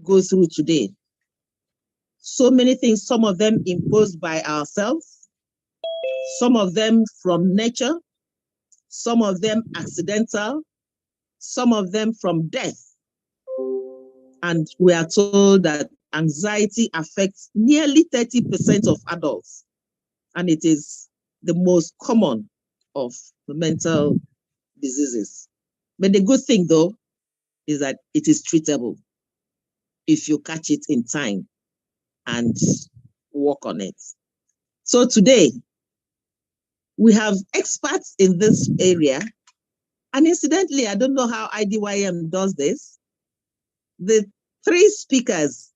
go through today. So many things, some of them imposed by ourselves, some of them from nature, some of them accidental, some of them from death. And we are told that anxiety affects nearly 30% of adults, and it is the most common of the mental diseases. But the good thing, though, is that it is treatable if you catch it in time and work on it. So today, we have experts in this area. And incidentally, I don't know how IDYM does this. The three speakers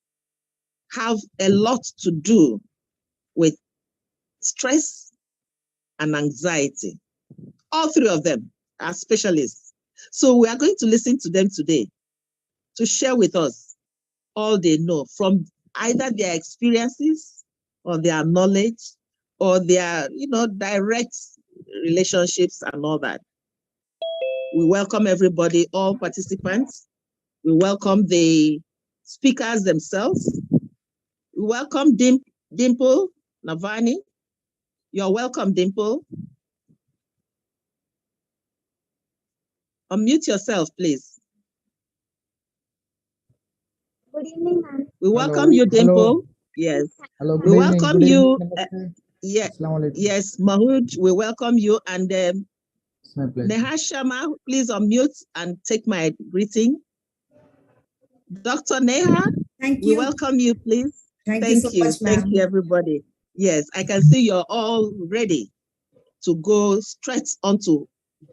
have a lot to do with stress and anxiety. All three of them are specialists. So we are going to listen to them today to share with us all they know from either their experiences or their knowledge or their, direct relationships and all that. We welcome everybody, all participants. We welcome the speakers themselves. We welcome Dimple Navani. You're welcome, Dimple. Unmute yourself, please. Good evening, ma'am. We welcome you, Dimple. Hello. Yes. Hello. We welcome you. Yes. Yes, Mahood, we welcome you. And It's my pleasure. Neha Sharma, please unmute and take my greeting. Dr. Neha, Thank we you. welcome you, please. Thank you so much, ma'am. Thank you, everybody. Yes, I can see you're all ready to go straight onto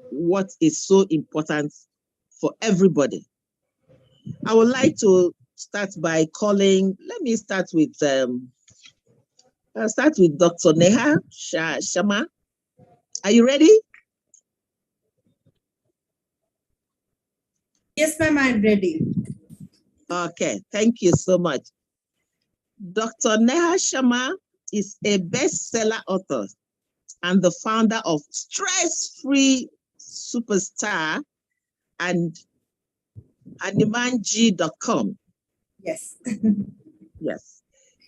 what is so important for everybody. I would like to start by calling, let me start with, I'll start with Dr. Neha Sharma. Are you ready? Yes, ma'am, I'm ready. Okay, thank you so much. Dr. Neha Sharma is a bestseller author and the founder of Stress-Free Superstar and animanji.com. Yes. Yes.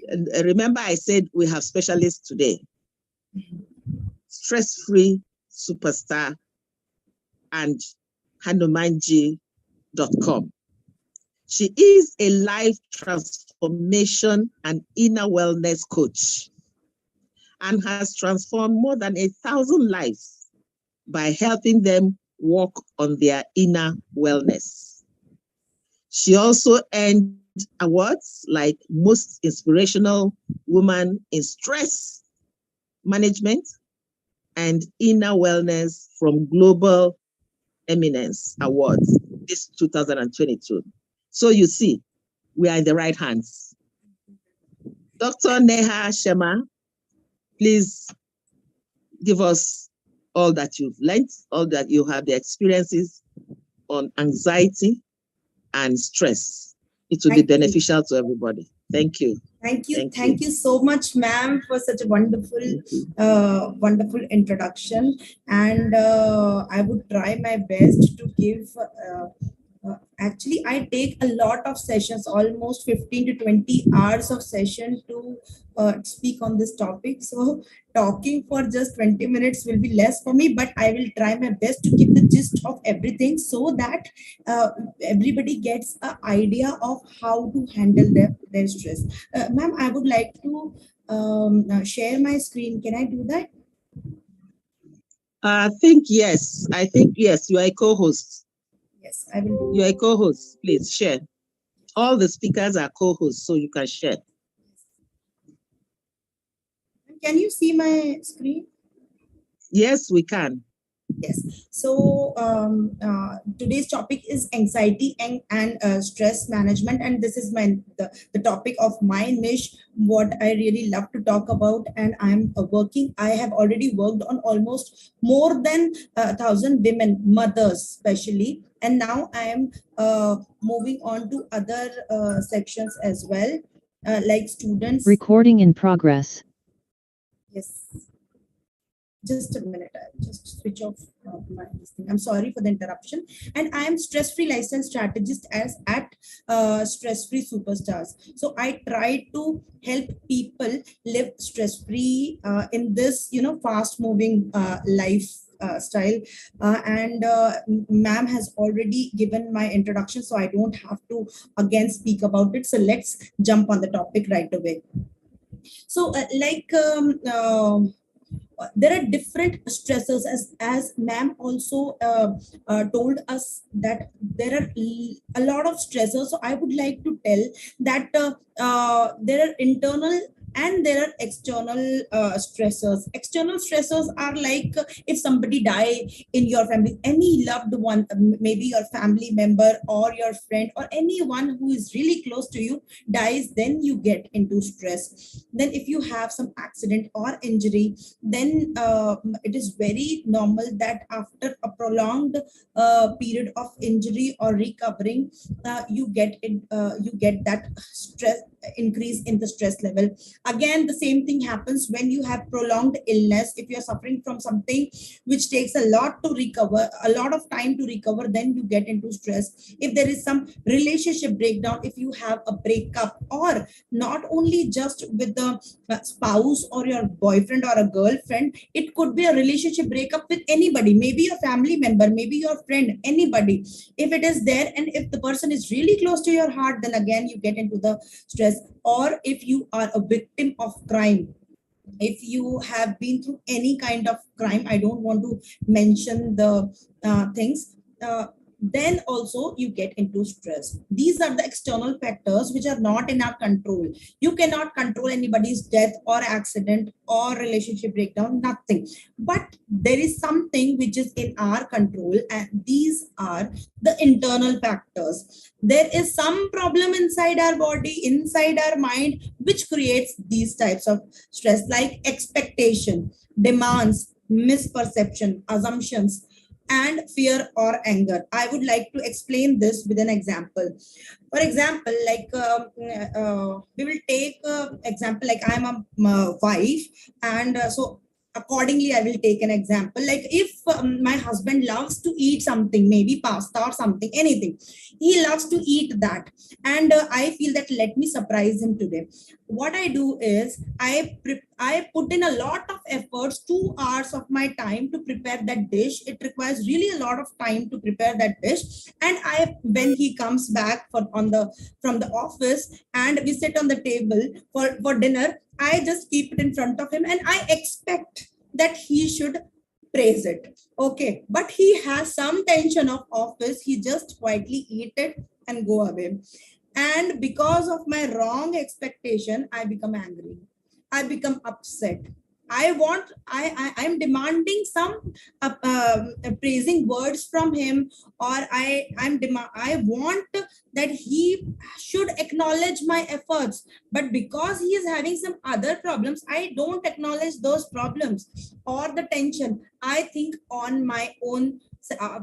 And remember I said we have specialists today. Stress-Free Superstar and hanumanji.com. She is a life transformation and inner wellness coach and has transformed more than 1,000 lives by helping them work on their inner wellness. She also earned awards like Most Inspirational Woman in Stress Management and Inner Wellness from Global Eminence Awards, this 2022. So you see, we are in the right hands. Dr. Neha Sharma, please give us all that you've learned, all that you have the experiences on anxiety and stress. It will be beneficial to everybody. Thank you. Thank you so much, ma'am, for such a wonderful, wonderful introduction. And I would try my best to give. Actually, I take a lot of sessions, almost 15 to 20 hours of session to speak on this topic. So talking for just 20 minutes will be less for me, but I will try my best to give the gist of everything so that everybody gets an idea of how to handle their stress. Ma'am, I would like to share my screen. Can I do that? I think yes. You are a co-host. Yes, I will. You are a co-host. Please share. All the speakers are co-hosts, so you can share. Can you see my screen? Yes, we can. Yes. So today's topic is anxiety and stress management, and this is the topic of my niche, what I really love to talk about. And I'm working. I have already worked on almost more than 1,000 women, mothers especially, and now I am moving on to other sections as well, like students. Recording in progress. Yes. Just a minute, I'll just switch off my this thing. I'm sorry for the interruption. And I am stress-free lifestyle strategist as at Stress-Free Superstars. So I try to help people live stress-free in this, fast-moving life style. And ma'am has already given my introduction, so I don't have to again speak about it. So let's jump on the topic right away. So there are different stressors, as ma'am also told us that there are a lot of stressors. So I would like to tell that there are internal and there are external stressors. External stressors are like if somebody die in your family, any loved one, maybe your family member or your friend or anyone who is really close to you dies, then you get into stress. Then if you have some accident or injury, then it is very normal that after a prolonged period of injury or recovering, you get that stress, increase in the stress level. Again, the same thing happens when you have prolonged illness. If you're suffering from something which takes a lot to recover, a lot of time to recover, then you get into stress. If there is some relationship breakdown, if you have a breakup, or not only just with the spouse or your boyfriend or a girlfriend, it could be a relationship breakup with anybody, maybe your family member, maybe your friend, anybody. If it is there and if the person is really close to your heart, then again you get into the stress. Or if you are a victim of crime, if you have been through any kind of crime, I don't want to mention the things, then also you get into stress. These are the external factors which are not in our control. You cannot control anybody's death or accident or relationship breakdown, nothing. But there is something which is in our control, and these are the internal factors. There is some problem inside our body, inside our mind, which creates these types of stress, like expectation, demands, misperception, assumptions, and fear or anger. I would like to explain this with an example. For example, like we will take example, like I'm a wife, and so accordingly I will take an example. Like if my husband loves to eat something, maybe pasta or something, anything, he loves to eat that, and I feel that let me surprise him today. What I do is I put in a lot of efforts, 2 hours of my time to prepare that dish. It requires really a lot of time to prepare that dish. And when he comes back from the office and we sit on the table for dinner, I just keep it in front of him and I expect that he should praise it. Okay. But he has some tension of office. He just quietly eat it and go away. And because of my wrong expectation, I become angry. I become upset. I'm demanding some praising words from him, or I want that he should acknowledge my efforts. But because he is having some other problems, I don't acknowledge those problems or the tension. I think on my own self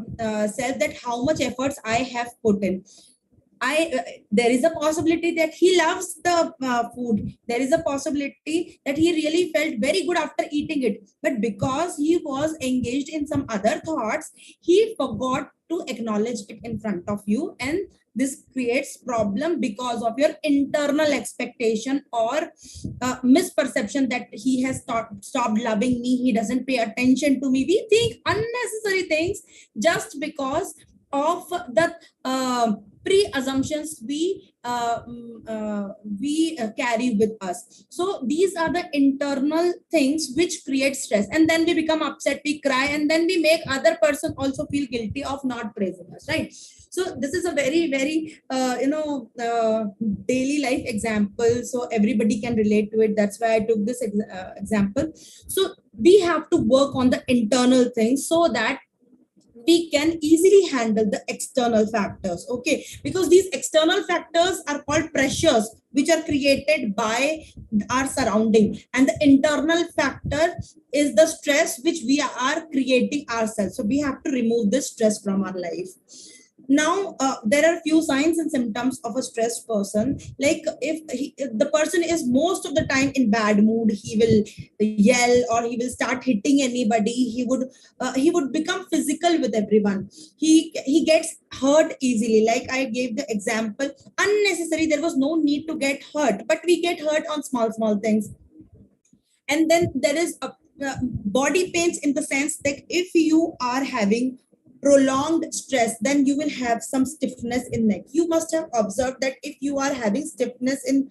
that how much efforts I have put in. There is a possibility that he loves the food. There is a possibility that he really felt very good after eating it. But because he was engaged in some other thoughts, he forgot to acknowledge it in front of you. And this creates problem because of your internal expectation or misperception that he has stopped loving me. He doesn't pay attention to me. We think unnecessary things just because of the pre-assumptions we carry with us. So these are the internal things which create stress, and then we become upset, we cry, and then we make other person also feel guilty of not praising us, right? So this is a very, very daily life example, so everybody can relate to it. That's why I took this example. So we have to work on the internal things so that we can easily handle the external factors. Okay, because these external factors are called pressures which are created by our surrounding, and the internal factor is the stress which we are creating ourselves. So we have to remove this stress from our life. Now there are few signs and symptoms of a stressed person. Like if the person is most of the time in bad mood, he will yell or he will start hitting anybody. He would become physical with everyone. He gets hurt easily. Like I gave the example, unnecessary, there was no need to get hurt, but we get hurt on small things. And then there is a body pains, in the sense that if you are having prolonged stress, then you will have some stiffness in neck. You must have observed that if you are having stiffness in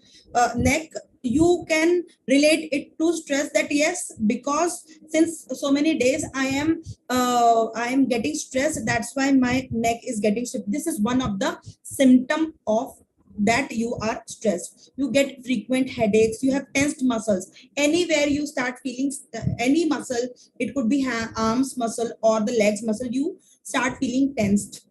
neck, you can relate it to stress, that yes, because since so many days I am getting stressed, that's why my neck is getting stiff. This is one of the symptom of that you are stressed. You get frequent headaches, you have tensed muscles. Anywhere you start feeling any muscle, it could be arms muscle or the legs muscle, you start feeling tensed,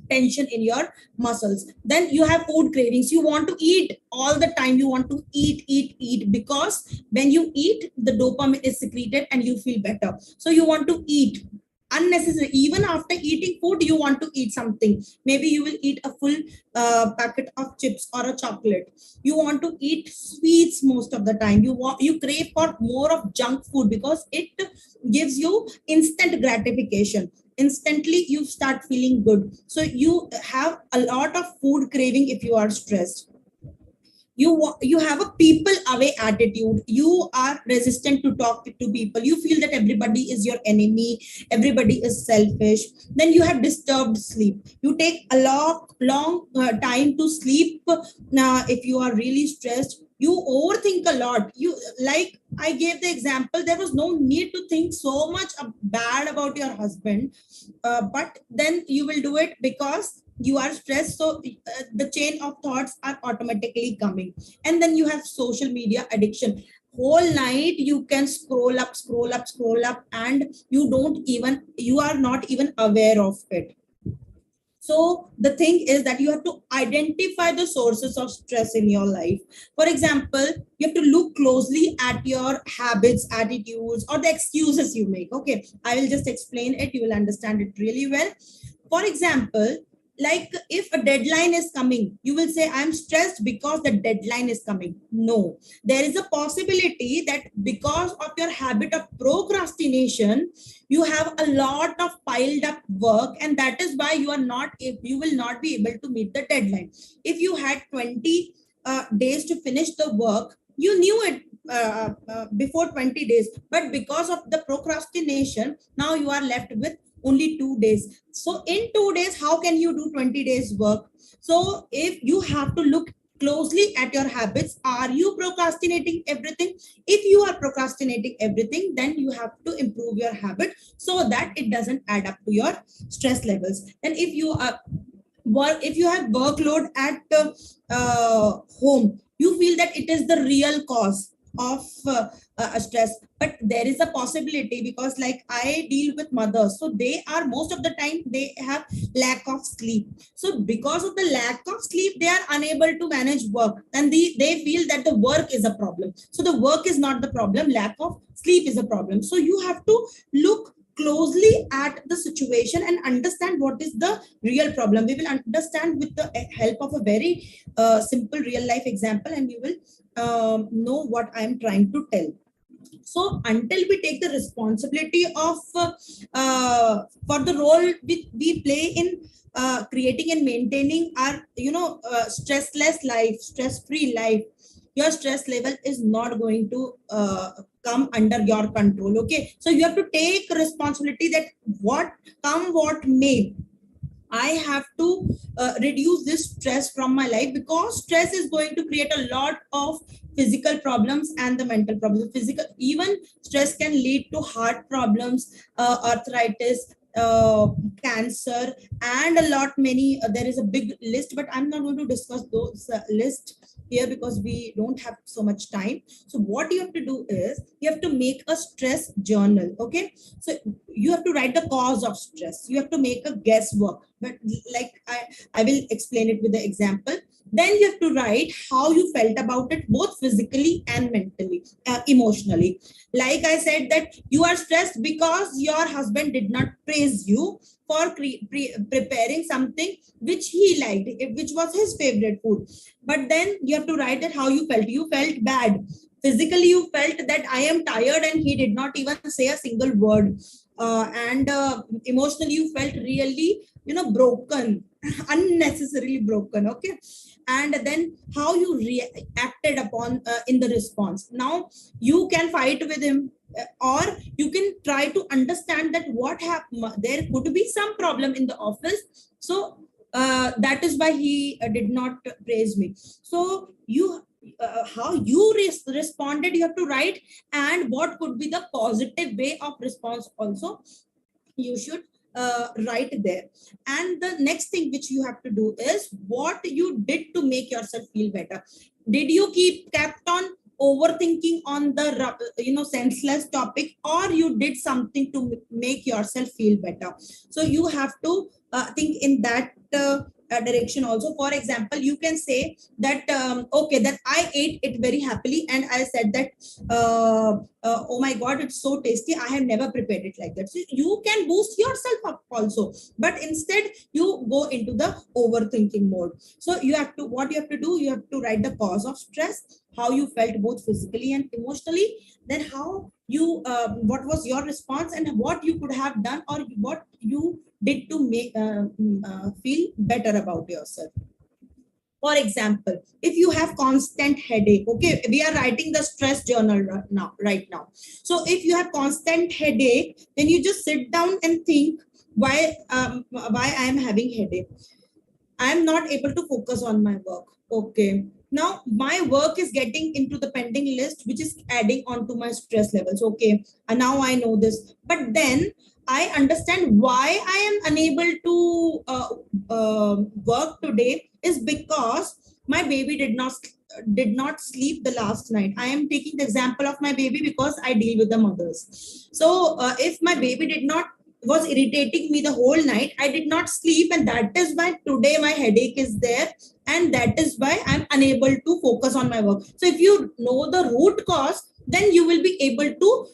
tension in your muscles. Then you have food cravings, you want to eat all the time, you want to eat, because when you eat, the dopamine is secreted and you feel better, so you want to eat unnecessary. Even after eating food, you want to eat something. Maybe you will eat a full packet of chips or a chocolate. You want to eat sweets most of the time. You crave for more of junk food because it gives you instant gratification. Instantly you start feeling good, so you have a lot of food craving if you are stressed. You have a people away attitude. You are resistant to talk to people. You feel that everybody is your enemy, everybody is selfish. Then you have disturbed sleep. You take a long time to sleep. Now if you are really stressed, you overthink a lot. You, like I gave the example, there was no need to think so much bad about your husband, but then you will do it because you are stressed. So the chain of thoughts are automatically coming. And then you have social media addiction. Whole night you can scroll up, and you are not even aware of it. So the thing is that you have to identify the sources of stress in your life. For example, you have to look closely at your habits, attitudes, or the excuses you make. Okay, I will just explain it, you will understand it really well. For example, like if a deadline is coming, you will say I'm stressed because the deadline is coming. No, there is a possibility that because of your habit of procrastination, you have a lot of piled up work, and that is why you will not be able to meet the deadline. If you had 20 days to finish the work, you knew it before 20 days, but because of the procrastination, now you are left with only 2 days. So in 2 days, how can you do 20 days work? So if you have to look closely at your habits, are you procrastinating everything? If you are procrastinating everything, then you have to improve your habit so that it doesn't add up to your stress levels. And if you have workload at home, you feel that it is the real cause of stress. But there is a possibility, because like I deal with mothers, so they are most of the time they have lack of sleep. So because of the lack of sleep, they are unable to manage work, and they feel that the work is a problem. So the work is not the problem, lack of sleep is a problem. So you have to look closely at the situation and understand what is the real problem. We will understand with the help of a very simple real life example, and you will know what I am trying to tell. So until we take the responsibility of for the role we play in creating and maintaining our stressless life, stress-free life, your stress level is not going to come under your control. Okay, so you have to take responsibility that what may, I have to reduce this stress from my life, because stress is going to create a lot of physical problems and the mental problems. Physical, even stress can lead to heart problems, arthritis, cancer, and a lot many. There is a big list, but I'm not going to discuss those list here because we don't have so much time. So what you have to do is you have to make a stress journal. Okay, so you have to write the cause of stress. You have to make a guesswork, but like I will explain it with the example. Then you have to write how you felt about it, both physically and mentally, emotionally. Like I said, that you are stressed because your husband did not praise you for preparing something which he liked, which was his favorite food. But then you have to write it how you felt. You felt bad. Physically, you felt that I am tired, and he did not even say a single word. And emotionally, you felt really, broken, unnecessarily broken. Okay. And then how you reacted upon in the response. Now you can fight with him, or you can try to understand that what happened. There could be some problem in the office, so that is why he did not praise me. So you how you responded, you have to write, and what could be the positive way of response also you should write there. And the next thing which you have to do is what you did to make yourself feel better. Did you kept on overthinking on the senseless topic, or you did something to make yourself feel better? So you have to think in that direction also. For example, you can say that okay, that I ate it very happily, and I said that oh my god, it's so tasty, I have never prepared it like that. So you can boost yourself up also, but instead you go into the overthinking mode. So you have to, what you have to do, you have to write the cause of stress, how you felt both physically and emotionally, then how you what was your response, and what you could have done, or what you did to make feel better about yourself. For example, if you have constant headache, okay, we are writing the stress journal right now. So if you have constant headache, then you just sit down and think, why I am having headache. I am not able to focus on my work. Okay. Now my work is getting into the pending list, which is adding on to my stress levels. Okay. And now I know this. But then I understand why I am unable to work today is because my baby did not sleep the last night. I am taking the example of my baby because I deal with the mothers. So if my baby did not was irritating me the whole night, I did not sleep, and that is why today my headache is there, and that is why I'm unable to focus on my work. So if you know the root cause, then you will be able to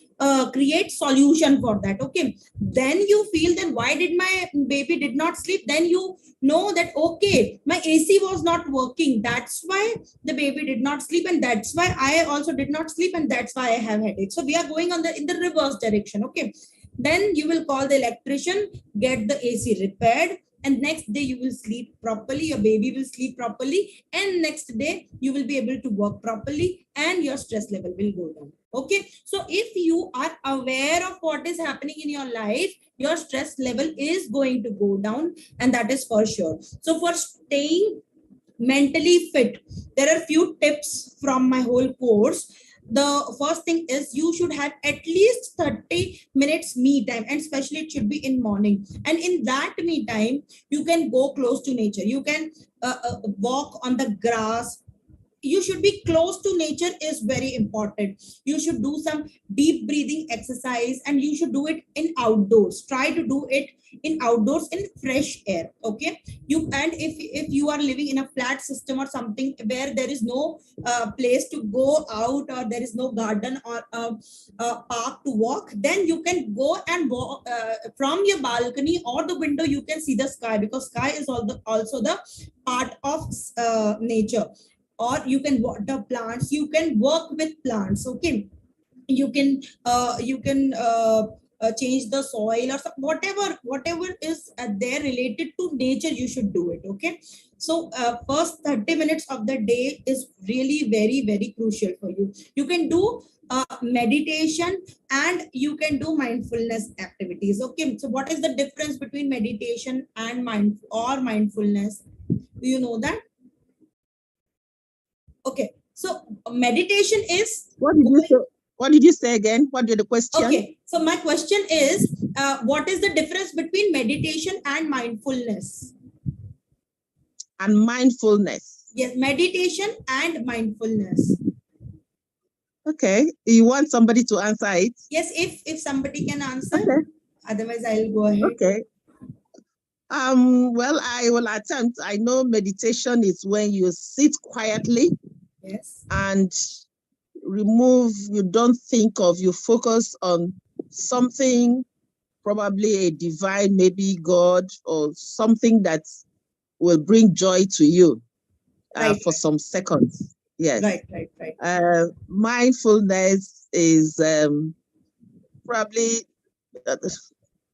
create solution for that. Okay, then you feel that why did my baby did not sleep, then you know that okay, my AC was not working, that's why the baby did not sleep, and that's why I also did not sleep, and that's why I have headache. So we are going on in the reverse direction. Okay, then you will call the electrician, get the AC repaired, and next day you will sleep properly, your baby will sleep properly, and next day you will be able to work properly, and your stress level will go down. Okay, so if you are aware of what is happening in your life, your stress level is going to go down, and that is for sure. So for staying mentally fit, there are few tips from my whole course. The first thing is you should have at least 30 minutes me time, and especially it should be in morning. And in that me time, you can go close to nature. You can walk on the grass. You should be close to nature is very important. You should do some deep breathing exercise, and you should do it in outdoors. Try to do it in outdoors in fresh air. Okay, and if you are living in a flat system or something where there is no place to go out, or there is no garden or park to walk, then you can go and walk from your balcony or the window. You can see the sky, because sky is also the part of nature. Or you can water plants, you can work with plants. Okay, you can change the soil, or whatever is there related to nature, you should do it. Okay, so first 30 minutes of the day is really very, very crucial for you. You can do meditation, and you can do mindfulness activities. Okay, so what is the difference between meditation and mindfulness? Do you know that? Okay, so meditation is. What did you say? What did you say again? What did the question? Okay, so my question is, what is the difference between meditation and mindfulness? And mindfulness. Yes, meditation and mindfulness. Okay, you want somebody to answer it? Yes, if somebody can answer. Okay. Otherwise, I'll go ahead. Okay. Well, I will attempt. I know meditation is when you sit quietly. Yes. And you don't think of, you focus on something, probably a divine, maybe God, or something that will bring joy to you for some seconds. Yes. Right. Mindfulness is probably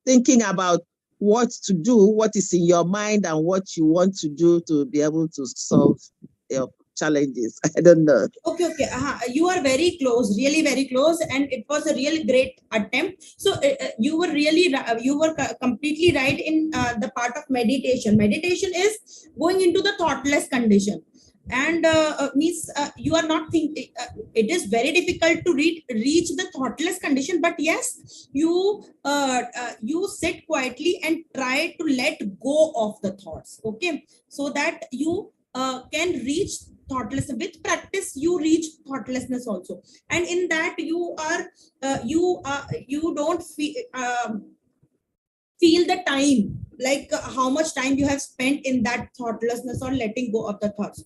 thinking about what to do, what is in your mind, and what you want to do to be able to solve your challenges. I don't know. Okay. You are very close, really very close, and it was a really great attempt. So you were completely right in the part of meditation. Meditation is going into the thoughtless condition, and means you are not thinking. It is very difficult to reach the thoughtless condition, but yes, you sit quietly and try to let go of the thoughts. Okay, so that you can reach thoughtless. With practice you reach thoughtlessness also, and in that you don't feel the time, like how much time you have spent in that thoughtlessness or letting go of the thoughts.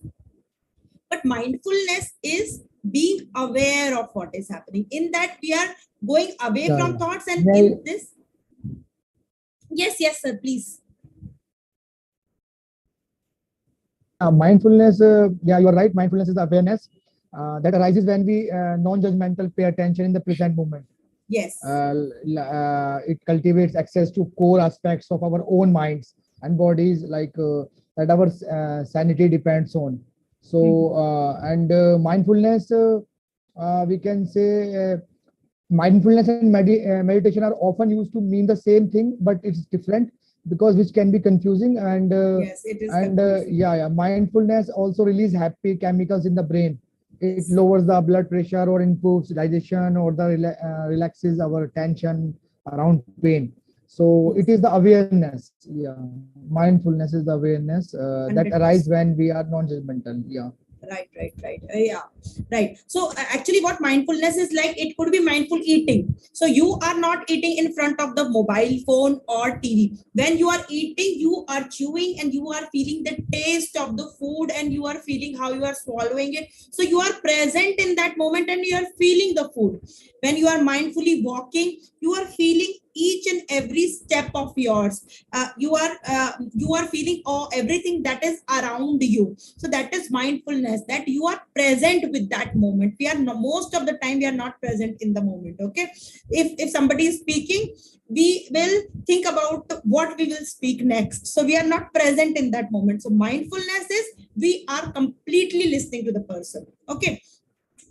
But mindfulness is being aware of what is happening. In that we are going away from thoughts, and in this, yes sir, please. Mindfulness, yeah, you are right. Mindfulness is awareness that arises when we non-judgmental pay attention in the present moment. Yes. It cultivates access to core aspects of our own minds and bodies, like that our sanity depends on. So, mindfulness, we can say, mindfulness and meditation are often used to mean the same thing, but it's different because which can be confusing. And yes, it is confusing. Mindfulness also release happy chemicals in the brain. It lowers the blood pressure or improves digestion, or the relaxes our tension around pain. So it is the awareness. Yeah, mindfulness is the awareness that arises when we are non-judgmental. Yeah. Right. Yeah, right. So actually what mindfulness is like, it could be mindful eating. So you are not eating in front of the mobile phone or TV. When you are eating, you are chewing and you are feeling the taste of the food, and you are feeling how you are swallowing it. So you are present in that moment and you are feeling the food. When you are mindfully walking, you are feeling each and every step of yours. You are feeling everything that is around you. So that is mindfulness, that you are present with that moment. Most of the time we are not present in the moment. Okay, if somebody is speaking, we will think about what we will speak next, so we are not present in that moment. So mindfulness is we are completely listening to the person. Okay,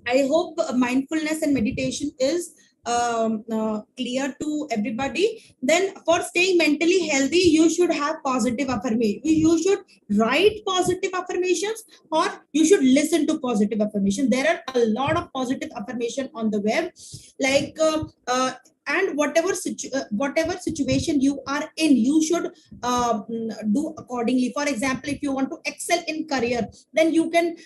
I hope mindfulness and meditation is clear to everybody. Then for staying mentally healthy, you should have positive affirmation. You should write positive affirmations, or you should listen to positive affirmation. There are a lot of positive affirmation on the web, like and whatever situation you are in, you should do accordingly. For example, if you want to excel in career, then you can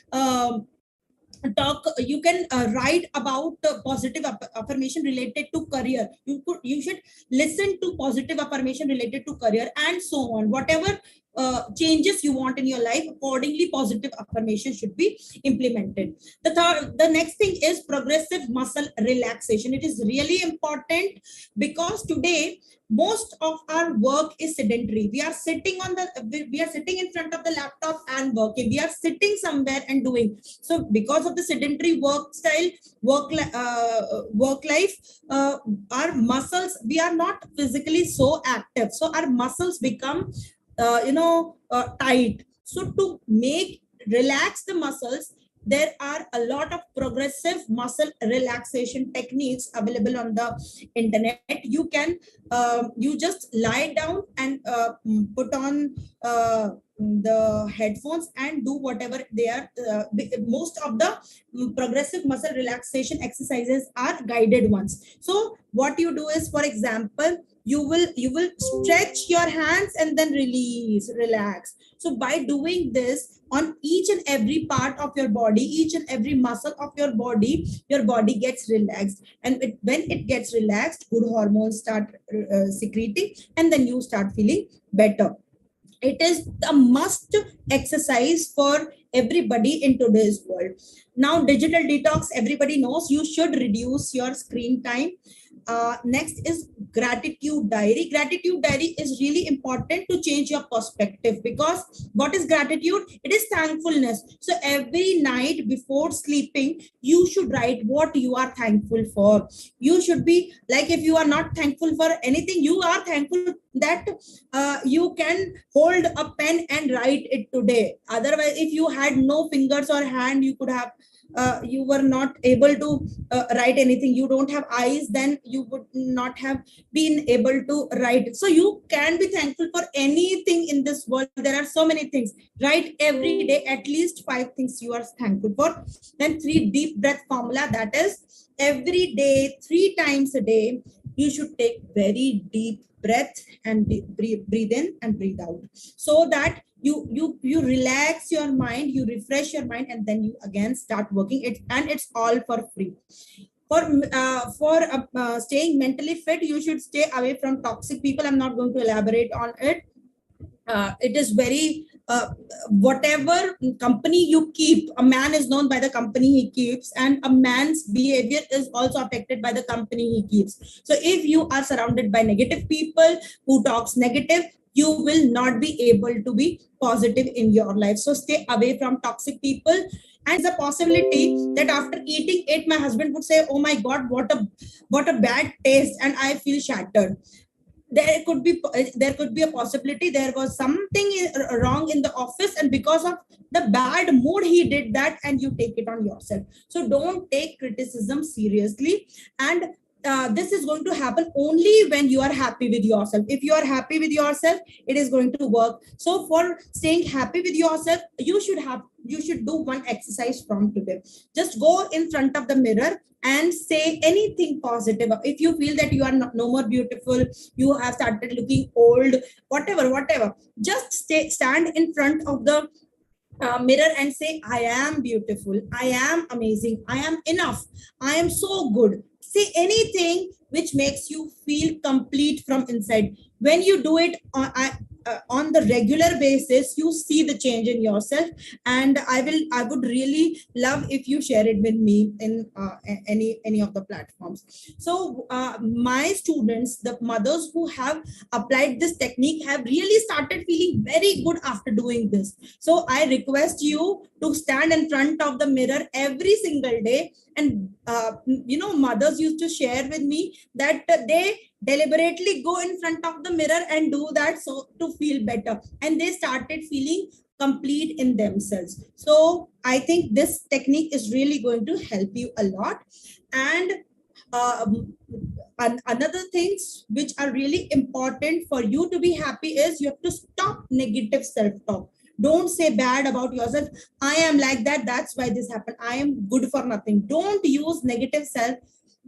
you can write about positive affirmation related to career. You should listen to positive affirmation related to career, and so on. Whatever changes you want in your life, accordingly positive affirmation should be implemented. The next thing is progressive muscle relaxation. It is really important, because today most of our work is sedentary. We are sitting in front of the laptop and working. We are sitting somewhere and doing. So because of the sedentary work style, work life, our muscles, we are not physically so active, so our muscles become tight. So to make relax the muscles, there are a lot of progressive muscle relaxation techniques available on the internet. You can you just lie down and put on the headphones and do whatever they are. Most of the progressive muscle relaxation exercises are guided ones. So what you do is, for example, you will stretch your hands and then release, relax. So by doing this on each and every part of your body, each and every muscle of your body gets relaxed. And when it gets relaxed, good hormones start secreting, and then you start feeling better. It is a must exercise for everybody in today's world. Now, digital detox, everybody knows you should reduce your screen time. Next is gratitude diary. Gratitude diary is really important to change your perspective, because what is gratitude? It is thankfulness. So every night before sleeping, you should write what you are thankful for. You should be like, if you are not thankful for anything, you are thankful that you can hold a pen and write it today. Otherwise, if you had no fingers or hand, you could have you were not able to write anything. You don't have eyes, then you would not have been able to write. So you can be thankful for anything in this world. There are so many things. Write every day at least 5 things you are thankful for. Then 3 deep breath formula, that is every day 3 times a day you should take very deep breath and breathe in and breathe out, so that you relax your mind, you refresh your mind, and then you again start working it. And it's all for free. For staying mentally fit, you should stay away from toxic people. I'm not going to elaborate on it. It is very whatever company you keep, a man is known by the company he keeps, and a man's behavior is also affected by the company he keeps. So if you are surrounded by negative people who talks negative, you will not be able to be positive in your life. So stay away from toxic people. And the possibility that after eating it, my husband would say, oh my god, what a bad taste, and I feel shattered. There could be a possibility there was something wrong in the office, and because of the bad mood he did that, and you take it on yourself. So don't take criticism seriously. And this is going to happen only when you are happy with yourself. If you are happy with yourself, it is going to work. So for staying happy with yourself, you should do one exercise from today. Just go in front of the mirror and say anything positive. If you feel that you are no more beautiful, you have started looking old, whatever, just stand in front of the mirror and say, I am beautiful, I am amazing, I am enough, I am so good. Say anything which makes you feel complete from inside. When you do it on the regular basis, you see the change in yourself. And I would really love if you share it with me in any of the platforms. So my students, the mothers who have applied this technique, have really started feeling very good after doing this. So I request you to stand in front of the mirror every single day. And mothers used to share with me that they deliberately go in front of the mirror and do that, so to feel better, and they started feeling complete in themselves. So I think this technique is really going to help you a lot. And another things which are really important for you to be happy is you have to stop negative self-talk. Don't say bad about yourself. I am like that, that's why this happened, I am good for nothing. Don't use negative self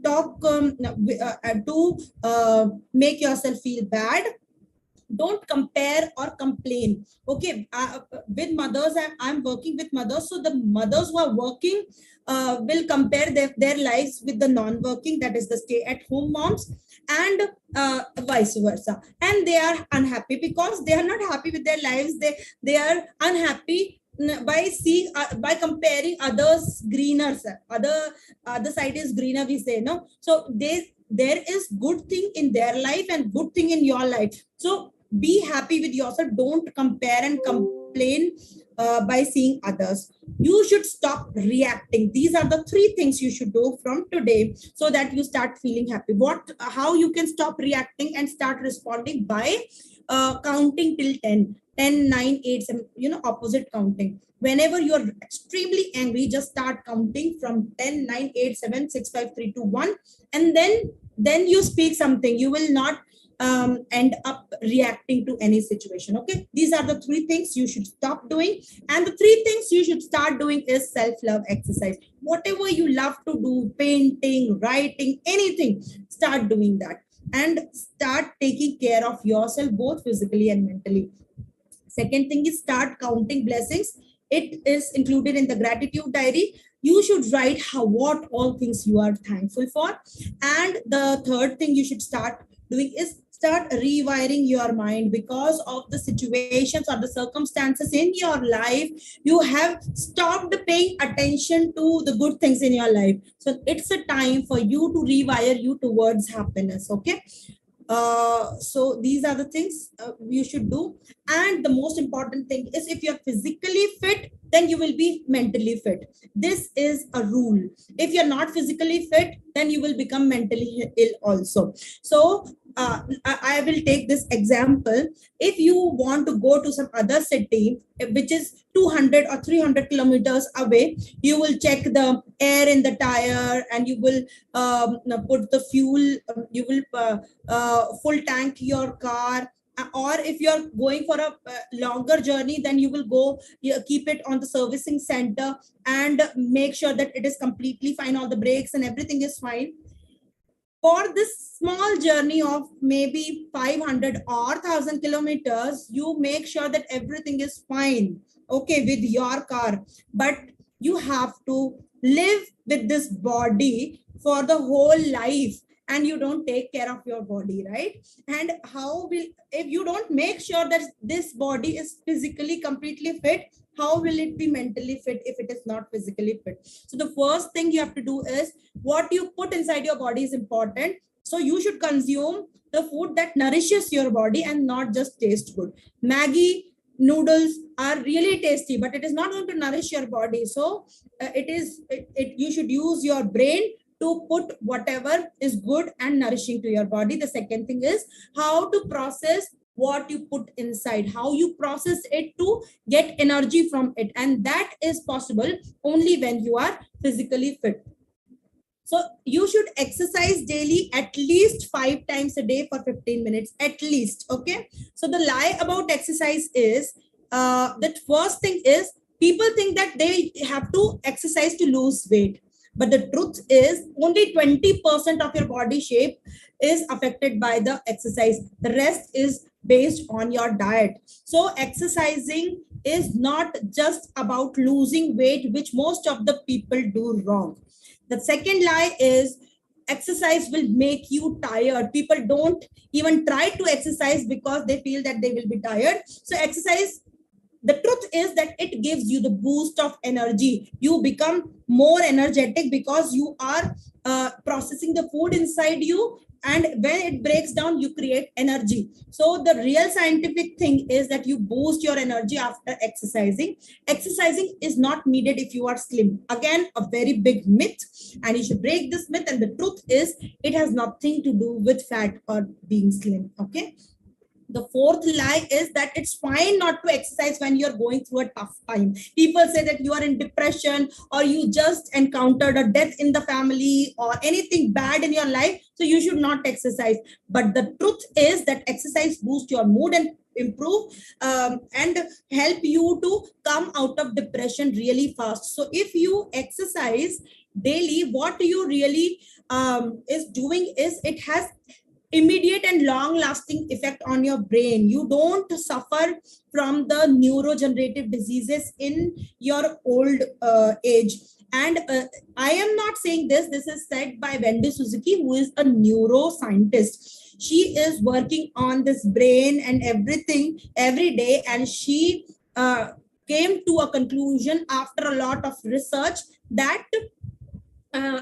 talk to make yourself feel bad. Don't compare or complain. Okay, with mothers, I'm working with mothers, so the mothers who are working will compare their lives with the non-working, that is the stay-at-home moms, and vice versa, and they are unhappy because they are not happy with their lives. They are unhappy by seeing by comparing others greener, other side is greener, we say, no. So there is good thing in their life and good thing in your life. So be happy with yourself. Don't compare and complain by seeing others. You should stop reacting. These are the 3 things you should do from today, so that you start feeling happy. How you can stop reacting and start responding? By counting till 10, 10, 9, 8, 7, opposite counting. Whenever you're extremely angry, just start counting from 10, 9, 8, 7, 6, 5, 3, 2, 1, and then you speak something. You will not end up reacting to any situation. Okay, these are the 3 things you should stop doing, and the 3 things you should start doing is self-love exercise. Whatever you love to do, painting, writing, anything, start doing that, and start taking care of yourself both physically and mentally. Second thing is start counting blessings. It is included in the gratitude diary. You should write what all things you are thankful for. And the third thing you should start doing is start rewiring your mind because of the situations or the circumstances in your life. You have stopped paying attention to the good things in your life. So it's a time for you to rewire you towards happiness. Okay. So these are the things you should do. And the most important thing is, if you're physically fit, then you will be mentally fit. This is a rule. If you're not physically fit, then you will become mentally ill also. So I will take this example. If you want to go to some other city which is 200 or 300 kilometers away, you will check the air in the tire, and you will put the fuel, you will full tank your car. Or if you're going for a longer journey, then you will go, keep it on the servicing center and make sure that it is completely fine, all the brakes and everything is fine. For this small journey of maybe 500 or 1000 kilometers, you make sure that everything is fine, okay, with your car. But you have to live with this body for the whole life, and you don't take care of your body, right? And how will, if you don't make sure that this body is physically completely fit, how will it be mentally fit if it is not physically fit? So the first thing you have to do is, what you put inside your body is important. So you should consume the food that nourishes your body and not just taste good. Maggie noodles are really tasty, but it is not going to nourish your body. So you should use your brain to put whatever is good and nourishing to your body. The second thing is how to process what you put inside, how you process it to get energy from it. And that is possible only when you are physically fit. So you should exercise daily at least 5 times a day for 15 minutes, at least. Okay. So the lie about exercise is that first thing is, people think that they have to exercise to lose weight. But the truth is, only 20% of your body shape is affected by the exercise. The rest is based on your diet. So exercising is not just about losing weight, which most of the people do wrong. The second lie is, exercise will make you tired. People don't even try to exercise because they feel that they will be tired. So exercise, the truth is that it gives you the boost of energy. You become more energetic because you are processing the food inside you, and when it breaks down, you create energy. So the real scientific thing is that you boost your energy after exercising. Exercising is not needed if you are slim. Again, a very big myth, and you should break this myth. And the truth is, it has nothing to do with fat or being slim. Okay. The fourth lie is that it's fine not to exercise when you're going through a tough time. People say that you are in depression, or you just encountered a death in the family, or anything bad in your life, so you should not exercise. But the truth is that exercise boosts your mood and improve and help you to come out of depression really fast. So if you exercise daily, what you really is doing is, it has immediate and long lasting effect on your brain. You don't suffer from the neurodegenerative diseases in your old age. And I am not saying this is said by Wendy Suzuki, who is a neuroscientist. She is working on this brain and everything every day, and she came to a conclusion after a lot of research that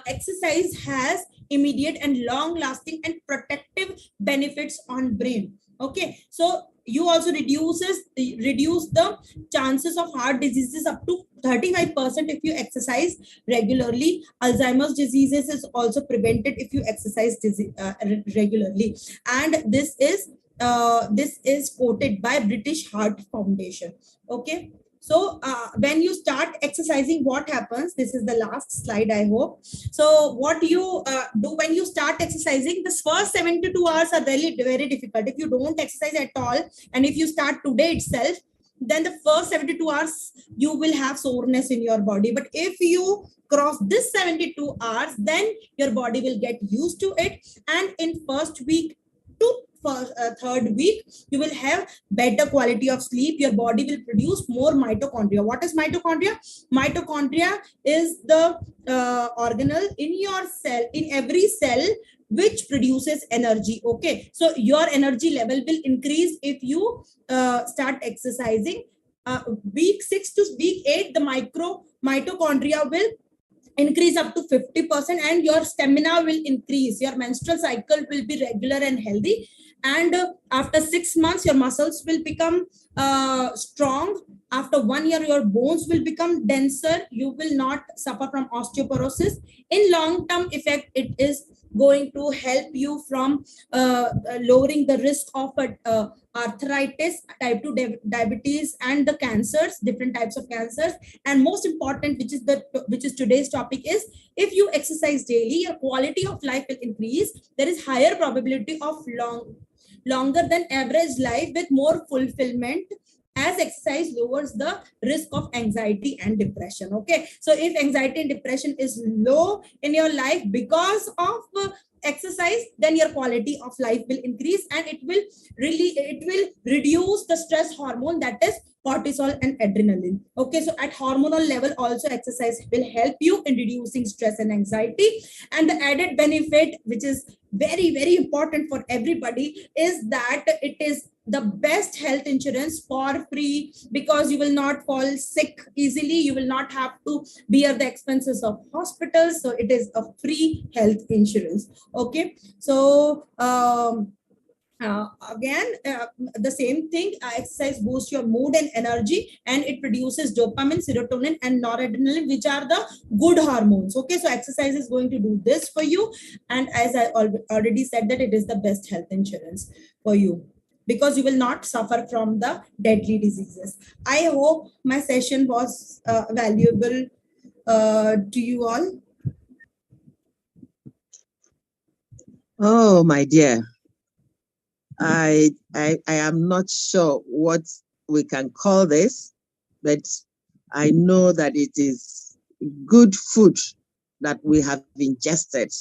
exercise has immediate and long lasting and protective benefits on brain. Okay, so you also reduce the chances of heart diseases up to 35% if you exercise regularly. Alzheimer's diseases is also prevented if you exercise regularly. And this is quoted by British Heart Foundation. Okay. So when you start exercising, what happens? This is the last slide, I hope. So what you do when you start exercising, the first 72 hours are very, very difficult. If you don't exercise at all, and if you start today itself, then the first 72 hours, you will have soreness in your body. But if you cross this 72 hours, then your body will get used to it. And in first week to third week, you will have better quality of sleep. Your body will produce more mitochondria. What is mitochondria? Mitochondria is the organelle in your cell, in every cell, which produces energy. Okay, so your energy level will increase if you start exercising. Week 6 to week 8, the mitochondria will increase up to 50%, and your stamina will increase. Your menstrual cycle will be regular and healthy, and after 6 months your muscles will become strong. After 1 year your bones will become denser. You will not suffer from osteoporosis. In long term effect, it is going to help you from lowering the risk of arthritis, type 2 diabetes, and the cancers, different types of cancers. And most important, which is today's topic, is if you exercise daily, your quality of life will increase. There is higher probability of longer than average life with more fulfillment, as exercise lowers the risk of anxiety and depression. Okay, so if anxiety and depression is low in your life because of exercise, then your quality of life will increase, and it will reduce the stress hormone, that is cortisol and adrenaline. Okay, so at hormonal level also, exercise will help you in reducing stress and anxiety. And the added benefit, which is very, very important for everybody, is that it is the best health insurance for free, because you will not fall sick easily. You will not have to bear the expenses of hospitals. So it is a free health insurance. Okay, so again, the same thing, exercise boosts your mood and energy, and it produces dopamine, serotonin, and noradrenaline, which are the good hormones. Okay, so exercise is going to do this for you, and as I already said, that it is the best health insurance for you, because you will not suffer from the deadly diseases. I hope my session was valuable to you all. Oh, my dear. I am not sure what we can call this, but I know that it is good food that we have ingested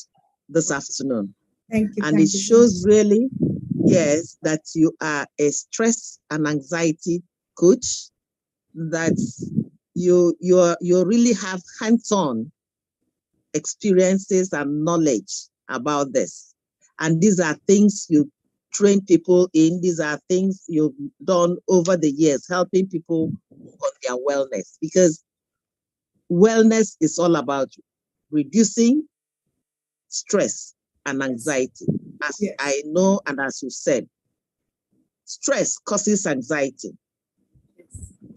this afternoon. Thank you. And thank it you shows really, yes, that you are a stress and anxiety coach, that you really have hands-on experiences and knowledge about this. And these are things you train people in. These are things you've done over the years, helping people on their wellness, because wellness is all about reducing stress and anxiety. As Yes. I know, and as you said, stress causes anxiety,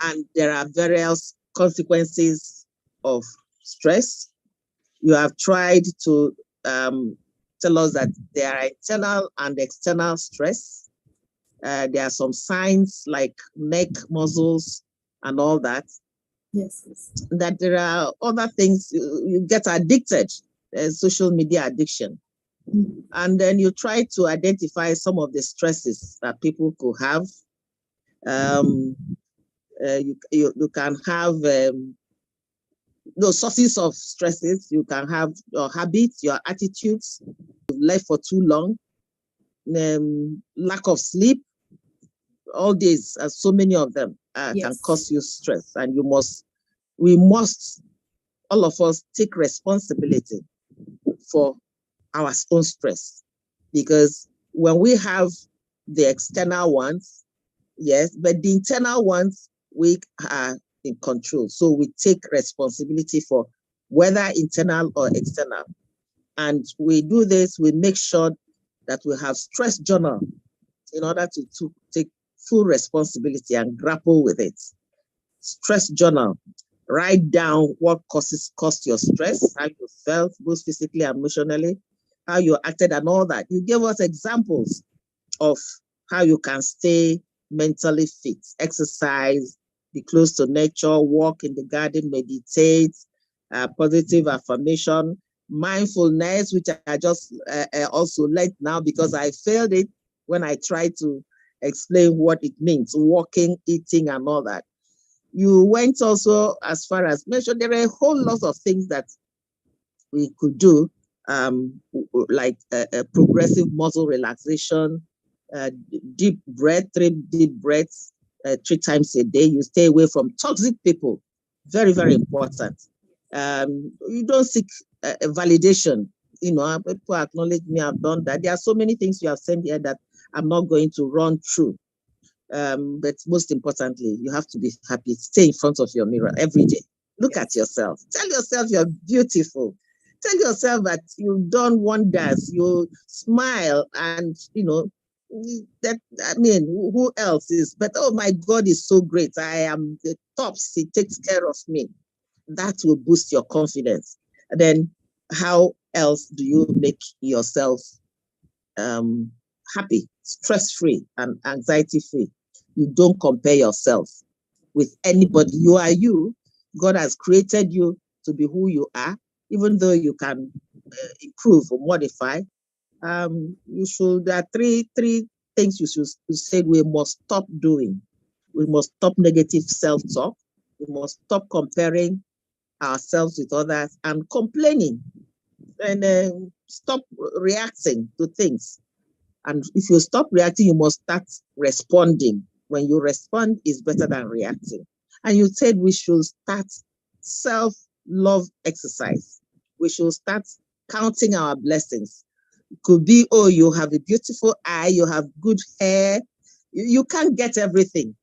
and there are various consequences of stress. You have tried to tell us that there are internal and external stress. There are some signs like neck muscles and all that. Yes, yes. That there are other things, you get addicted, social media addiction. Mm. And then you try to identify some of the stresses that people could have. You can have sources of stresses. You can have your habits, your attitudes, you've left for too long, lack of sleep. All these, so many of them can Yes. cause you stress, and we must, all of us, take responsibility for our own stress, because when we have the external ones, yes, but the internal ones, we are in control. So we take responsibility for whether internal or external. And we do this, we make sure that we have stress journal in order to take full responsibility and grapple with it. Stress journal. Write down what caused your stress, how you felt, both physically and emotionally, how you acted and all that. You give us examples of how you can stay mentally fit, exercise, be close to nature, walk in the garden, meditate, positive affirmation, mindfulness, which I just also learned now because I failed it when I tried to explain what it means, walking, eating, and all that. You went also as far as mentioned, there are a whole lot of things that we could do, like progressive muscle relaxation, deep breath, 3 deep breaths 3 times a day. You stay away from toxic people. Very, very important. You don't seek validation people acknowledge me, I've done that. There are so many things you have said here that I'm not going to run through. But most importantly, you have to be happy. Stay in front of your mirror every day. Look at yourself. Tell yourself you're beautiful. Tell yourself that you've done wonders. You smile, and that. I mean, who else is? But oh, my God is so great. I am the tops. He takes care of me. That will boost your confidence. And then, how else do you make yourself happy, stress-free, and anxiety-free? You don't compare yourself with anybody. You are you. God has created you to be who you are, even though you can improve or modify. You should. There are three things you say we must stop doing. We must stop negative self-talk. We must stop comparing ourselves with others and complaining, and stop reacting to things. And if you stop reacting, you must start responding. When you respond, is better than reacting. And you said we should start self-love exercise. We should start counting our blessings. It could be, oh, you have a beautiful eye, you have good hair. You can't get everything.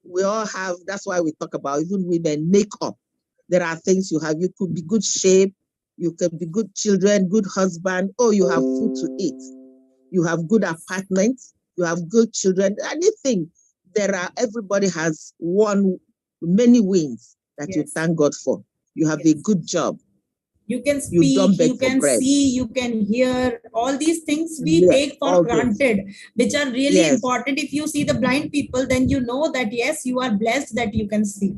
We all have, that's why we talk about even women, makeup. There are things you have. You could be good shape, you can be good children, good husband. Oh, you have food to eat. You have good apartments, you have good children, anything. Everybody has many wins that you thank God for. You have a good job. You can speak, you can see, you can hear. All these things we take for granted, which are really important. If you see the blind people, then you know that, yes, you are blessed that you can see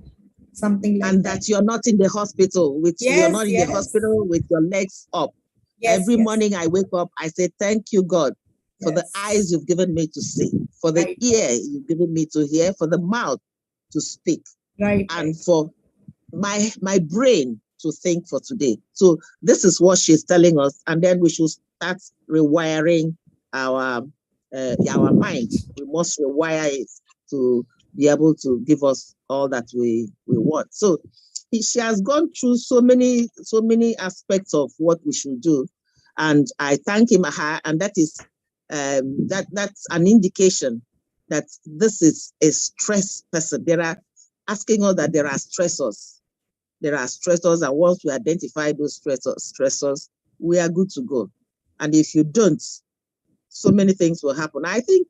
something like and that. that you're not in the hospital, you're not in the hospital with your legs up. Every morning I wake up, I say, thank you, God, for the eyes you've given me to see, for the ear you've given me to hear, for the mouth to speak, and for my brain to think for today. So this is what she's telling us, and then we should start rewiring our mind. We must rewire it to be able to give us all that we want. So she has gone through so many aspects of what we should do, and I thank him her, and that is that's an indication that this is a stress person. There are asking us that there are stressors. There are stressors, and once we identify those stressors, we are good to go. And if you don't, so many things will happen. I think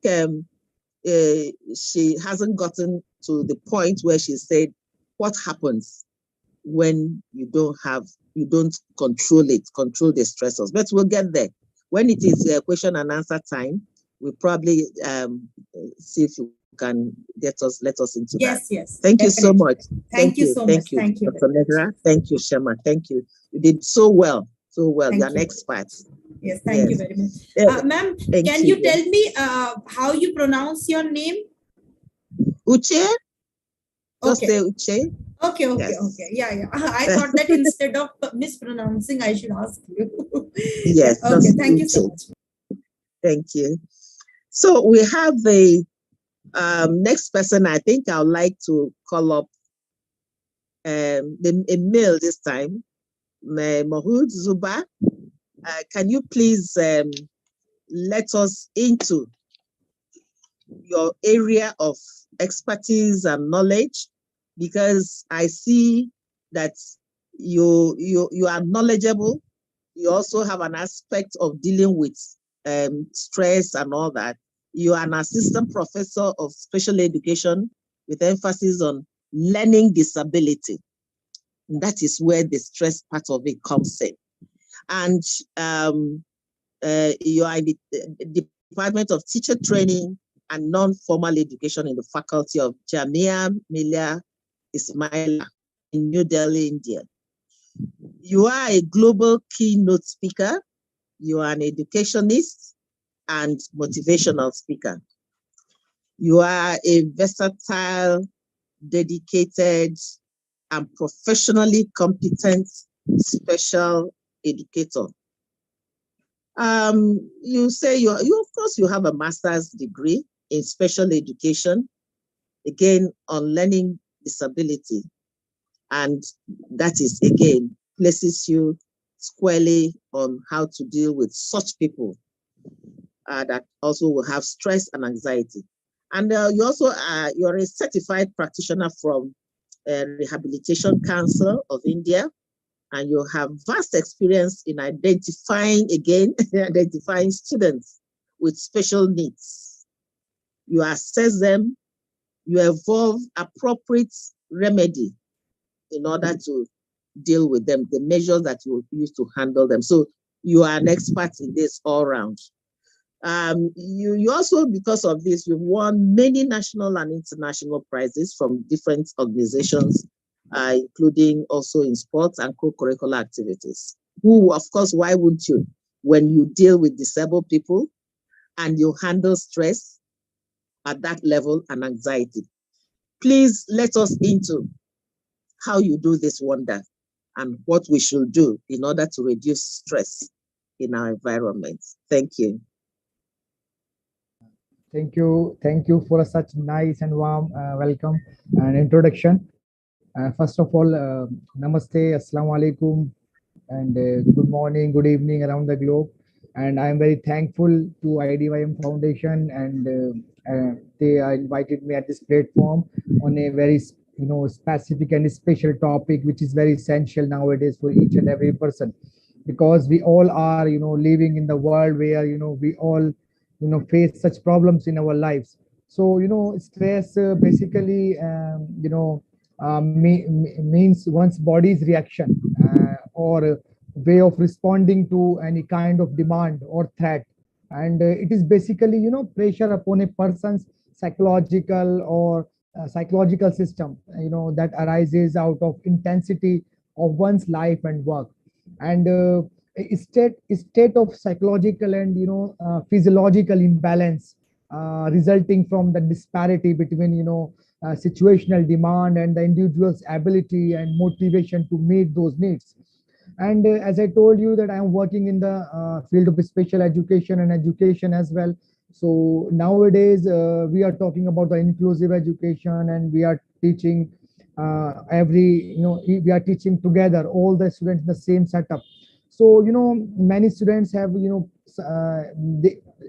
she hasn't gotten to the point where she said, what happens when you don't control the stressors? But we'll get there. When it is a question and answer time, we'll probably see if you can let us into that. Yes. Thank you so much. Thank you so much. Thank you, Dr. Negra. Thank you, Shema. Thank you. You did so well. So well. You're an expert. Yes, thank you very much. Ma'am, can you tell me how you pronounce your name? Uche. Just say Uche. Okay. Yeah. I thought that instead of mispronouncing, I should ask you. Yes. Okay. Thank you so much. Thank you. So we have the next person. I think I would like to call up a male this time, Mahoud Zuba. Can you please let us into your area of expertise and knowledge? Because I see that you are knowledgeable. You also have an aspect of dealing with stress and all that. You are an assistant professor of special education with emphasis on learning disability. And that is where the stress part of it comes in. And you are in the Department of Teacher Training and Non-Formal Education in the Faculty of Jamia Millia Ismaila in New Delhi, India. You are a global keynote speaker. You are an educationist and motivational speaker. You are a versatile, dedicated, and professionally competent special educator. You say you of course you have a master's degree in special education, again on learning disability, and that is again places you squarely on how to deal with such people that also will have stress and anxiety. And you also you're a certified practitioner from Rehabilitation Council of India, and you have vast experience in identifying students with special needs. You assess them, you evolve appropriate remedy in order to deal with them, the measures that you use to handle them. So you are an expert in this all round. You also, because of this, you've won many national and international prizes from different organizations, including also in sports and co-curricular activities. Who, of course, why wouldn't you? When you deal with disabled people and you handle stress at that level and anxiety. Please let us into how you do this wonder and what we should do in order to reduce stress in our environment. Thank you. Thank you for such nice and warm welcome and introduction. First of all, namaste, assalamu alaikum, and good morning, good evening around the globe. And I am very thankful to Idym Foundation, and they invited me at this platform on a very specific and special topic, which is very essential nowadays for each and every person, because we all are living in the world where we all face such problems in our lives. So stress basically means one's body's reaction or way of responding to any kind of demand or threat, and it is basically pressure upon a person's psychological or psychological system that arises out of intensity of one's life and work, and a state of psychological and physiological imbalance resulting from the disparity between situational demand and the individual's ability and motivation to meet those needs. And as I told you that I am working in the field of special education and education as well. So nowadays we are talking about the inclusive education, and we are teaching we are teaching together all the students in the same setup. So many students have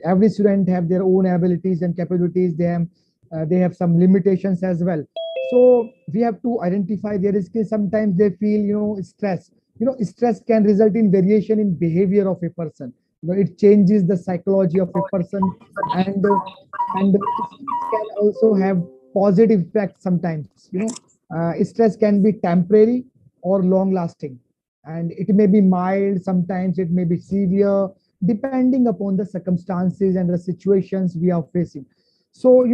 every student have their own abilities and capabilities. They have some limitations as well. So we have to identify their skills. Sometimes they feel stress. Stress can result in variation in behavior of a person. It changes the psychology of a person, and can also have positive effects sometimes. Stress can be temporary or long lasting, and it may be mild, sometimes it may be severe, depending upon the circumstances and the situations we are facing. So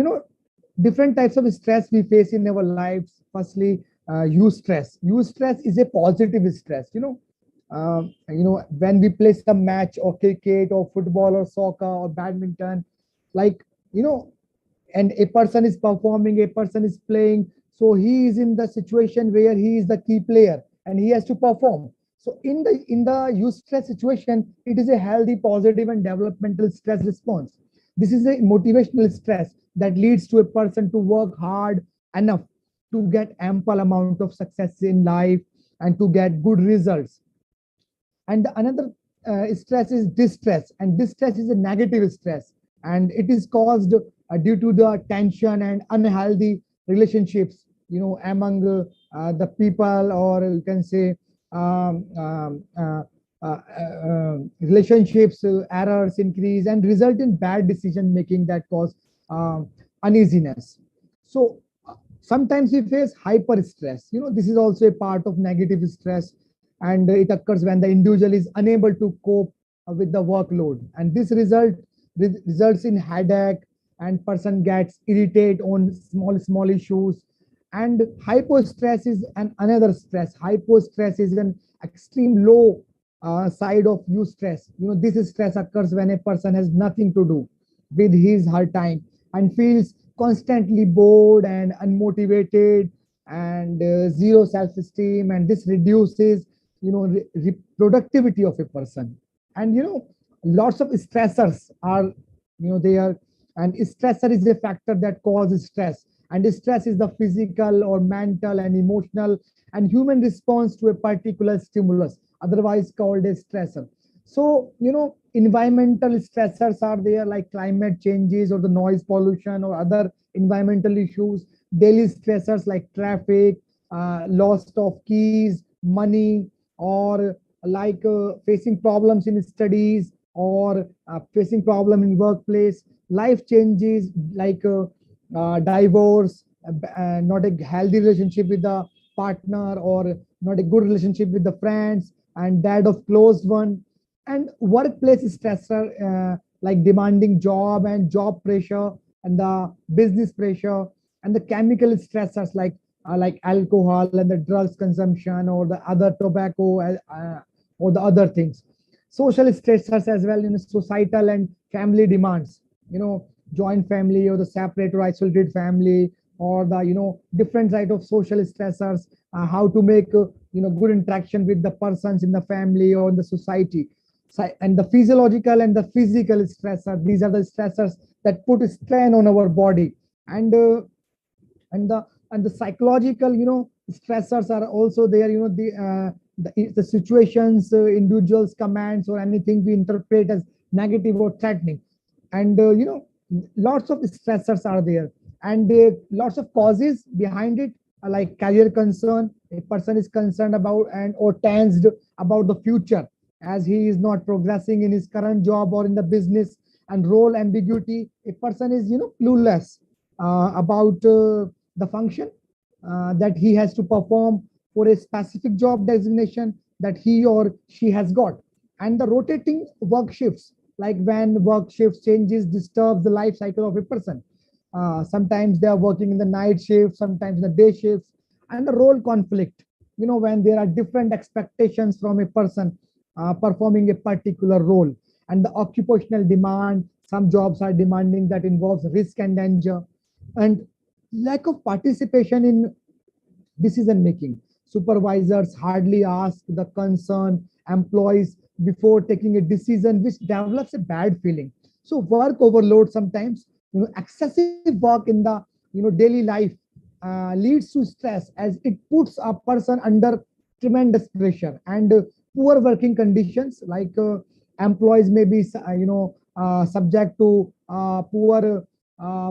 different types of stress we face in our lives. Firstly, use stress is a positive stress. When we play some match or cricket or football or soccer or badminton, like and a person is performing, a person is playing, so he is in the situation where he is the key player and he has to perform. So in the use stress situation, it is a healthy, positive, and developmental stress response. This is a motivational stress that leads to a person to work hard enough to get ample amount of success in life and to get good results. And another stress is distress, and distress is a negative stress, and it is caused due to the tension and unhealthy relationships among the people, or you can say relationships errors increase and result in bad decision making that cause uneasiness. So sometimes we face hyper stress. This is also a part of negative stress, and it occurs when the individual is unable to cope with the workload, and this results in headache, and person gets irritated on small issues. And hypo stress is another stress. Hypo stress is an extreme low side of eustress. This stress occurs when a person has nothing to do with his her time and feels constantly bored and unmotivated, and zero self-esteem, and this reduces productivity of a person. And lots of stressors are there, and stressor is a factor that causes stress, and stress is the physical or mental and emotional and human response to a particular stimulus otherwise called a stressor. So, environmental stressors are there, like climate changes or the noise pollution or other environmental issues. Daily stressors like traffic, loss of keys, money, or like facing problems in studies, or facing problem in workplace. Life changes like divorce, not a healthy relationship with the partner, or not a good relationship with the friends, and death of closed one. And workplace stressor, like demanding job and job pressure, and the business pressure, and the chemical stressors like alcohol and the drugs consumption, or the other tobacco, or the other things. Social stressors as well, societal and family demands, joint family or the separate or isolated family, or the different type of social stressors, how to make good interaction with the persons in the family or in the society. And the physiological and the physical stressor, these are the stressors that put a strain on our body. And uh, and the and the psychological stressors are also there. The situations, individuals commands, or anything we interpret as negative or threatening. And lots of stressors are there, and lots of causes behind it, like career concern. A person is concerned about and or tensed about the future, as he is not progressing in his current job or in the business. And role ambiguity, a person is clueless about the function that he has to perform for a specific job designation that he or she has got. And the rotating work shifts, like when work shifts changes disturbs the life cycle of a person. Sometimes they are working in the night shift, sometimes in the day shifts. And the role conflict, when there are different expectations from a person performing a particular role. And the occupational demand, some jobs are demanding that involves risk and danger. And lack of participation in decision making. Supervisors hardly ask the concerned employees before taking a decision, which develops a bad feeling. So work overload sometimes, excessive work in the daily life leads to stress, as it puts a person under tremendous pressure. And poor working conditions, like employees may be subject to poor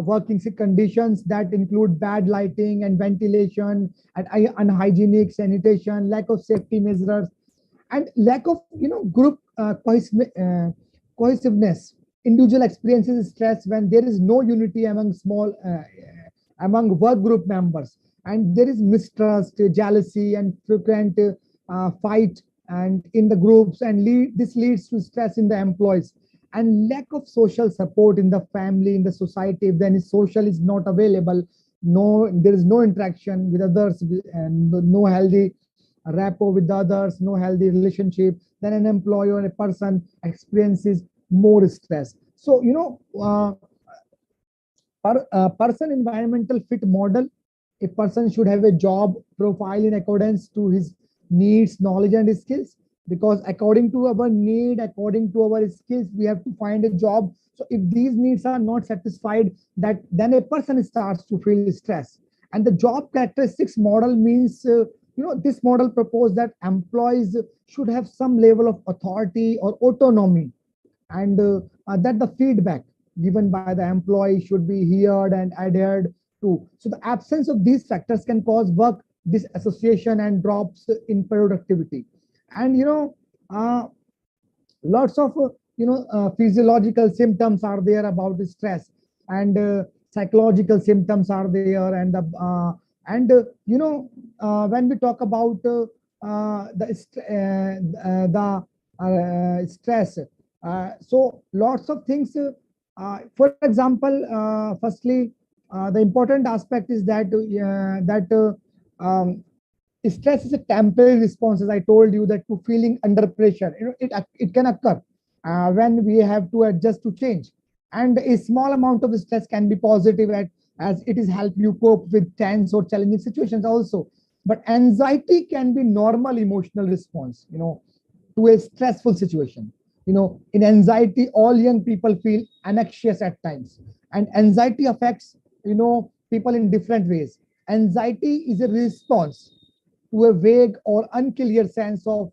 working conditions that include bad lighting and ventilation, and unhygienic sanitation, lack of safety measures, and lack of group cohesiveness. Individual experiences stress when there is no unity among work group members, and there is mistrust, jealousy, and frequent fight and in the groups, and this leads to stress in the employees. And lack of social support in the family, in the society. If then social is not available, there is no interaction with others, and no healthy rapport with the others, no healthy relationship, then an employee or a person experiences more stress. So person environmental fit model, a person should have a job profile in accordance to his needs, knowledge, and skills. Because according to our need, according to our skills, we have to find a job. So if these needs are not satisfied, that then a person starts to feel stress. And the job characteristics model means, this model proposed that employees should have some level of authority or autonomy, and that the feedback given by the employee should be heard and adhered to. So the absence of these factors can cause work disassociation and drops in productivity. And lots of physiological symptoms are there about stress, and psychological symptoms are there. And when we talk about the stress, so lots of things. For example, firstly, the important aspect is that stress is a temporary response, as I told you, that to feeling under pressure. It can occur when we have to adjust to change. And a small amount of stress can be positive, as it is help you cope with tense or challenging situations also. But anxiety can be normal emotional response, to a stressful situation. In anxiety, all young people feel anxious at times, and anxiety affects people in different ways. Anxiety is a response to a vague or unclear sense of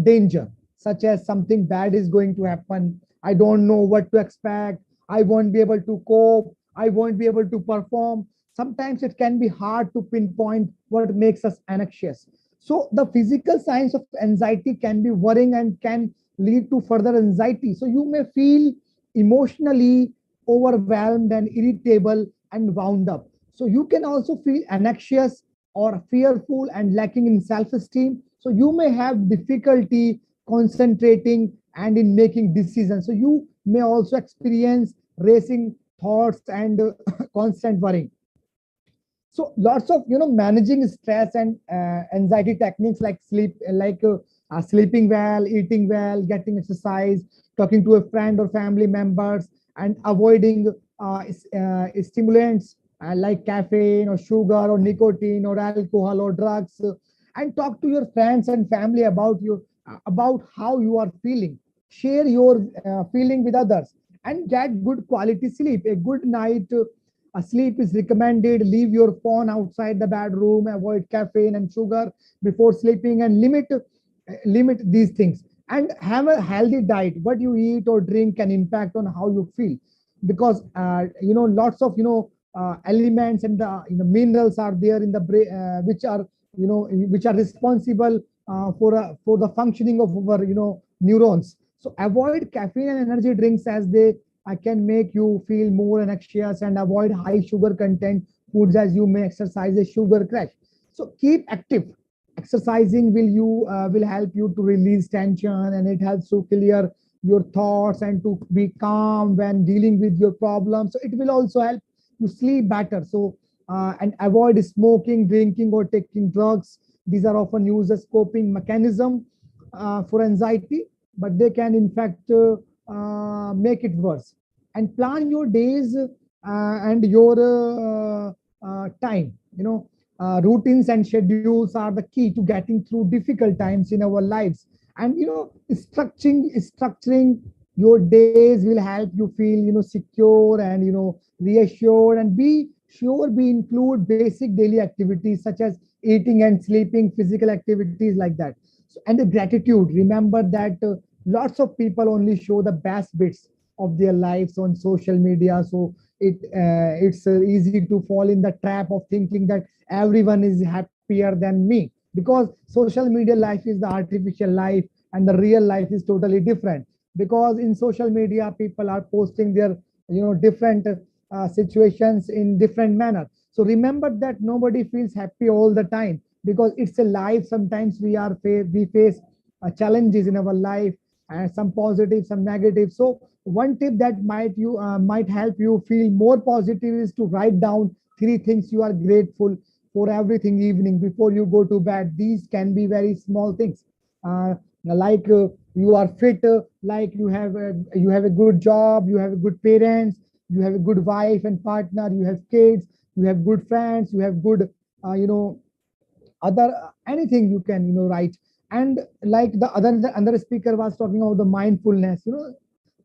danger, such as something bad is going to happen. I don't know what to expect. I won't be able to cope. I won't be able to perform. Sometimes it can be hard to pinpoint what makes us anxious. So the physical signs of anxiety can be worrying and can lead to further anxiety. So you may feel emotionally overwhelmed and irritable and wound up. So you can also feel anxious or fearful and lacking in self-esteem. So you may have difficulty concentrating and in making decisions. So you may also experience racing thoughts and constant worrying. So lots of managing stress and anxiety techniques like sleeping well, eating well, getting exercise, talking to a friend or family members, and avoiding stimulants like caffeine or sugar or nicotine or alcohol or drugs, and talk to your friends and family about about how you are feeling. Share your feeling with others and get good quality sleep. A good night sleep is recommended. Leave your phone outside the bedroom. Avoid caffeine and sugar before sleeping, and limit these things. And have a healthy diet. What you eat or drink can impact on how you feel, because lots of elements and the minerals are there in the brain, which are responsible for the functioning of our neurons. So avoid caffeine and energy drinks, as they can make you feel more anxious, and avoid high sugar content foods, as you may exercise a sugar crash. So keep active. Exercising will help you to release tension, and it helps to clear your thoughts and to be calm when dealing with your problems. So it will also help you sleep better. So and avoid smoking, drinking, or taking drugs. These are often used as coping mechanism for anxiety, but they can in fact make it worse. And plan your days and your time. Routines and schedules are the key to getting through difficult times in our lives. And structuring your days will help you feel secure and reassured. And be include basic daily activities such as eating and sleeping, physical activities like that. So, and the gratitude. Remember that lots of people only show the best bits of their lives on social media. So it's easy to fall in the trap of thinking that everyone is happier than me, because social media life is the artificial life and the real life is totally different. Because in social media people are posting their different situations in different manner. So remember that nobody feels happy all the time, because it's a life. Sometimes we face challenges in our life, and some positive, some negative. So one tip that might help you feel more positive is to write down three things you are grateful for everything evening before you go to bed. These can be very small things, like you are fit, like you have a good job, you have good parents, you have a good wife and partner, you have kids, you have good friends, you have good other anything you can write. And like the other speaker was talking about the mindfulness.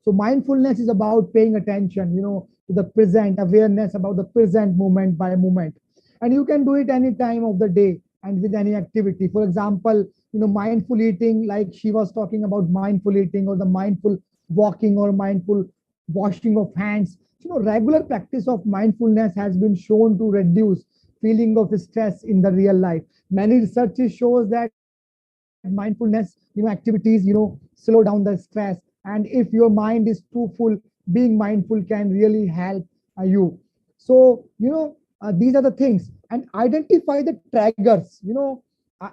So mindfulness is about paying attention to the present, awareness about the present moment by moment. And you can do it any time of the day and with any activity. For example, mindful eating, like she was talking about mindful eating, or the mindful walking, or mindful washing of hands. Regular practice of mindfulness has been shown to reduce feeling of stress in the real life. Many researches shows that mindfulness activities slow down the stress. And if your mind is too full, being mindful can really help you. So these are the things. And identify the triggers.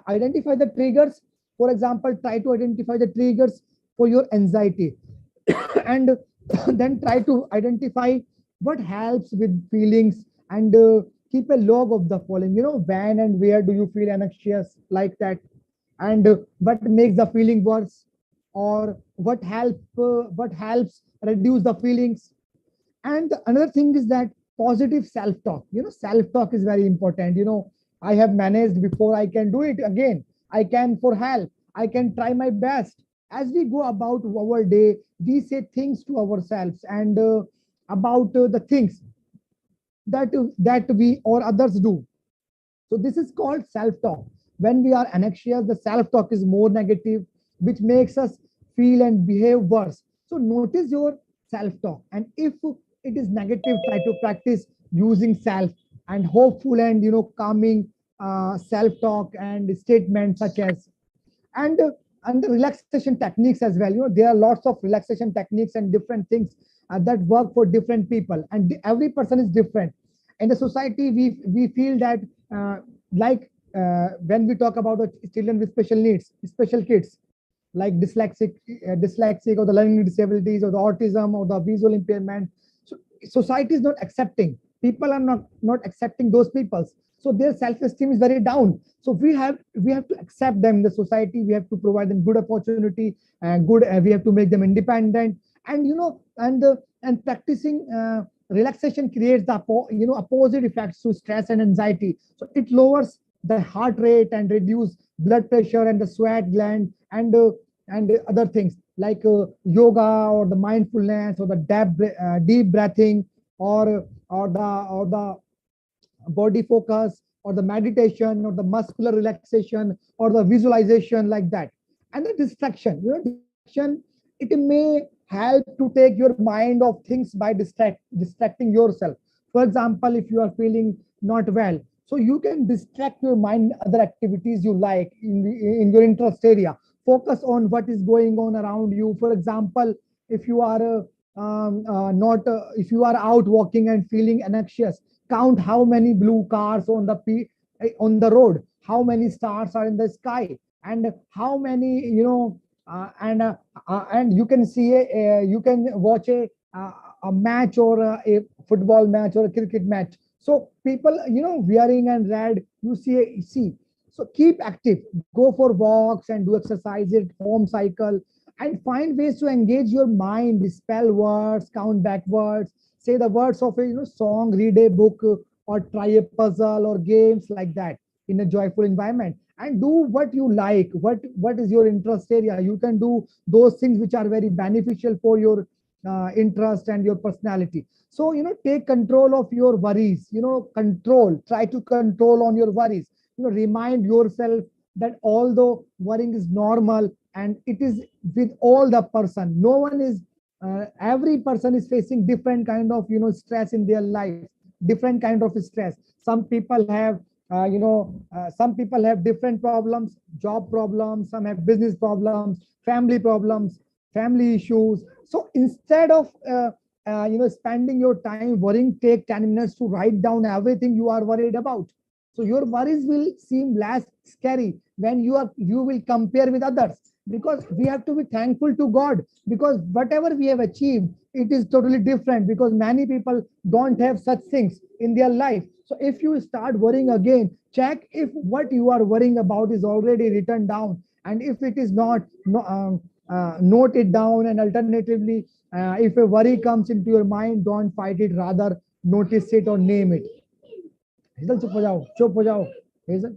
Identify the triggers. For example, try to identify the triggers for your anxiety and then try to identify what helps with feelings, and keep a log of the following. When and where do you feel anxious, like that, and what makes the feeling worse, or what helps reduce the feelings. And another thing is that positive self-talk. Self-talk is very important. I have managed before, I can do it again, I can for help, I can try my best. As we go about our day, we say things to ourselves, and about the things that we or others do. So this is called self-talk. When we are anxious, the self-talk is more negative. which makes us feel and behave worse. So notice your self-talk, and if it is negative, try to practice using self and hopeful and calming self-talk and statements such as, and and the relaxation techniques as well. There are lots of relaxation techniques and different things that work for different people, and every person is different. In the society, we feel that like when we talk about the children with special needs, special kids like dyslexic or the learning disabilities or the autism or the visual impairment. So society is not accepting. People are not accepting those people. So their self-esteem is very down. So we have to accept them in the society. We have to provide them good opportunity and good. We have to make them independent. And and practicing relaxation creates the opposite effects to stress and anxiety. So it lowers the heart rate and reduce blood pressure and the sweat gland and other things like yoga or the mindfulness or the deep breathing or the body focus or the meditation or the muscular relaxation or the visualization like that. And the distraction, it may help to take your mind off things by distracting yourself. For example, if you are feeling not well, so you can distract your mind other activities you like in your interest area. Focus on what is going on around you. For example, if you are not if you are out walking and feeling anxious, count how many blue cars on the road, how many stars are in the sky, and how many and you can see you can watch a match or a football match or a cricket match. So people wearing and red, you see. So keep active, go for walks and do exercises, home cycle, and find ways to engage your mind. Spell words, count backwards, say the words of a song, read a book, or try a puzzle or games like that in a joyful environment. And do what you like, what is your interest area. You can do those things which are very beneficial for your interest and your personality. So take control of your worries. Try to control on your worries. Remind yourself that although worrying is normal and it is with all the person, no one is every person is facing different kind of stress in their life, different kind of stress. Some people have different problems, job problems, some have business problems, problems, family issues. So instead of spending your time worrying, take 10 minutes to write down everything you are worried about. So your worries will seem less scary when you will compare with others, because we have to be thankful to God, because whatever we have achieved, it is totally different, because many people don't have such things in their life. So if you start worrying again, check if what you are worrying about is already written down, and if it is not, note it down. And alternatively, if a worry comes into your mind, don't fight it, rather notice it or name it. Hazel, chup ho jao, Hazel.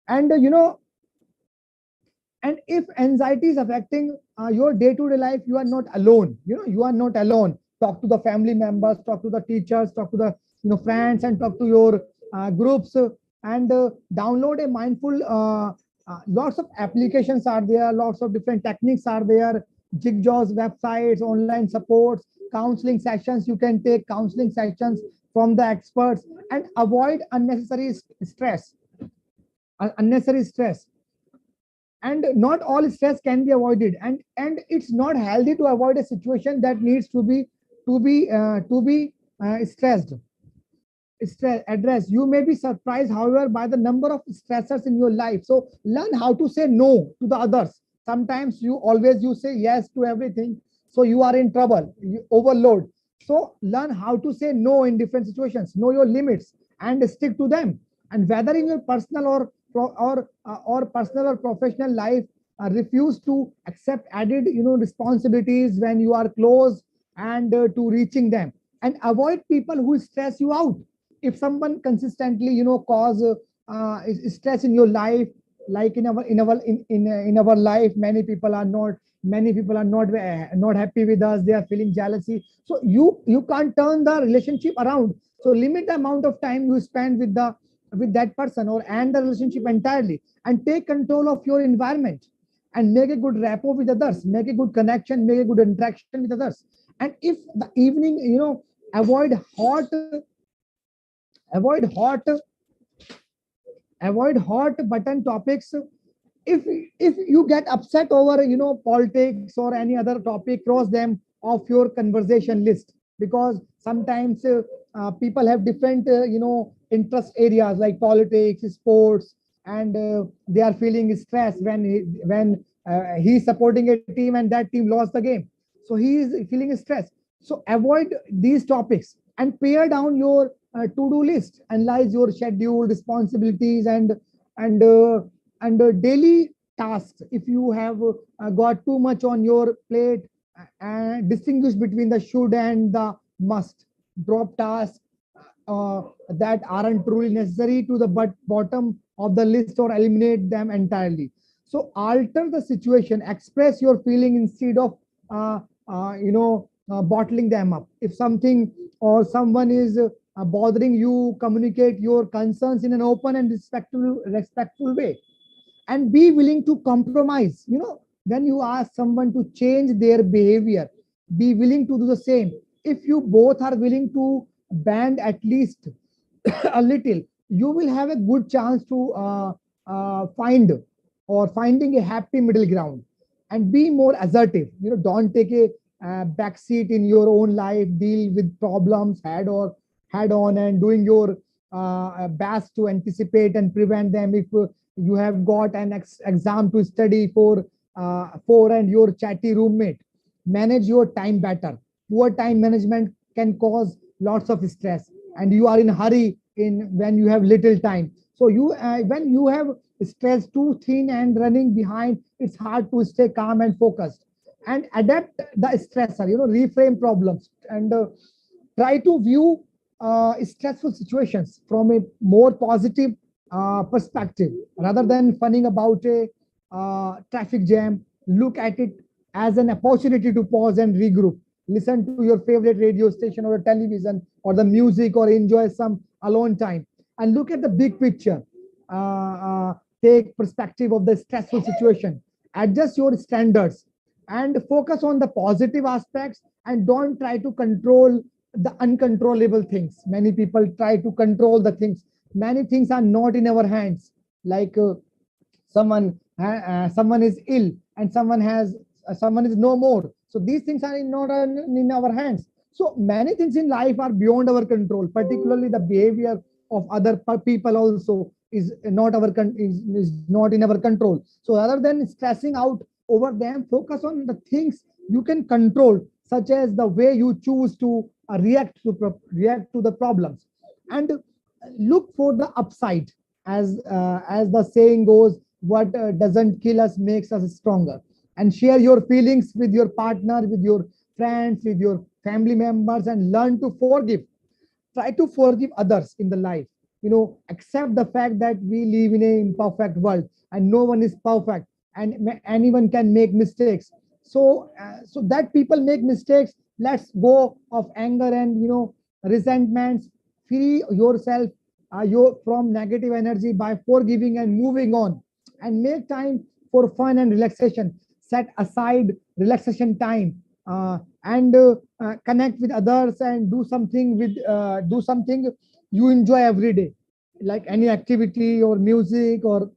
And and if anxiety is affecting your day-to-day life, you are not alone. You are not alone. Talk to the family members, talk to the teachers, talk to the friends, and talk to your groups, and download a mindful. Lots of applications are there, lots of different techniques are there, jigsaws, websites, online supports, counseling sessions. You can take counseling sessions from the experts, and avoid stress unnecessary stress. And not all stress can be avoided, and it's not healthy to avoid a situation that needs to be stress addressed. You may be surprised, however, by the number of stressors in your life. So learn how to say no to the others. Sometimes you say yes to everything, so you are in trouble, you overload. So learn how to say no in different situations. Know your limits and stick to them. And whether in your personal or personal or professional life, refuse to accept added responsibilities when you are close and to reaching them. And avoid people who stress you out. If someone consistently cause stress in your life, like in our life, many people are not happy with us, they are feeling jealousy. So you can't turn the relationship around. So limit the amount of time you spend with that person, or end the relationship entirely. And take control of your environment. and make a good rapport with others, make a good connection, make a good interaction with others. And if the evening, avoid hot, avoid hot, avoid hot button topics. If you get upset over politics or any other topic, cross them off your conversation list, because sometimes people have different interest areas like politics, sports, and they are feeling stress when he's supporting a team and that team lost the game, so he is feeling stress. So avoid these topics and pare down your to-do list, analyze your schedule, responsibilities, and daily tasks. If you have got too much on your plate, distinguish between the should and the must. Drop tasks that aren't truly necessary to the bottom of the list, or eliminate them entirely. So alter the situation, express your feeling instead of bottling them up. If something or someone is bothering you, communicate your concerns in an open and respectful way, and be willing to compromise. When you ask someone to change their behavior, be willing to do the same. If you both are willing to bend at least a little, you will have a good chance to finding a happy middle ground. And be more assertive. Don't take a backseat in your own life. Deal with problems head on, and doing your best to anticipate and prevent them. If you have got an exam to study for and your chatty roommate, manage your time better. Poor time management can cause lots of stress, and you are in hurry in when you have little time. So when you have stress too thin and running behind, it's hard to stay calm and focused. And adapt the stressor, reframe problems, and try to view stressful situations from a more positive perspective. Rather than funning about a traffic jam, look at it as an opportunity to pause and regroup. Listen to your favorite radio station or television or the music, or enjoy some alone time, and look at the big picture. Take perspective of the stressful situation, adjust your standards, and focus on the positive aspects, and don't try to control the uncontrollable things. Many people try to control the things. Many things are not in our hands. Like someone is ill, and someone is no more. So these things are not in our hands. So many things in life are beyond our control, particularly the behavior of other people also is not in our control. So rather than stressing out over them, focus on the things you can control, such as the way you choose to react to the problems, and look for the upside. As the saying goes, what doesn't kill us makes us stronger. And share your feelings with your partner, with your friends, with your family members, and learn to forgive. Try to forgive others in the life. Accept the fact that we live in an imperfect world, and no one is perfect, and anyone can make mistakes. So that people make mistakes, let's go of anger and resentments. Free yourself from negative energy by forgiving and moving on, and make time for fun and relaxation. Set aside relaxation time, and connect with others, and do something you enjoy every day, like any activity or music, or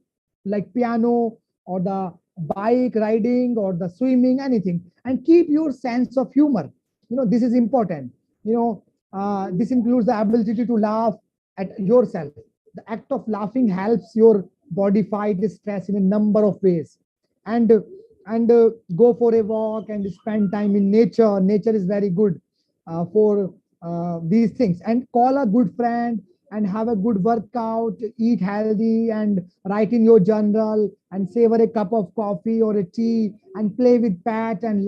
like piano, or the bike riding, or the swimming, anything. And keep your sense of humor. This is important. This includes the ability to laugh at yourself. The act of laughing helps your body fight stress in a number of ways. And and go for a walk and spend time in nature. Nature is very good for these things. And call a good friend, and have a good workout, eat healthy, and write in your journal, and savor a cup of coffee or a tea, and play with pet, and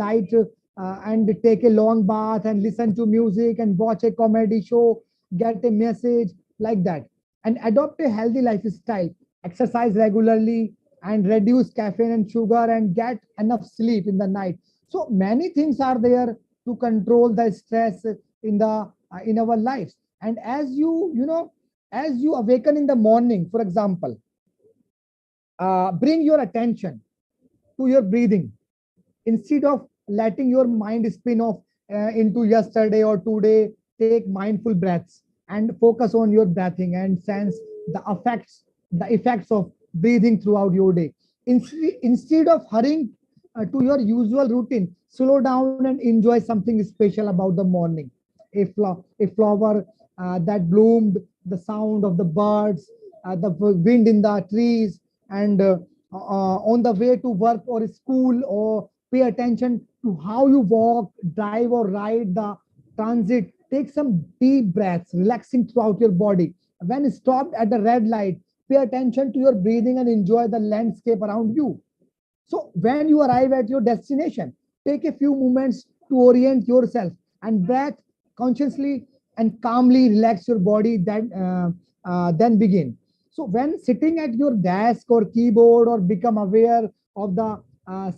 and take a long bath, and listen to music, and watch a comedy show, get a message, like that. And adopt a healthy lifestyle. Exercise regularly, and reduce caffeine and sugar, and get enough sleep in the night. So many things are there to control the stress in our lives. And as you awaken in the morning, for example, bring your attention to your breathing. Instead of letting your mind spin off into yesterday or today, take mindful breaths and focus on your breathing and sense the effects of breathing throughout your day. Instead of hurrying to your usual routine, slow down and enjoy something special about the morning. A flower that bloomed, the sound of the birds, the wind in the trees, and on the way to work or school, or pay attention to how you walk, drive, or ride the transit. Take some deep breaths, relaxing throughout your body. When stopped at the red light, pay attention to your breathing and enjoy the landscape around you. So when you arrive at your destination, take a few moments to orient yourself and breathe consciously and calmly relax your body. Then begin. So when sitting at your desk or keyboard, or become aware of the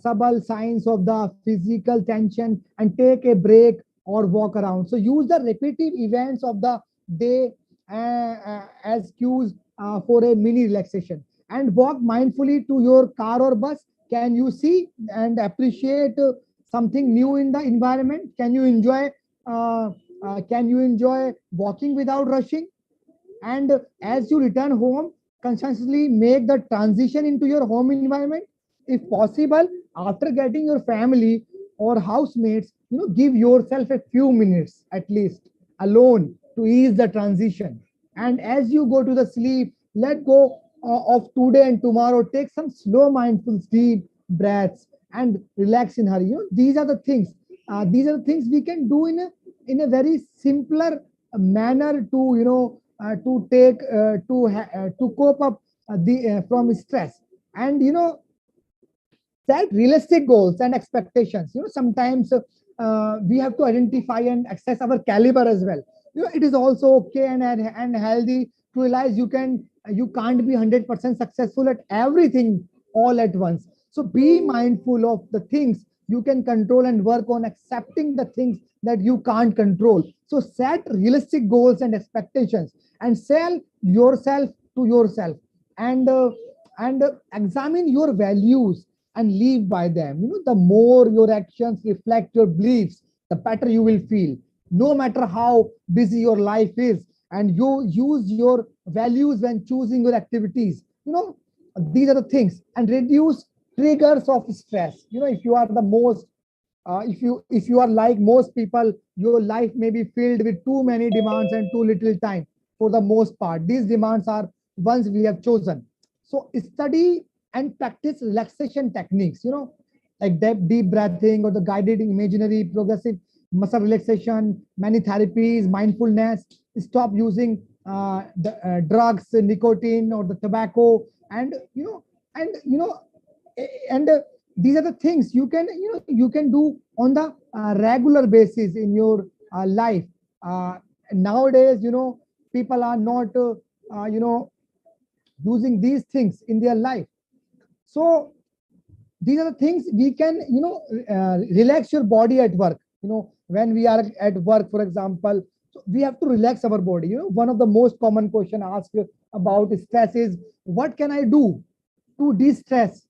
subtle signs of the physical tension and take a break or walk around. So use the repetitive events of the day as cues for a mini relaxation, and walk mindfully to your car or bus. Can you see and appreciate something new in the environment? Can you enjoy walking without rushing? And as you return home, consciously make the transition into your home environment. If possible, after getting your family or housemates, give yourself a few minutes at least alone to ease the transition. And as you go to the sleep, let go of today and tomorrow. Take some slow, mindful, deep breaths and relax in hurry. These are the things. These are the things we can do in a very simpler manner to to cope up the from stress. And set realistic goals and expectations. Sometimes we have to identify and assess our caliber as well. It is also okay and healthy to realize you can't be 100% successful at everything all at once. So be mindful of the things you can control and work on accepting the things that you can't control. So set realistic goals and expectations and sell yourself to yourself, and examine your values and live by them. The more your actions reflect your beliefs, the better you will feel. No matter how busy your life is, and you use your values when choosing your activities. These are the things, and reduce triggers of stress. If you are the most if you are like most people, your life may be filled with too many demands and too little time. For the most part, these demands are ones we have chosen. So study and practice relaxation techniques, like deep breathing or the guided imaginary progressive muscle relaxation, many therapies, mindfulness. Stop using the drugs, nicotine, or the tobacco. And you know and you know and and uh, these are the things you can do on the regular basis in your life. Nowadays, people are not using these things in their life. So these are the things we can relax your body at work. When we are at work, for example, so we have to relax our body. One of the most common question asked about stress is, what can I do to de-stress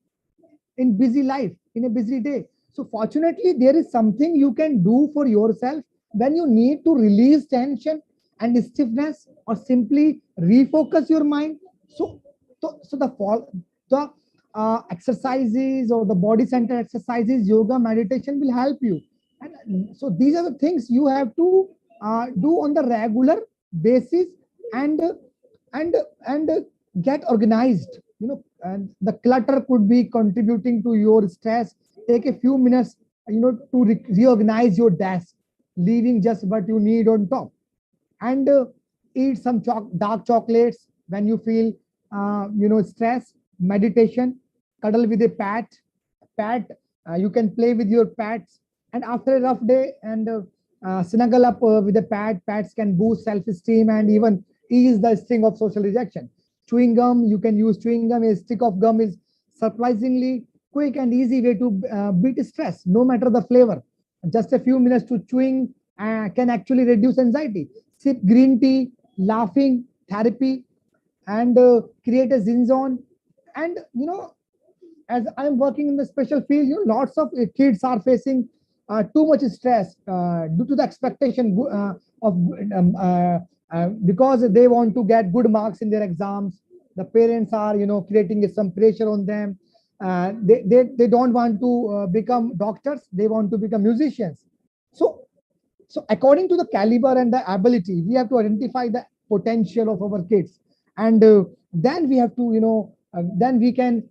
in busy life, in a busy day? So fortunately, there is something you can do for yourself when you need to release tension and stiffness, or simply refocus your mind. So the exercises or the body center exercises, yoga, meditation will help you. And so these are the things you have to do on the regular basis, and and get organized. And the clutter could be contributing to your stress. Take a few minutes to reorganize your desk, leaving just what you need on top. And eat some dark chocolates when you feel stress. Meditation, cuddle with a pet. You can play with your pets. And after a rough day, and snuggle up with a pets can boost self-esteem and even ease the sting of social rejection. Chewing gum, you can use chewing gum. A stick of gum is surprisingly quick and easy way to beat stress, no matter the flavor. Just a few minutes to chewing can actually reduce anxiety. Sip green tea, laughing therapy, and create a zen zone. And as I'm working in the special field, lots of kids are facing too much stress due to the expectation of because they want to get good marks in their exams. The parents are, creating some pressure on them. They don't want to become doctors. They want to become musicians. So according to the caliber and the ability, we have to identify the potential of our kids, and then we have to, then we can,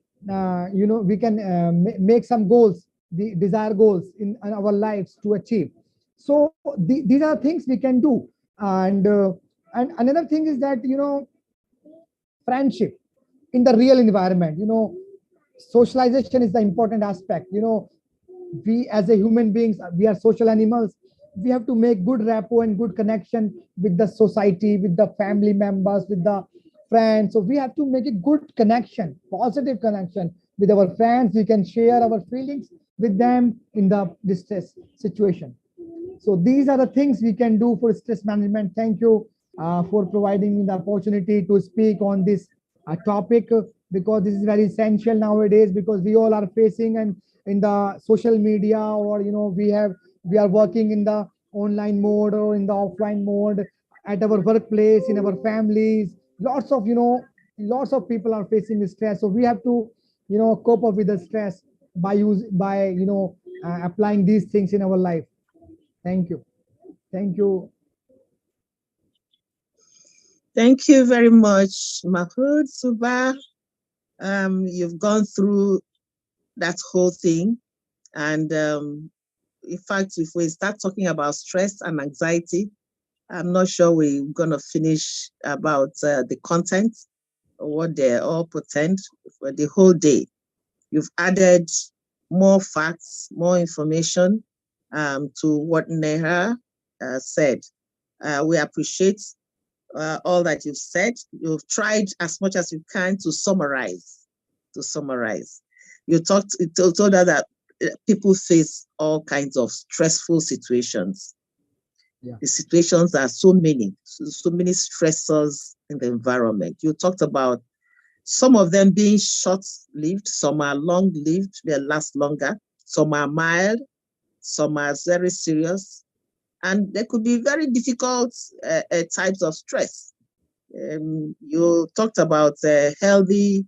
make some goals, the desired goals in our lives to achieve. So these are things we can do, and another thing is that, friendship in the real environment. Socialization is the important aspect. We as a human beings, we are social animals. We have to make good rapport and good connection with the society, with the family members, with the friends. So we have to make a good connection, positive connection with our friends. We can share our feelings with them in the distress situation. So these are the things we can do for stress management. Thank you for providing me the opportunity to speak on this topic, because this is very essential nowadays, because we all are facing and in the social media, or we are working in the online mode or in the offline mode at our workplace, in our families. Lots of, lots of people are facing stress. So we have to, cope up with the stress by applying these things in our life. Thank you. Thank you. Thank you very much, Mahmoud Suba. You've gone through that whole thing. And in fact, if we start talking about stress and anxiety, I'm not sure we're going to finish about the content or what they all portend for the whole day. You've added more facts, more information to what Neha said. We appreciate all that you've said. You've tried as much as you can to summarize. You told us that people face all kinds of stressful situations. Yeah. The situations are so many stressors in the environment. You talked about some of them being short-lived, some are long-lived, they last longer, some are mild, some are very serious, and there could be very difficult types of stress. You talked about healthy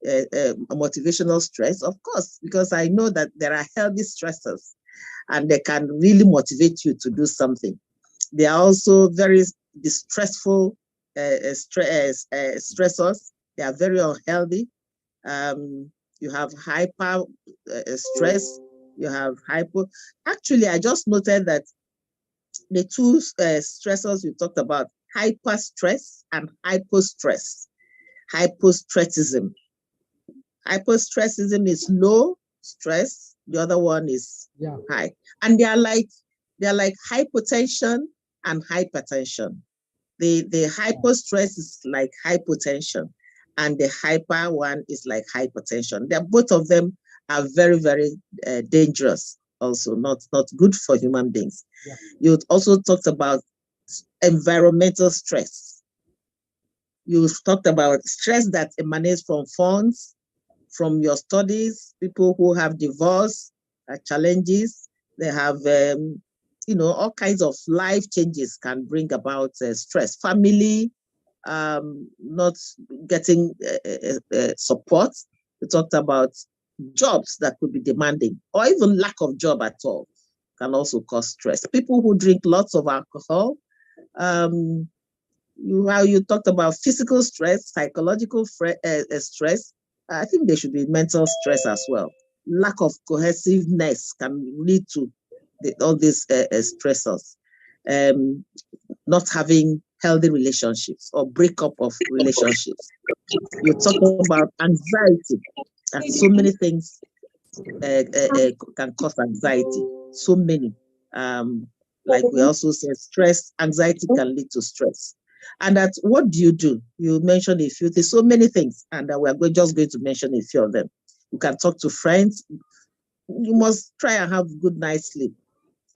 motivational stress, of course, because I know that there are healthy stressors and they can really motivate you to do something. They are also very distressful stressors. They are very unhealthy. You have hyper stress, you have hypo. Actually, I just noted that the two stressors we talked about, hyper stress and hypostress. Hypostressism. Hypostressism is low stress. The other one is high. And they're like hypotension and hypertension. The hypostress is like hypotension, and the hyper one is like hypertension. Both of them are very, very dangerous. Also, not good for human beings. Yeah. You also talked about environmental stress. You talked about stress that emanates from funds, from your studies, people who have divorce challenges. They have, all kinds of life changes can bring about stress. Family, not getting support. We talked about jobs that could be demanding, or even lack of job at all can also cause stress. People who drink lots of alcohol. You talked about physical stress, psychological stress. I think there should be mental stress as well. Lack of cohesiveness can lead to all these stressors. Not having healthy relationships or breakup of relationships. You talk about anxiety, and so many things can cause anxiety. So many. Like we also said, stress, anxiety can lead to stress. And that, what do? You mentioned a few things, so many things, and we're just going to mention a few of them. You can talk to friends. You must try and have good night's sleep.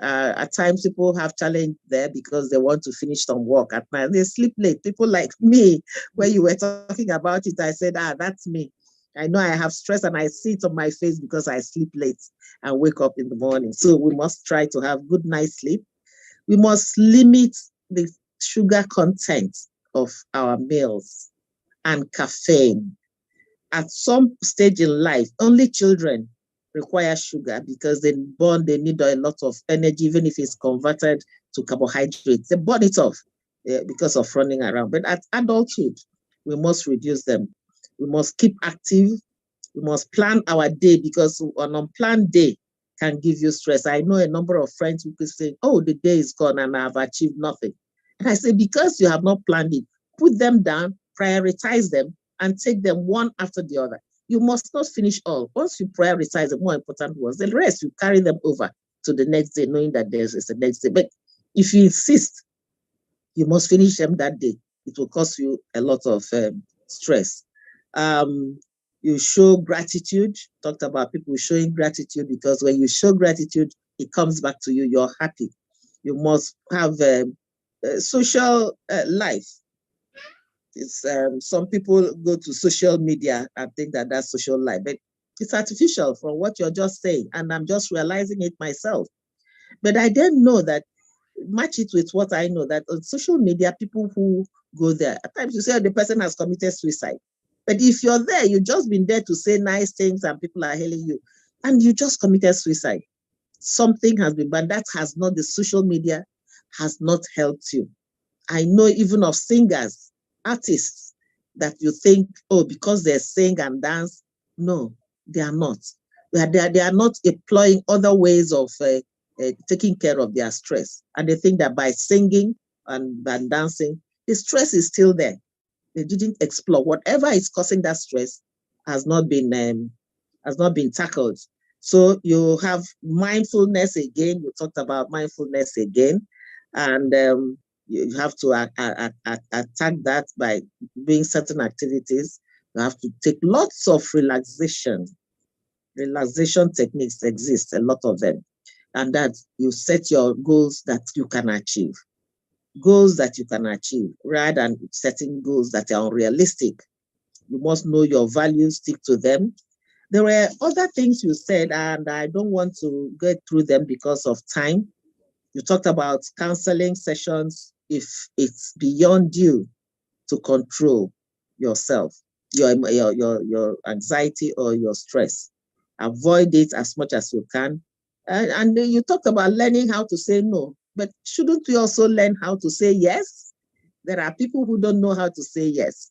At times, people have challenge there because they want to finish some work at night. They sleep late. People like me, when you were talking about it, I said, that's me. I know I have stress and I see it on my face because I sleep late and wake up in the morning. So we must try to have good night's sleep. We must limit the sugar content of our meals and caffeine. At some stage in life, only children require sugar because they need a lot of energy, even if it's converted to carbohydrates. They burn it off because of running around. But at adulthood, we must reduce them. We must keep active. We must plan our day because an unplanned day can give you stress. I know a number of friends who could say, oh, the day is gone and I've achieved nothing. And I say, because you have not planned it, put them down, prioritize them, and take them one after the other. You must not finish all. Once you prioritize the more important ones, the rest, you carry them over to the next day, knowing that there's a next day. But if you insist, you must finish them that day. It will cause you a lot of stress. You show gratitude. Talked about people showing gratitude, because when you show gratitude, it comes back to you. You're happy. You must have a social life. It's some people go to social media and think that that's social life, but it's artificial from what you're just saying, and I'm just realizing it myself. But I didn't know that. Match it with what I know, that on social media, people who go there, at times you say the person has committed suicide. But if you're there, you've just been there to say nice things and people are hailing you, and you just committed suicide. Something has been, but that has not, the social media has not helped you. I know even of singers, artists, that you think, oh, because they sing and dance. No, they are not. They are not employing other ways of taking care of their stress. And they think that by singing and dancing, the stress is still there. They didn't explore whatever is causing that stress has not been tackled. So you have mindfulness again. You talked about mindfulness again, and you have to attack that by doing certain activities. You have to take lots of relaxation. Relaxation techniques exist, a lot of them, and that you set your goals that you can achieve. Goals that you can achieve rather than setting goals that are unrealistic. You must know your values, stick to them. There were other things you said, and I don't want to get through them because of time. You talked about counseling sessions if it's beyond you to control yourself, your anxiety or your stress. Avoid it as much as you can. And you talked about learning how to say no, but shouldn't we also learn how to say yes? There are people who don't know how to say yes,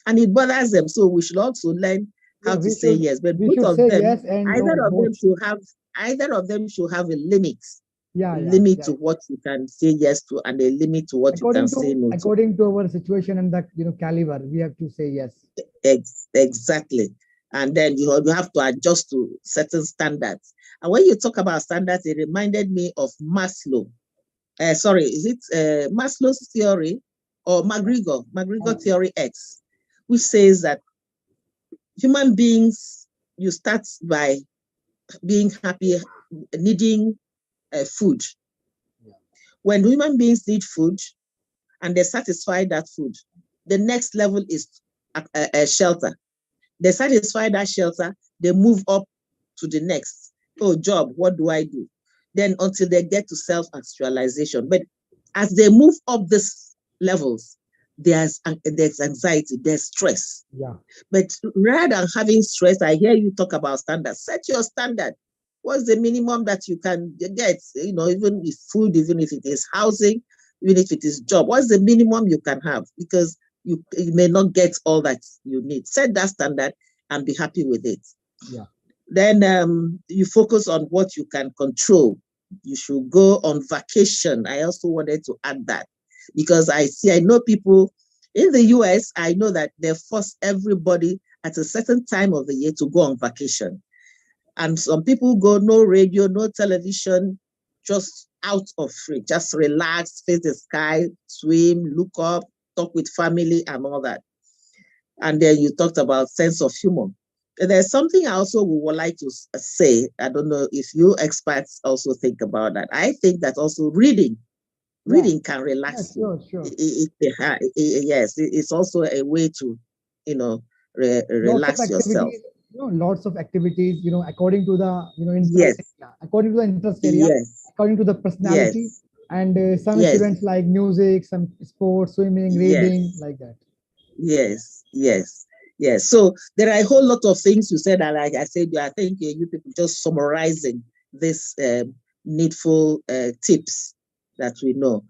and it bothers them. So we should also learn how to say yes. But we both should of say them, yes and no both. either of them should have a limit. Yeah, Limit to what you can say yes to, and a limit to what you can say no to. According to our situation and the caliber, we have to say yes. Exactly. And then you have to adjust to certain standards. And when you talk about standards, it reminded me of Maslow. Sorry, is it Maslow's theory or McGregor theory X, which says that human beings, you start by being happy, needing food. When human beings need food and they satisfy that food, the next level is a shelter. They satisfy that shelter, they move up to the next. Oh, job, what do I do? Then until they get to self-actualization. But as they move up these levels, there's anxiety, there's stress. Yeah. But rather than having stress, I hear you talk about standards. Set your standard. What's the minimum that you can get? Even if food, even if it is housing, even if it is job, what's the minimum you can have? Because you may not get all that you need. Set that standard and be happy with it. Yeah. Then you focus on what you can control. You should go on vacation. I also wanted to add that, because I know people in the US, I know that they force everybody at a certain time of the year to go on vacation. And some people go, no radio, no television, just out of free, just relax, face the sky, swim, look up, talk with family and all that. And then you talked about sense of humor. There's something I also would like to say. I don't know if you experts also think about that. I think that also reading can relax you. Sure. Yes, it's also a way to, relax yourself. Lots of activities, according to the, Yes, interest area, according to the interest area, yes, according to the personality. yes, And some yes, students like music, some sports, swimming, reading, yes, like that. yes, yes, yes. So there are a whole lot of things you said, and like I said, I think you people just summarizing this needful tips that we know.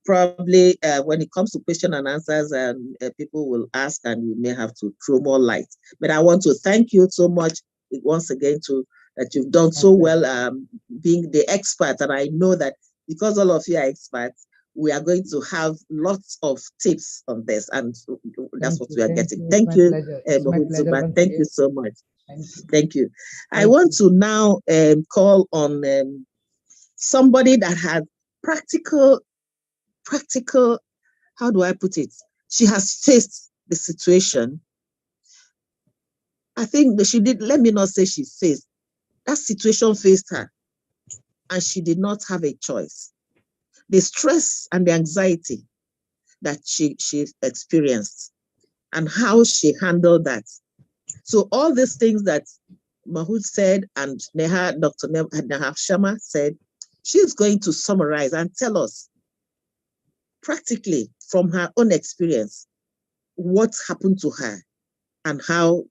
Probably when it comes to question and answers, people will ask, and we may have to throw more light. But I want to thank you so much once again that you've done so well, being the expert. And I know that because all of you are experts, we are going to have lots of tips on this, and that's what we are getting. Thank you, Mahutsuba. Thank you so much. Thank you. I want to now call on somebody that had practical, how do I put it? She has faced the situation. I think that she did, let me not say she faced, that situation faced her, and she did not have a choice. The stress and the anxiety that she experienced and how she handled that. So all these things that Mahut said and Dr. Neha Sharma said, she's going to summarize and tell us practically from her own experience what happened to her and how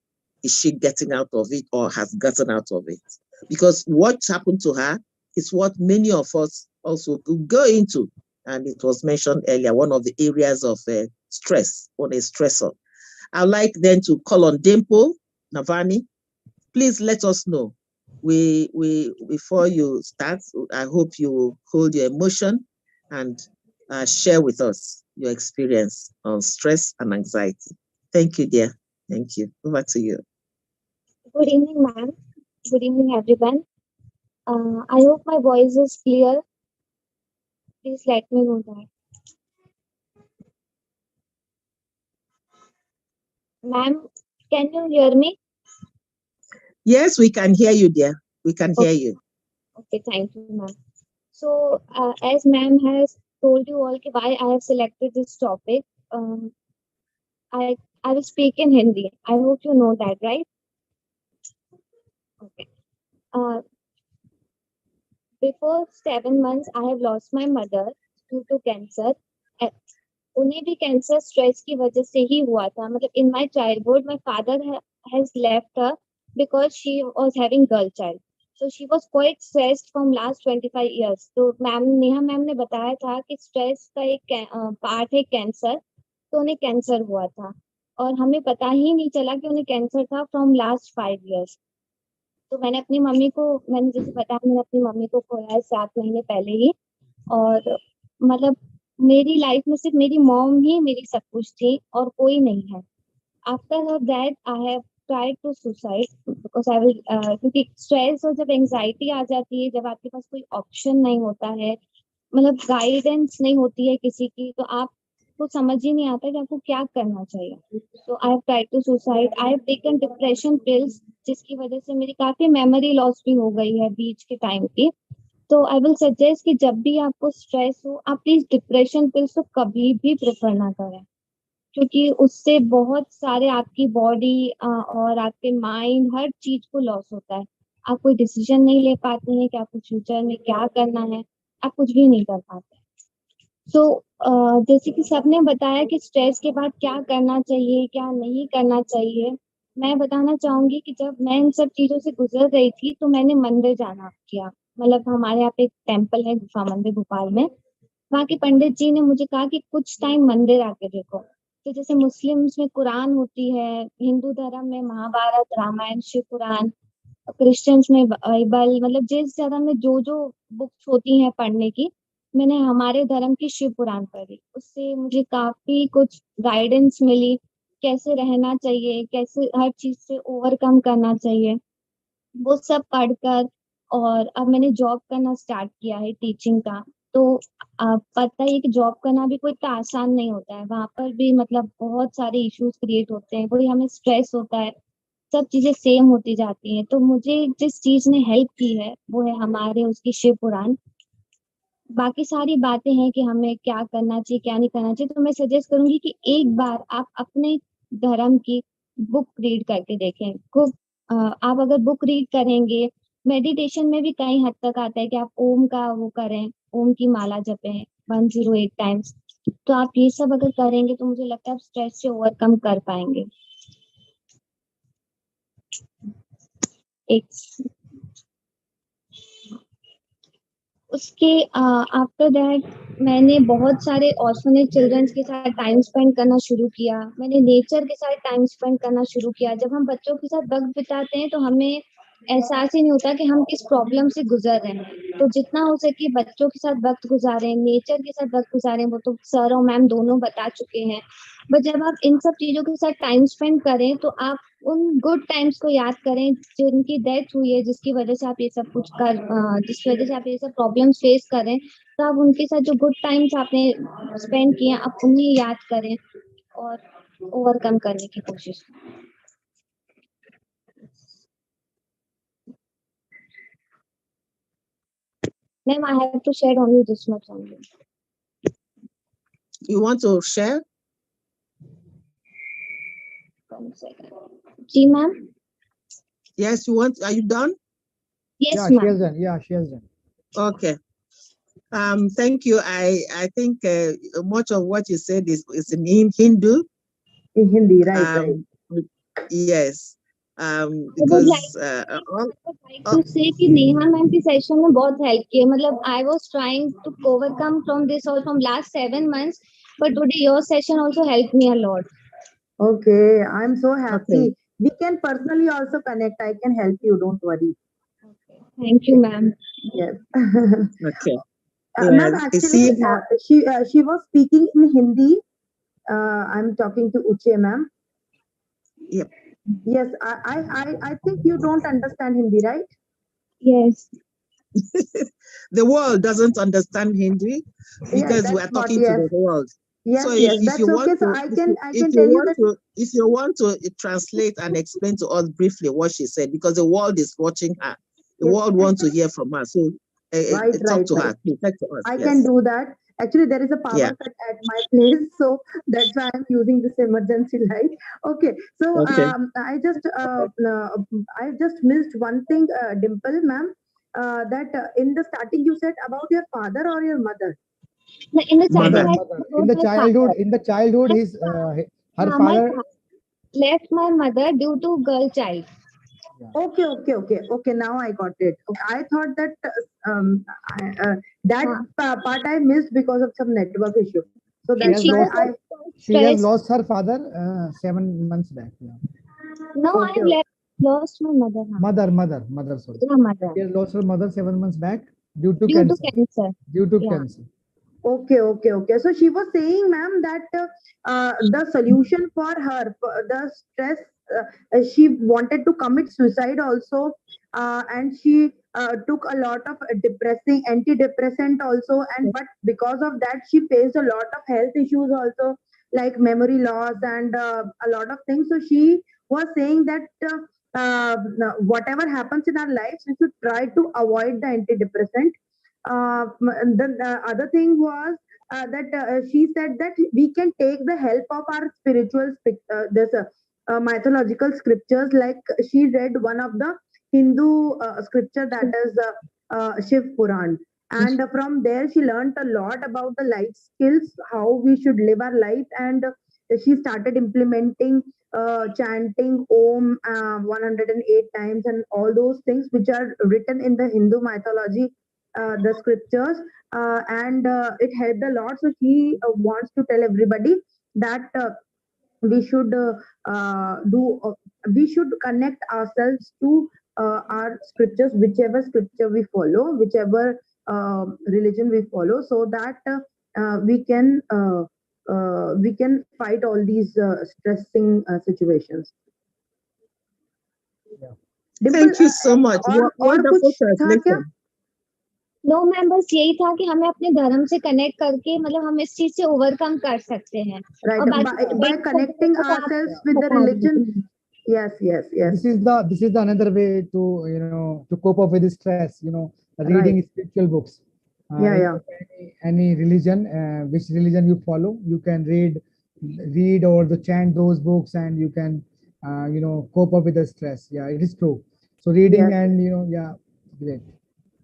is she getting out of it or has gotten out of it. Because what happened to her is what many of us also could go into. And it was mentioned earlier, one of the areas of stress, or a stressor. I'd like then to call on Dimple Navani. Please let us know. Before you start, I hope you will hold your emotion and share with us your experience on stress and anxiety. Thank you, dear. Thank you. Over to you. Good evening, ma'am. Good evening, everyone. I hope my voice is clear. Please let me know that. Ma'am, can you hear me? Yes, we can hear you, dear. We can hear you. Okay, thank you, ma'am. So, as ma'am has told you all why I have selected this topic, I will speak in Hindi. I hope you know that, right? Okay. Before 7 months, I have lost my mother due to cancer. उन्हें भी cancer stress की वजह से ही हुआ था. मतलब in my childhood, my father has left her because she was having girl child. So she was quite stressed from last 25 years. तो Neha ma'am ने बताया था कि स्ट्रेस का एक पार्ट है कैंसर. तो उन्हें कैंसर हुआ था और हमें पता ही नहीं चला कि उन्हें कैंसर था फ्रॉम लास्ट 5 years. तो मैंने जैसे बताया, मैंने अपनी मम्मी को खोया है 7 महीने पहले ही. और मतलब मेरी लाइफ में सिर्फ मेरी मॉम ही मेरी सब कुछ थी और कोई नहीं है. After that I have tried to suicide because I will, क्योंकि स्ट्रेस और जब एंजाइटी आ जाती है, जब आपके पास कोई ऑप्शन नहीं होता है, मतलब गाइडेंस नहीं होती है किसी की, तो आपको समझ ही नहीं आता कि आपको क्या करना चाहिए. तो I have tried to suicide. I have taken depression pills, जिसकी वजह से मेरी काफी मेमोरी लॉस भी हो गई है बीच के टाइम की. तो आई विल सजेस्ट कि जब भी आपको स्ट्रेस हो, आप प्लीज डिप्रेशन पिल्स तो कभी भी प्रेफर ना करें, क्योंकि उससे बहुत सारे आपकी बॉडी और आपके माइंड हर चीज को लॉस होता है. आप कोई डिसीजन नहीं ले पाते हैं कि आपको फ्यूचर में क्या करना है, आप कुछ भी नहीं कर पाते. तो जैसे कि सबने बताया कि स्ट्रेस के बाद क्या करना चाहिए, क्या नहीं करना चाहिए, मैं बताना चाहूंगी कि जब मैं इन सब चीजों से गुजर रही थी तो मैंने मंदिर जाना किया. मतलब हमारे यहाँ पे एक टेम्पल है, गुफा मंदिर भोपाल में. वहाँ के पंडित जी ने मुझे कहा कि कुछ टाइम मंदिर आके देखो. तो जैसे मुस्लिम्स में कुरान होती है, हिंदू धर्म में महाभारत, रामायण, शिव पुराण, क्रिश्चियंस में बाइबल, मतलब जिस धर्म में जो जो बुक्स होती हैं पढ़ने की, मैंने हमारे धर्म की शिव पुराण पढ़ी. उससे मुझे काफी कुछ गाइडेंस मिली, कैसे रहना चाहिए, कैसे हर चीज से ओवरकम करना चाहिए, वो सब पढ़कर. और अब मैंने जॉब करना स्टार्ट किया है टीचिंग का. तो पता ही है कि जॉब करना भी कोई इतना आसान नहीं होता है. वहां पर भी मतलब बहुत सारे इश्यूज क्रिएट होते हैं, वही हमें स्ट्रेस होता है, सब चीजें सेम होती जाती हैं. तो मुझे जिस चीज ने हेल्प की है वो है हमारे उसकी शिव पुराण. बाकी सारी बातें हैं कि हमें क्या करना चाहिए, क्या नहीं करना चाहिए, तो मैं सजेस्ट करूंगी कि एक बार आप अपने धर्म की बुक रीड करके देखें। आप अगर बुक रीड करेंगे, मेडिटेशन में भी कई हद तक आता है कि आप ओम का वो करें, ओम की माला जपें 108 टाइम्स। तो आप ये सब अगर करेंगे तो मुझे लगता है आप स्ट्रेस से ओवरकम कर पाएंगे। एक उसके आफ्टर दैट मैंने बहुत सारे ऑर्फनेज चिल्ड्रंस के साथ टाइम स्पेंड करना शुरू किया। मैंने नेचर के साथ टाइम स्पेंड करना शुरू किया। जब हम बच्चों के साथ वक्त बिताते हैं तो हमें एहसास ही नहीं होता कि हम किस प्रॉब्लम से गुजर रहे हैं। तो जितना हो सके बच्चों के साथ वक्त गुजारें, नेचर के साथ वक्त गुजारें। वो तो सर और मैम दोनों बता चुके हैं। बट जब आप इन सब चीजों के साथ टाइम स्पेंड करें तो आप उन गुड टाइम्स को याद करें जिनकी डेथ हुई है, जिसकी वजह से आप ये सब कुछ जिस वजह से आप ये सब प्रॉब्लम्स फेस कर रहे हैं। तो आप उनके साथ जो गुड टाइम्स आपने स्पेंड किए हैं, आप उन्हें याद करें और ओवरकम करने की कोशिश करें। Ma'am, I have to share only this much only. You want to share? 1 second. जी ma'am. Yes, you want. Are you done? Yes, Yeah, she ma'am. has done. Yeah, she has done. Okay. Thank you. I think much of what you said is in Hindu. In Hindi, right. Yes. Because Because I would like to say कि Neha ma'am की session में बहुत help की है। मतलब I was trying to overcome from this or from last 7 months, but today your session also helped me a lot. Okay, I'm so happy. Okay. We can personally also connect. I can help you. Don't worry. Thank you, ma'am. Yes. Okay. Ma'am, You actually, see, she was speaking in Hindi. I'm talking to Uche, ma'am. Yep. Yes, I think you don't understand Hindi, right? Yes. The world doesn't understand Hindi because that's we are what, talking yes. to the world. Yes, So yes, if that's you okay. want So to, I if can you tell you want that. to, if you want to translate and explain to us briefly what she said, because the world is watching her, the Yes. world wants to hear from her. So talk to her. Please, talk to us. I Yes. can do that. Actually, there is a power Yeah. cut at my place, so that's why I'm using this emergency light. Okay, so Okay. I just missed one thing, Dimple, ma'am. That in the starting you said about your father or your mother. In the Mother. childhood, In the childhood, his her my father. father left my mother due to girl child. Okay. Now I got it. Okay, I thought that part I missed because of some network issue. So that's why She has lost her father 7 months back. Yeah. No, Okay. I have lost my mother. Mother. Sorry. Yeah, mother. She has lost her mother 7 months back due to Due cancer. to cancer. Due to Yeah. cancer. Okay. So she was saying, ma'am, that the solution for her, for the stress, she wanted to commit suicide also, and she took a lot of depressing antidepressant also, and but because of that, she faced a lot of health issues also, like memory loss and a lot of things. So she was saying that. Whatever happens in our lives, we should try to avoid the antidepressant. The other thing was that she said that we can take the help of our spiritual this mythological scriptures. Like she read one of the Hindu scripture, that is Shiv Puran, and from there she learned a lot about the life skills, how we should live our life, and she started implementing chanting Om 108 times and all those things which are written in the Hindu mythology, the scriptures, and it helped a lot. So she wants to tell everybody that we should we should connect ourselves to our scriptures, whichever scripture we follow, whichever religion we follow, so that we can fight all these stressing situations. Yeah. Thank you so much. और Wonderful कुछ था क्या? translation. No ma'am, बस यही था कि हमें अपने धर्म से कनेक्ट करके मतलब हम इस चीज से ओवरकम कर सकते हैं। Right, by connecting ourselves with the religion. Yes. This is the another way to cope up with the stress. Reading spiritual books. Yeah. Any religion, which religion you follow, you can read or the chant those books, and you can cope up with the stress. Yeah, it is true. So reading Yes. and yeah, great.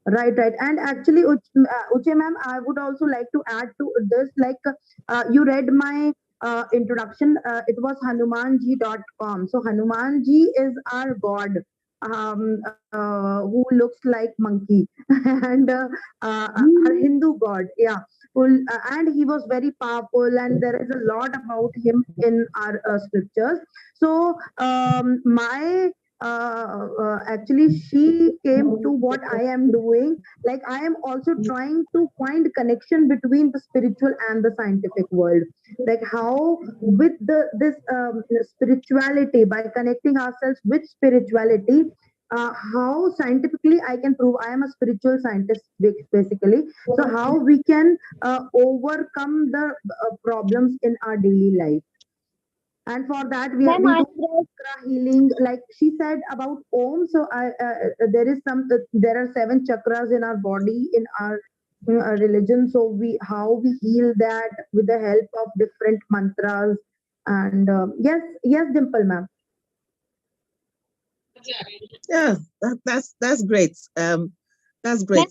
Right, right. And actually, Uche ma'am, I would also like to add to this, like you read my introduction. It was hanumanji.com. So Hanumanji is our god, who looks like monkey, and our Hindu god, yeah. And he was very powerful, and there is a lot about him in our scriptures. So my actually she came to what I am doing. Like I am also trying to find connection between the spiritual and the scientific world, like how with this spirituality, by connecting ourselves with spirituality, how scientifically I can prove, I am a spiritual scientist basically. So how we can overcome the problems in our daily life. And for that Ma'am, we I do have read, chakra healing, like she said about Om. So I there is some there are 7 chakras in our body, in our religion. So we, how we heal that with the help of different mantras. And yes, yes, Dimple ma'am. Yeah, that's great. That's ma'am, great.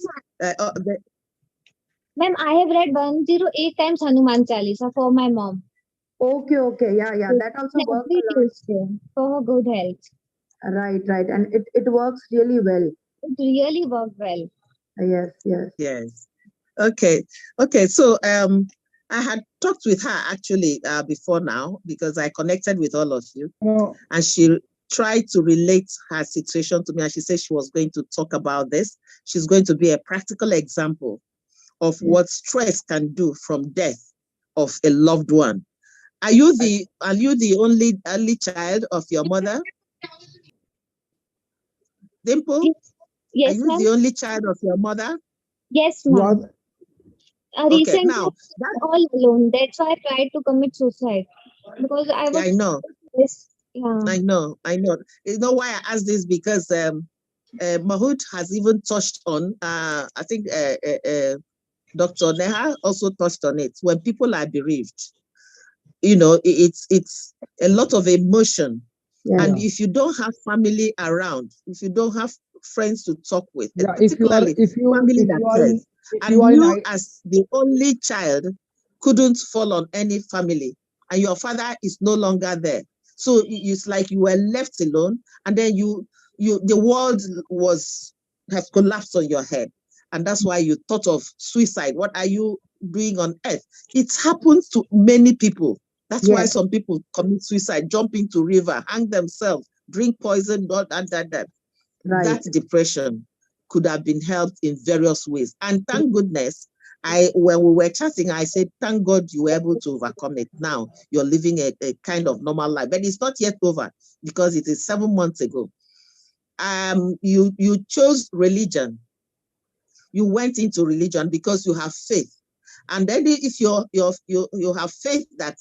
ma'am, I have read 108 times Hanuman Chalisa for my mom. Okay, okay, yeah, yeah, that also works Every a lot. Tuesday for her good health. Right, right, and it works really well. It really worked well. Yes, yes. Yes. Okay. Okay. So I had talked with her actually before now, because I connected with all of you, and she tried to relate her situation to me, and she said she was going to talk about this. She's going to be a practical example of what stress can do from death of a loved one. Are you the only child of your mother, Dimple? Yes, Are yes you ma'am. the only child of your mother? Yes, You ma'am. are Okay. Recently, Now, that, I'm all alone. That's why I tried to commit suicide because I yeah, was I know. this. Yeah. I know. You know why I asked this? Because Mahood has even touched on, I think Dr. Neha also touched on it. When people are bereaved, it's a lot of emotion. Yeah. And if you don't have family around, if you don't have friends to talk with, yeah. particularly family that cares, If and you are in you as the only child couldn't fall on any family, and your father is no longer there, so it's like you were left alone, and then the world has collapsed on your head, and that's why you thought of suicide. What are you doing on earth? It happens to many people. That's why Yes. some people commit suicide, jump into river, hang themselves, drink poison, that. Right. That depression could have been helped in various ways. And thank goodness, when we were chatting, I said, thank God you were able to overcome it. Now you're living a kind of normal life, but it's not yet over, because it is 7 months ago. You chose religion. You went into religion because you have faith. And then if you have faith that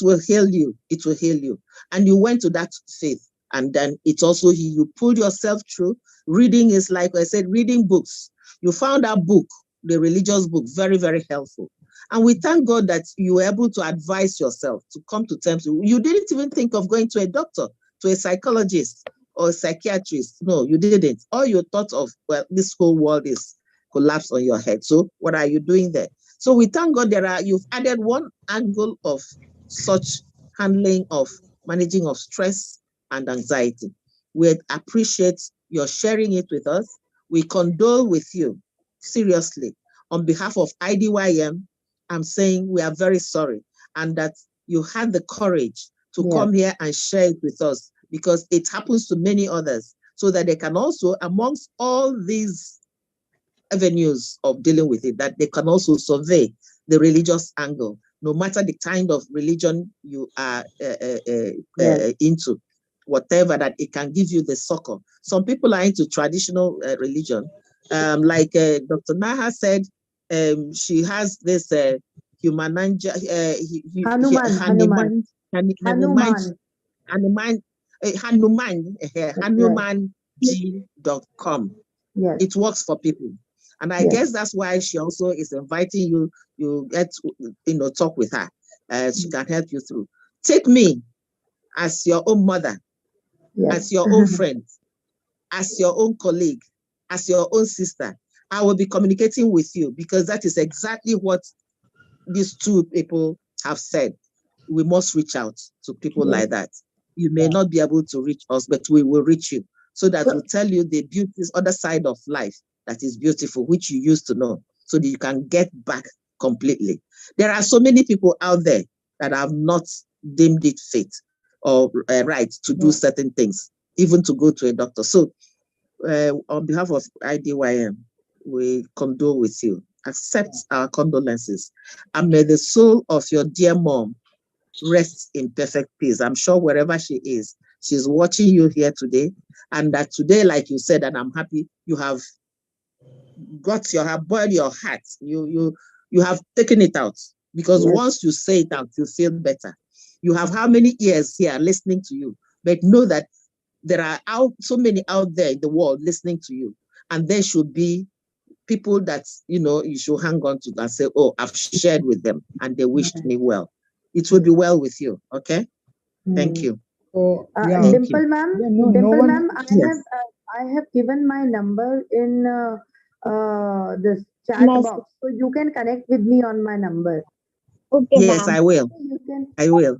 will heal you, it will heal you. And you went to that faith, and then it's also you pulled yourself through. Reading is, like I said, reading books. You found that book, the religious book, very, very helpful. And we thank God that you were able to advise yourself to come to terms. You didn't even think of going to a doctor, to a psychologist or a psychiatrist. No, you didn't. All you thought of, well, this whole world is collapsed on your head. So what are you doing there? So we thank God you've added one angle of such handling of managing of stress and anxiety. We appreciate your sharing it with us. We condole with you, seriously. On behalf of IDYM, I'm saying we are very sorry, and that you had the courage to come here and share it with us, because it happens to many others, so that they can also, amongst all these avenues of dealing with it, that they can also survey the religious angle, no matter the kind of religion you are into, whatever, that it can give you the succor. Some people are into traditional religion, like Dr. Naha said. She has this humananja, Hanuman. hanumanji.com. Yes. It works for people. And I guess that's why she also is inviting you get to, talk with her. She can help you through. Take Me as your own mother, Yes. as your own friend, as your own colleague, as your own sister. I will be communicating with you because that is exactly what these two people have said. We must reach out to people Yes. like that. You may not be able to reach us, but we will reach you so that we'll tell you the beauty, other side of life that is beautiful, which you used to know, so that you can get back completely. There are so many people out there that have not deemed it fit or right to do certain things, even to go to a doctor. So on behalf of IDYM, we condole with you. Accept our condolences. And may the soul of your dear mom rest in perfect peace. I'm sure wherever she is, she's watching you here today. And that today, like you said, and I'm happy you have boiled your heart. You have taken it out. Because once you say it out, you feel better. You have how many ears here listening to you? But know that there are so many out there in the world listening to you. And there should be people that, you should hang on to and say, oh, I've shared with them and they wished me well. It will be well with you. Okay. Thank you. So Dimple ma'am, no Dimple one. ma'am, I have given my number in this chat box, so you can connect with me on my number. Okay, Yes, ma'am. I will. You can. I will.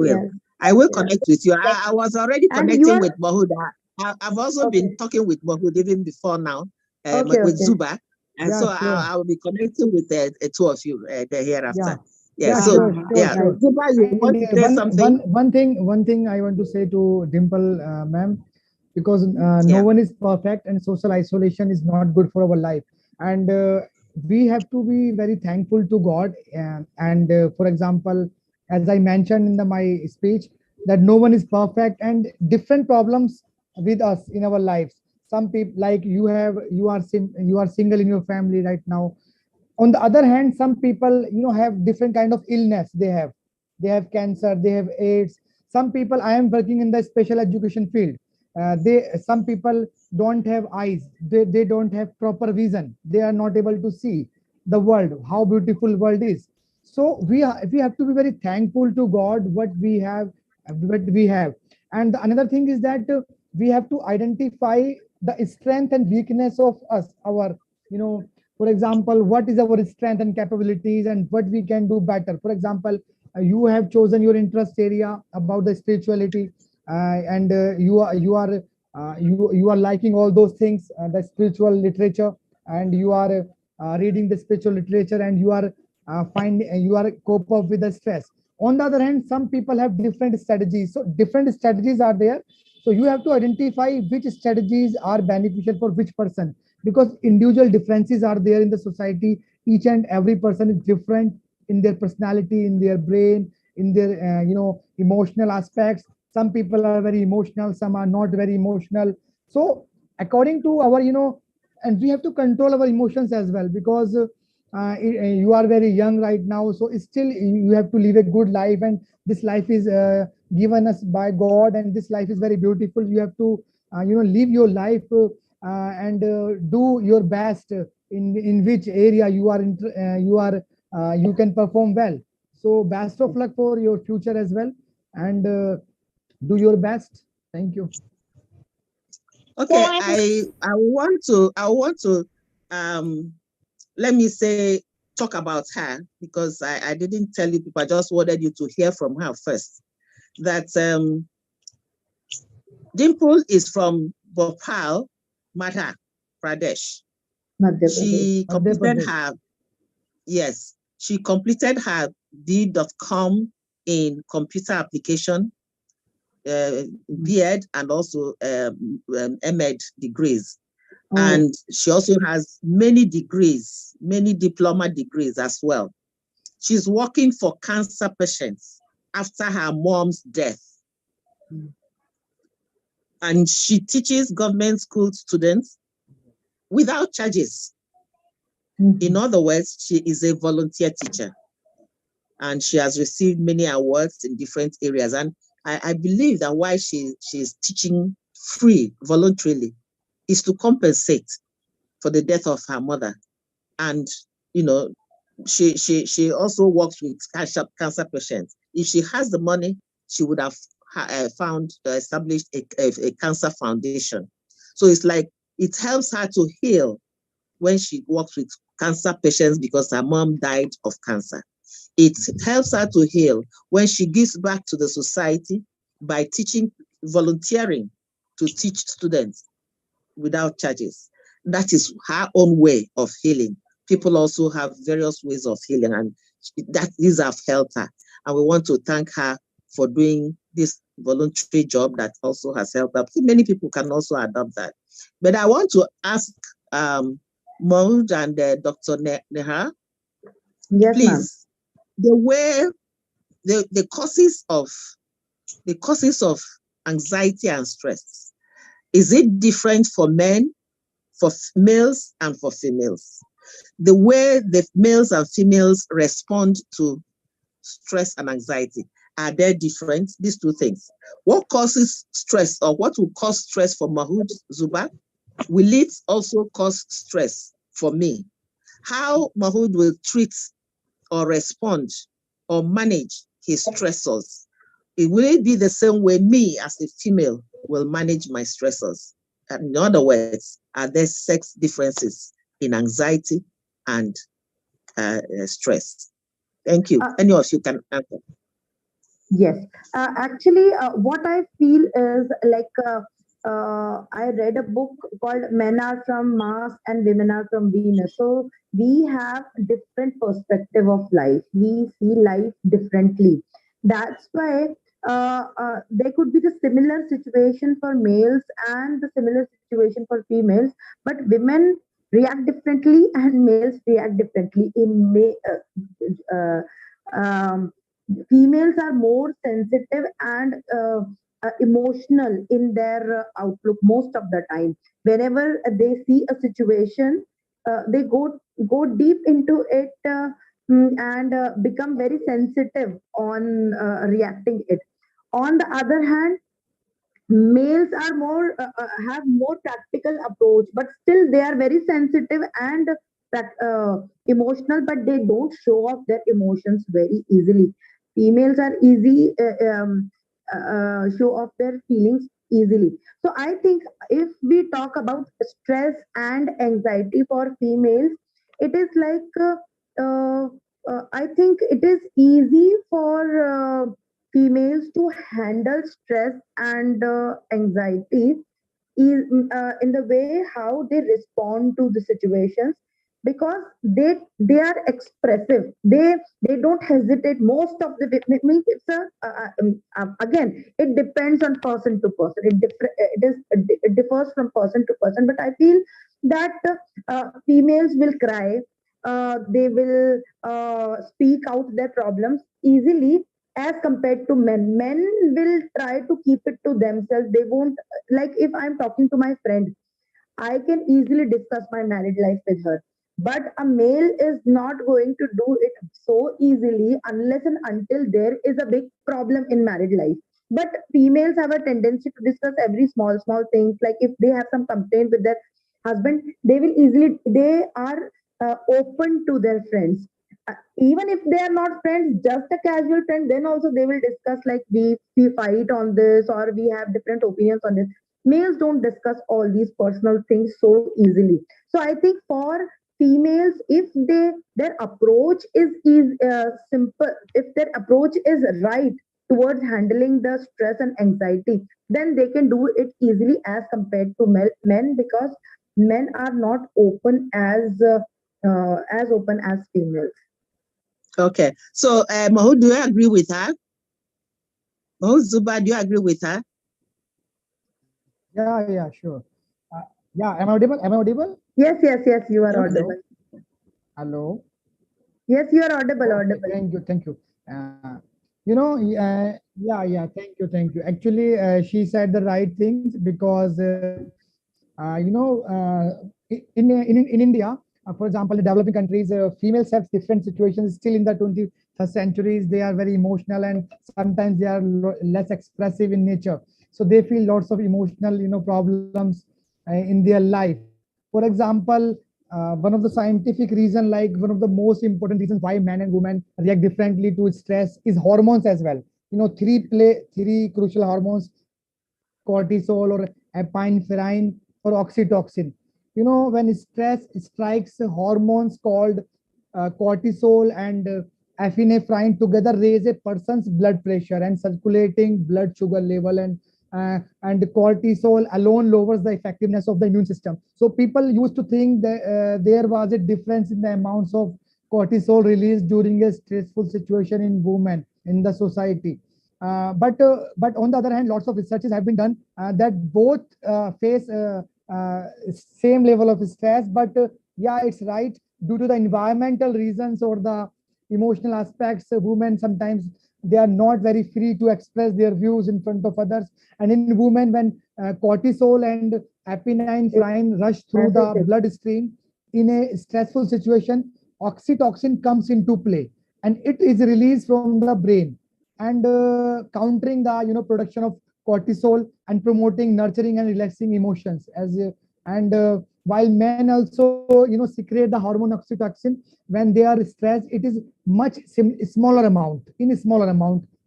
Yes. I will Yes. connect with you. I was already And you connecting are with Mahud. I've also been talking with Mahud even before now, with Zuba. And so I will be connecting with the two of you the hereafter. Sure. Zuba, you want to say something? One thing I want to say to Dimple, ma'am, because no one is perfect and social isolation is not good for our life. And we have to be very thankful to God. And for example, as I mentioned in my speech, that no one is perfect and different problems with us in our lives. Some people, like you are single in your family right now. On the other hand, some people have different kind of illness. They have cancer, they have AIDS. Some people, I am working in the special education field. Some people don't have eyes, they don't have proper vision, they are not able to see the world, how beautiful world is. So we have to be very thankful to God what we have. And another thing is that we have to identify the strength and weakness of us, our for example, what is our strength and capabilities and what we can do better. For example, you have chosen your interest area about the spirituality, and you are liking all those things, the spiritual literature, and you are reading the spiritual literature, and you are cope up with the stress. On the other hand, some people have different strategies, so different strategies are there. So you have to identify which strategies are beneficial for which person, because individual differences are there in the society. Each and every person is different in their personality, in their brain, in their emotional aspects. Some people are very emotional, some are not very emotional. So according to our and we have to control our emotions as well, because you are very young right now, so still you have to live a good life, and this life is given us by God, and this life is very beautiful. You have to live your life, and do your best in which area you can perform well. So best of luck for your future as well, and do your best. Thank you. Okay, I want to let me say talk about her, because I didn't tell you people. I just wanted you to hear from her first. That Dimple is from Bhopal, Madhya Pradesh. She completed her she completed her D.com in computer application, B.Ed, and also M.Ed degrees. And she also has many degrees, many diploma degrees as well. She's working for cancer patients after her mom's death. And she teaches government school students without charges. In other words, she is a volunteer teacher. And she has received many awards in different areas. And I believe that why she's teaching free, voluntarily, is to compensate for the death of her mother. And, she also works with cancer patients. If she has the money, she would have found established a cancer foundation. So it's like it helps her to heal when she works with cancer patients because her mom died of cancer. It helps her to heal when she gives back to the society by volunteering to teach students without charges. That is her own way of healing. People also have various ways of healing, and these have helped her. And we want to thank her for doing this voluntary job that also has helped her. Many people can also adopt that. But I want to ask Maud and Dr. Neha, Yes, ma'am. please, the causes of anxiety and stress, is it different for men, for males, and for females? The way the males and females respond to stress and anxiety, are they different? These two things. What causes stress, or what will cause stress for Mahood Zuba? Will it also cause stress for me? How Mahood will treat or respond or manage his stressors. Will it be the same way me as a female will manage my stressors? In other words, are there sex differences in anxiety and stress? Thank you. Any of you can answer. Yes, actually, what I feel is like I read a book called "Men Are from Mars and Women Are from Venus." So we have different perspective of life. We see life differently. That's why there could be the similar situation for males and the similar situation for females, but women react differently and males react differently. Um, Females are more sensitive and emotional in their outlook most of the time. Whenever they see a situation, they go deep into it and become very sensitive on reacting it. On the other hand, males are more have more practical approach, but still they are very sensitive and emotional, but they don't show off their emotions very easily. Females are easy show off their feelings easily. So I think if we talk about stress and anxiety for females, it is like I think it is easy for females to handle stress and anxiety is in the way how they respond to the situations, because they are expressive. They don't hesitate most of the means it's a again, it depends on person to person. It differs from person to person, but I feel that females will cry, they will speak out their problems easily as compared to men. Men will try to keep it to themselves. They won't, like if I'm talking to my friend, I can easily discuss my married life with her. But a male is not going to do it so easily unless and until there is a big problem in married life. But females have a tendency to discuss every small things. Like if they have some complaint with their husband, they are open to their friends. Even if they are not friends, just a casual friend, then also they will discuss like we fight on this or we have different opinions on this. Males don't discuss all these personal things so easily. So I think for females, if their approach is simple, if their approach is right towards handling the stress and anxiety, then they can do it easily as compared to men, because men are not open as open as females. Okay. So, Mahood, do you agree with her? Mahood Zuba, do you agree with her? Yeah, sure. Yeah, am I audible? Am I audible? Yes, you are Okay. audible. Hello. Yes, you are audible, Okay, audible. thank you. Yeah, thank you. Actually, she said the right things because, in India, for example, the developing countries, females have different situations. Still in the 21st centuries, they are very emotional and sometimes they are less expressive in nature. So they feel lots of emotional, problems in their life. For example, one of the scientific reason, like one of the most important reasons why men and women react differently to stress is hormones as well. three crucial hormones: cortisol or epinephrine or oxytocin. When stress strikes, hormones called cortisol and epinephrine together raise a person's blood pressure and circulating blood sugar level, and cortisol alone lowers the effectiveness of the immune system. So people used to think that there was a difference in the amounts of cortisol released during a stressful situation in women in the society. But on the other hand, lots of researches have been done that both face same level of stress. But yeah, it's right, due to the environmental reasons or the emotional aspects, women sometimes they are not very free to express their views in front of others. And in women, when cortisol and epinephrine rush through the bloodstream in a stressful situation, oxytocin comes into play, and it is released from the brain, and countering the production of cortisol and promoting nurturing and relaxing emotions. And while men also secrete the hormone oxytocin when they are stressed, it is much smaller amount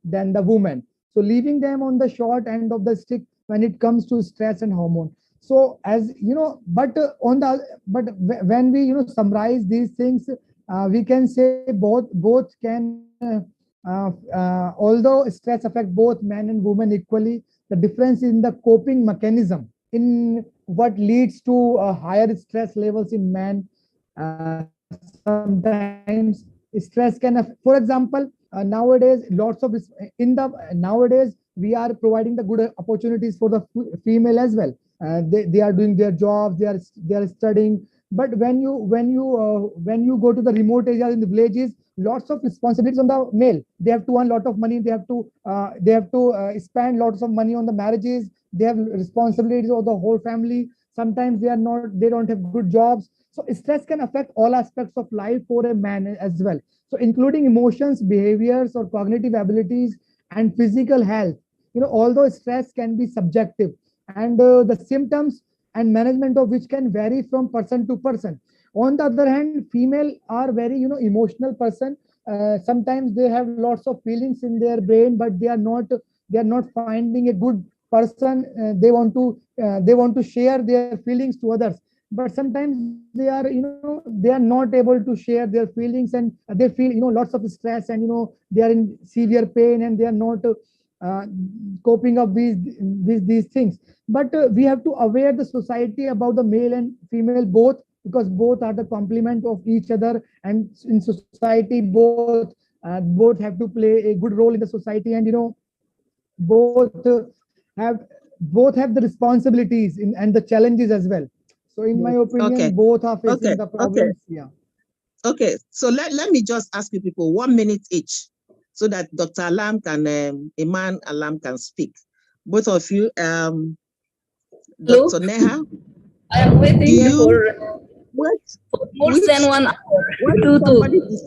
than the women, so leaving them on the short end of the stick when it comes to stress and hormone. So as on the but when we summarize these things, we can say both can although stress affect both men and women equally, the difference in the coping mechanism in what leads to higher stress levels in men. Sometimes stress can, for example, nowadays we are providing the good opportunities for the female as well. They are doing their jobs, they are studying. But when you go to the remote areas in the villages, lots of responsibilities on the male. They have to earn a lot of money, they have to spend lots of money on the marriages, they have responsibilities of the whole family. Sometimes they don't have good jobs. So stress can affect all aspects of life for a man as well, so including emotions, behaviors, or cognitive abilities and physical health. Although stress can be subjective, and the symptoms and management of which can vary from person to person. On the other hand, female are very emotional person. Sometimes they have lots of feelings in their brain, but they are not finding a good person. They want to share their feelings to others, but sometimes they are not able to share their feelings, and they feel lots of stress, and they are in severe pain, and they are not uh, coping up with these things. But we have to aware the society about the male and female both, because both are the complement of each other, and in society both have to play a good role in the society, and both have both have the responsibilities and the challenges as well. So in my opinion, Okay. both are facing Okay. the Okay. problems. Yeah. Okay. So let me just ask you people 1 minute each, so that Dr. Alam can, Iman Alam can speak. Both of you, Hello, Dr. Neha, I am do waiting you what for more which than 1 hour when to somebody is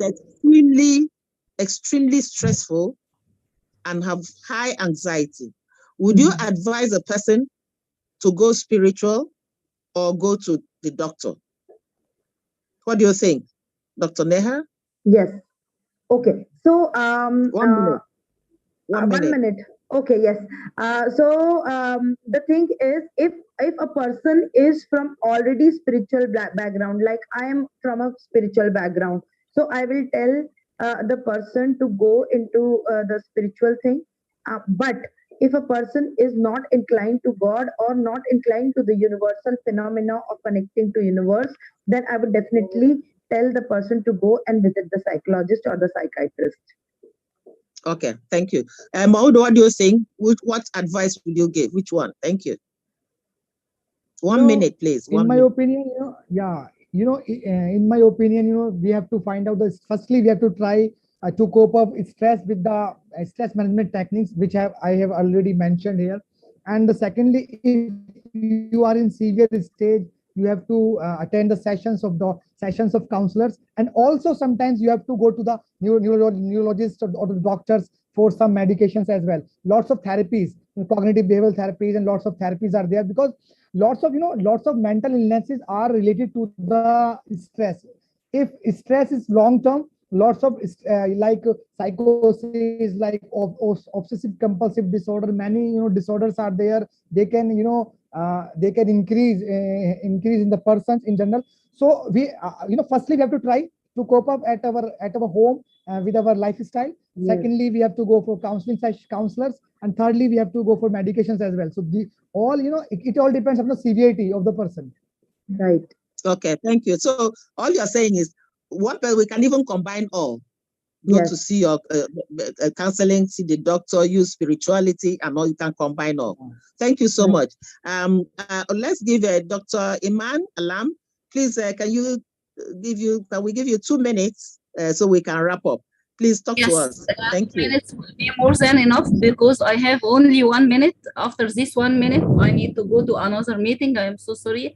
extremely stressful and have high anxiety, would you advise a person to go spiritual or go to the doctor? What do you think, Dr. Neha? Yes. Okay. So 1 minute. 1 1 minute. minute. Okay. Yes. So the thing is, if a person is from already spiritual background, like I am from a spiritual background, so I will tell the person to go into the spiritual thing. But if a person is not inclined to God or not inclined to the universal phenomena of connecting to universe, then I would definitely tell the person to go and visit the psychologist or the psychiatrist. Okay, thank you. Maud, what do you think? What advice would you give? Which one? Thank you. 1 minute, please. In 1 my minute. opinion, in my opinion, we have to find out this. Firstly, we have to try to cope up stress with the stress management techniques, which I have already mentioned here. And secondly, if you are in severe stage, you have to attend the sessions of counselors, and also sometimes you have to go to the neurologist or the doctors for some medications as well. Lots of therapies, cognitive behavioral therapies, and lots of therapies are there, because lots of mental illnesses are related to the stress. If stress is long term, lots of psychosis, like obsessive compulsive disorder. Many disorders are there. They can they can increase in the persons in general. So we firstly we have to try to cope up at our home with our lifestyle. Yes. Secondly, we have to go for counselors, and thirdly, we have to go for medications as well. So the all it all depends on the severity of the person. Right. Okay, thank you. So all you're saying is we can even combine all. Go Yes. to see your counseling, see the doctor, use spirituality, and all. You can combine all. Thank you so much. Let's give Dr. Iman Alam. Please, can we give you 2 minutes so we can wrap up? Please talk to us. Thank you. Minutes will be more than enough because I have only 1 minute. After this 1 minute, I need to go to another meeting. I am so sorry.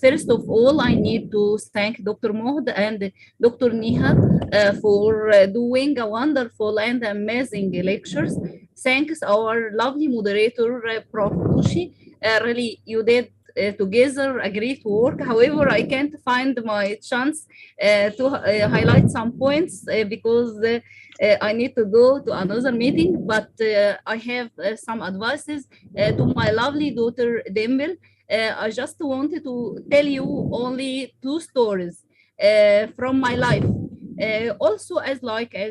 First of all, I need to thank Dr. Mohd and Dr. Niha for doing a wonderful and amazing lectures. Thanks our lovely moderator, Prof. Bushi. Really, you did together a great work. However, I can't find my chance to highlight some points because I need to go to another meeting, but I have some advices to my lovely daughter Demel. I just wanted to tell you only 2 stories from my life. Also, as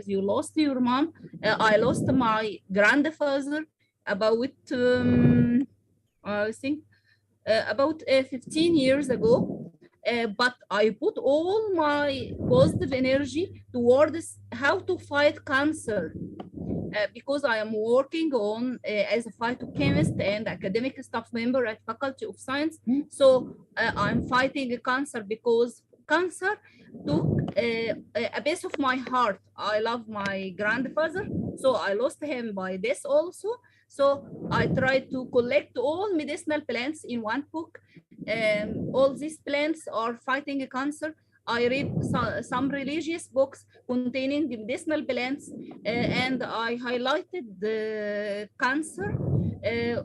you lost your mom, I lost my grandfather about I think about 15 years ago. But I put all my positive energy towards how to fight cancer because I am working on as a phytochemist and academic staff member at Faculty of Science. So I'm fighting cancer because cancer took a piece of my heart. I love my grandfather, so I lost him by this also. So I tried to collect all medicinal plants in one book. All these plants are fighting cancer. I read some religious books containing medicinal plants, and I highlighted the cancer,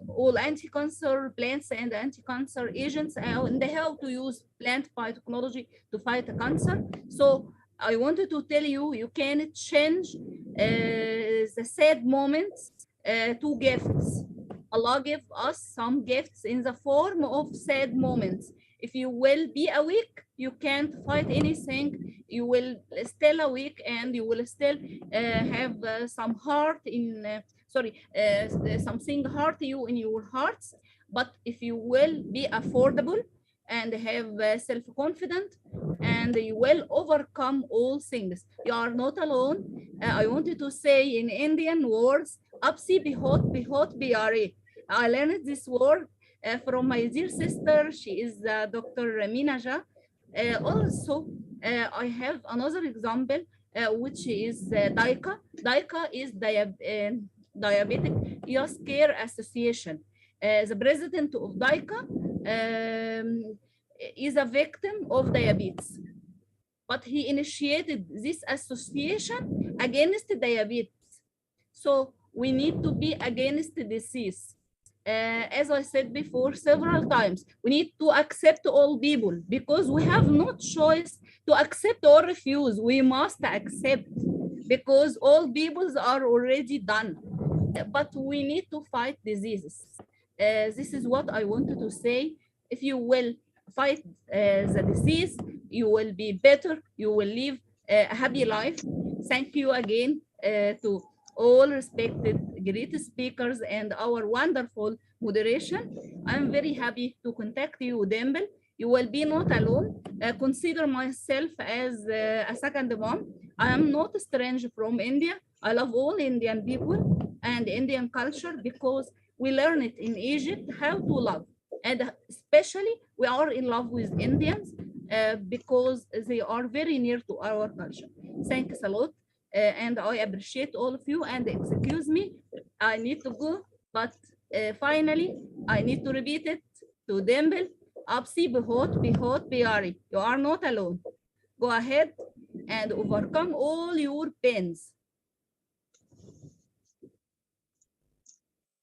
all anti-cancer plants and anti-cancer agents, and how to use plant phytotechnology to fight cancer. So I wanted to tell you, you can change the sad moments to gifts. Allah give us some gifts in the form of sad moments. If you will be awake, you can't fight anything. You will still awake and you will still have some heart in, something hurt you in your hearts. But if you will be affordable and have self-confident and you will overcome all things, you are not alone. I wanted to say in Indian words, Apsi bihot bihot biare. I learned this word from my dear sister. She is Dr. Minaja. Also, I have another example, which is DICA. DICA is Diabetic Youth Care Association. The president of DICA is a victim of diabetes, but he initiated this association against diabetes. So we need to be against the disease. As I said before several times, we need to accept all people because we have no choice to accept or refuse. We must accept because all peoples are already done. But we need to fight diseases. This is what I wanted to say. If you will fight the disease, you will be better. You will live a happy life. Thank you again to all respected great speakers and our wonderful moderation. I'm very happy to contact you, Demble. You will be not alone. Consider myself as a second mom. I am not strange from India. I love all Indian people and Indian culture because we learn it in Egypt how to love. And especially we are in love with Indians because they are very near to our culture. Thanks a lot. And I appreciate all of you, and excuse me, I need to go, but finally I need to repeat it to Demble. Apsi behot behot biari. You are not alone. Go ahead and overcome all your pains.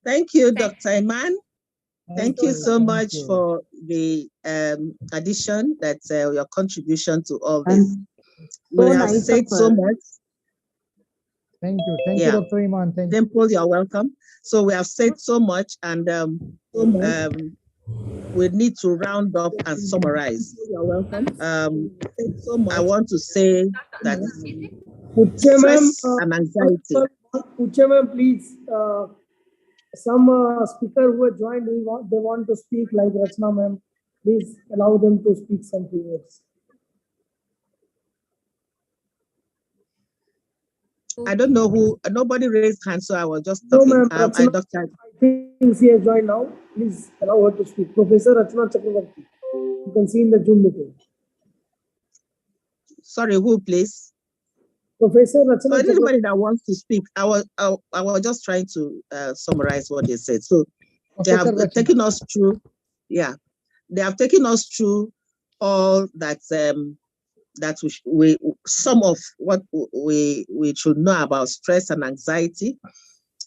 Thank you, Dr. Iman. Thank you so much for the addition, your contribution to all this. We have nice said of so her. much. Thank you. Thank you, Yeah. Dr. Iman. Thank you. Dimple, you're welcome. So we have said so much, and we need to round up and summarize. You're welcome. I want to say that Uche ma'am, stress and anxiety. Uche ma'am, please. Some speaker who have joined, they want to speak like Rachna ma'am. Please allow them to speak some few words. I don't know who. Nobody raised hand, so I was just No talking. ma'am, I doctor. I think she has joined now. Please allow her to speak. Professor Rachna Chakravarti. You can see in the Zoom meeting. Sorry, who, please? Professor Rachna So Chakravarti. anybody that wants to speak, I was just trying to summarize what they said. So they have taken us through. Yeah, they have taken us through all that. That we some of what we should know about stress and anxiety,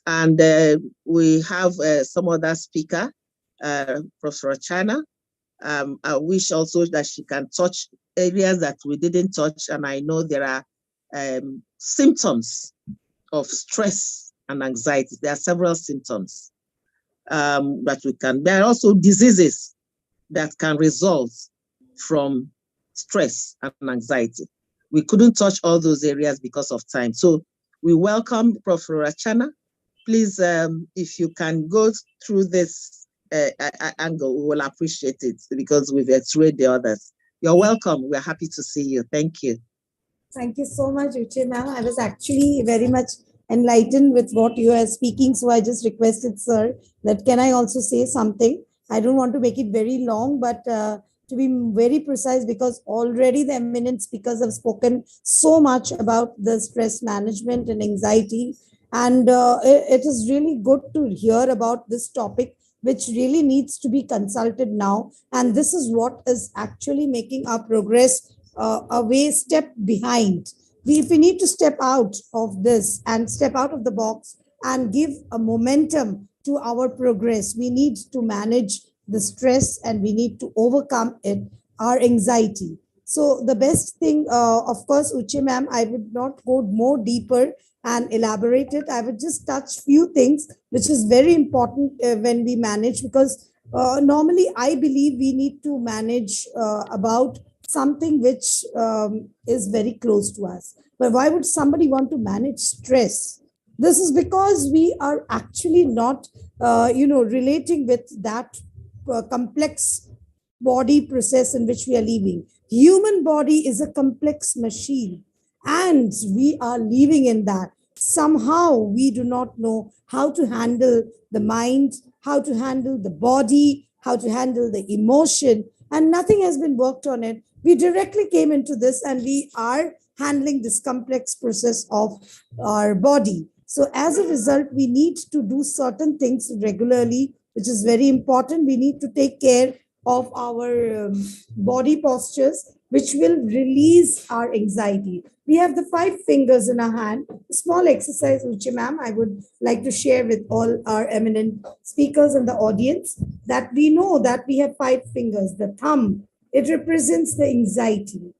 and we have some other speaker, Professor China. I wish also that she can touch areas that we didn't touch, and I know there are symptoms of stress and anxiety. There are several symptoms that we can. There are also diseases that can result from stress and anxiety. We couldn't touch all those areas because of time. So we welcome Professor Rachana. Please, if you can go through this angle, we will appreciate it because we've x-rayed the others. You're welcome. We're happy to see you. Thank you. Thank you so much, Uche ma'am. I was actually very much enlightened with what you are speaking. So I just requested, sir, that can I also say something? I don't want to make it very long, but to be very precise, because already the eminent speakers have spoken so much about the stress management and anxiety. And it is really good to hear about this topic, which really needs to be consulted now. And this is what is actually making our progress a way step behind. If we need to step out of this and step out of the box and give a momentum to our progress, we need to manage the stress and we need to overcome it, our anxiety. So the best thing, of course, Uche ma'am, I would not go more deeper and elaborate it. I would just touch few things, which is very important when we manage, because normally I believe we need to manage about something which is very close to us. But why would somebody want to manage stress? This is because we are actually not, relating with that complex body process in which we are living. Human body is a complex machine, and we are living in that. Somehow we do not know how to handle the mind, how to handle the body, how to handle the emotion, and nothing has been worked on it. We directly came into this and we are handling this complex process of our body. So as a result, we need to do certain things regularly, which is very important. We need to take care of our body postures, which will release our anxiety. We have the 5 fingers in our hand. A small exercise, Uche ma'am, I would like to share with all our eminent speakers in the audience, that we know that we have 5 fingers. The thumb, it represents the anxiety.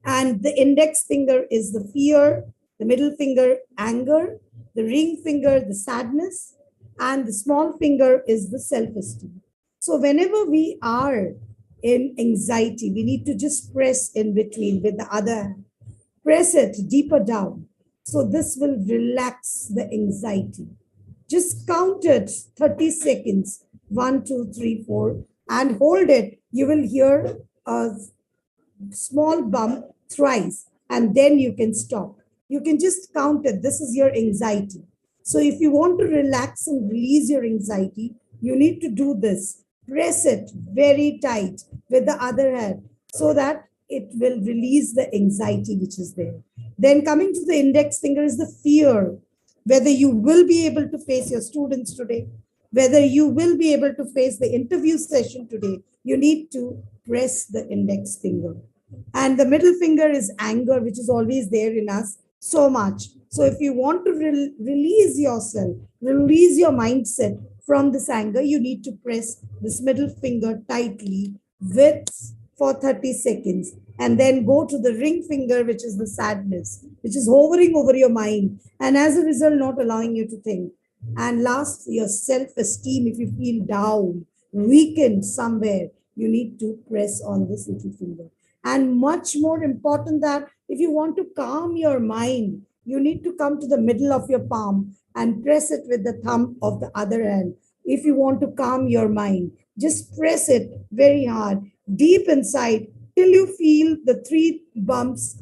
And the index finger is the fear, the middle finger, anger, the ring finger, the sadness, and the small finger is the self-esteem. So whenever we are in anxiety, we need to just press in between with the other hand. Press it deeper down. So this will relax the anxiety. Just count it 30 seconds, 1, 2, 3, 4, and hold it. You will hear a small bump thrice, and then you can stop. You can just count it. This is your anxiety. So if you want to relax and release your anxiety, you need to do this. Press it very tight with the other hand so that it will release the anxiety which is there. Then coming to the index finger is the fear, whether you will be able to face your students today, whether you will be able to face the interview session today. You need to press the index finger. And the middle finger is anger, which is always there in us so much. So if you want to release yourself, release your mindset from this anger, you need to press this middle finger tightly for 30 seconds. and then go to the ring finger, which is the sadness, which is hovering over your mind, and as a result, not allowing you to think. And last, your self-esteem. If you feel down, weakened somewhere, you need to press on this little finger. And much more important, that if you want to calm your mind, you need to come to the middle of your palm and press it with the thumb of the other hand. If you want to calm your mind, just press it very hard, deep inside, till you feel the 3 bumps.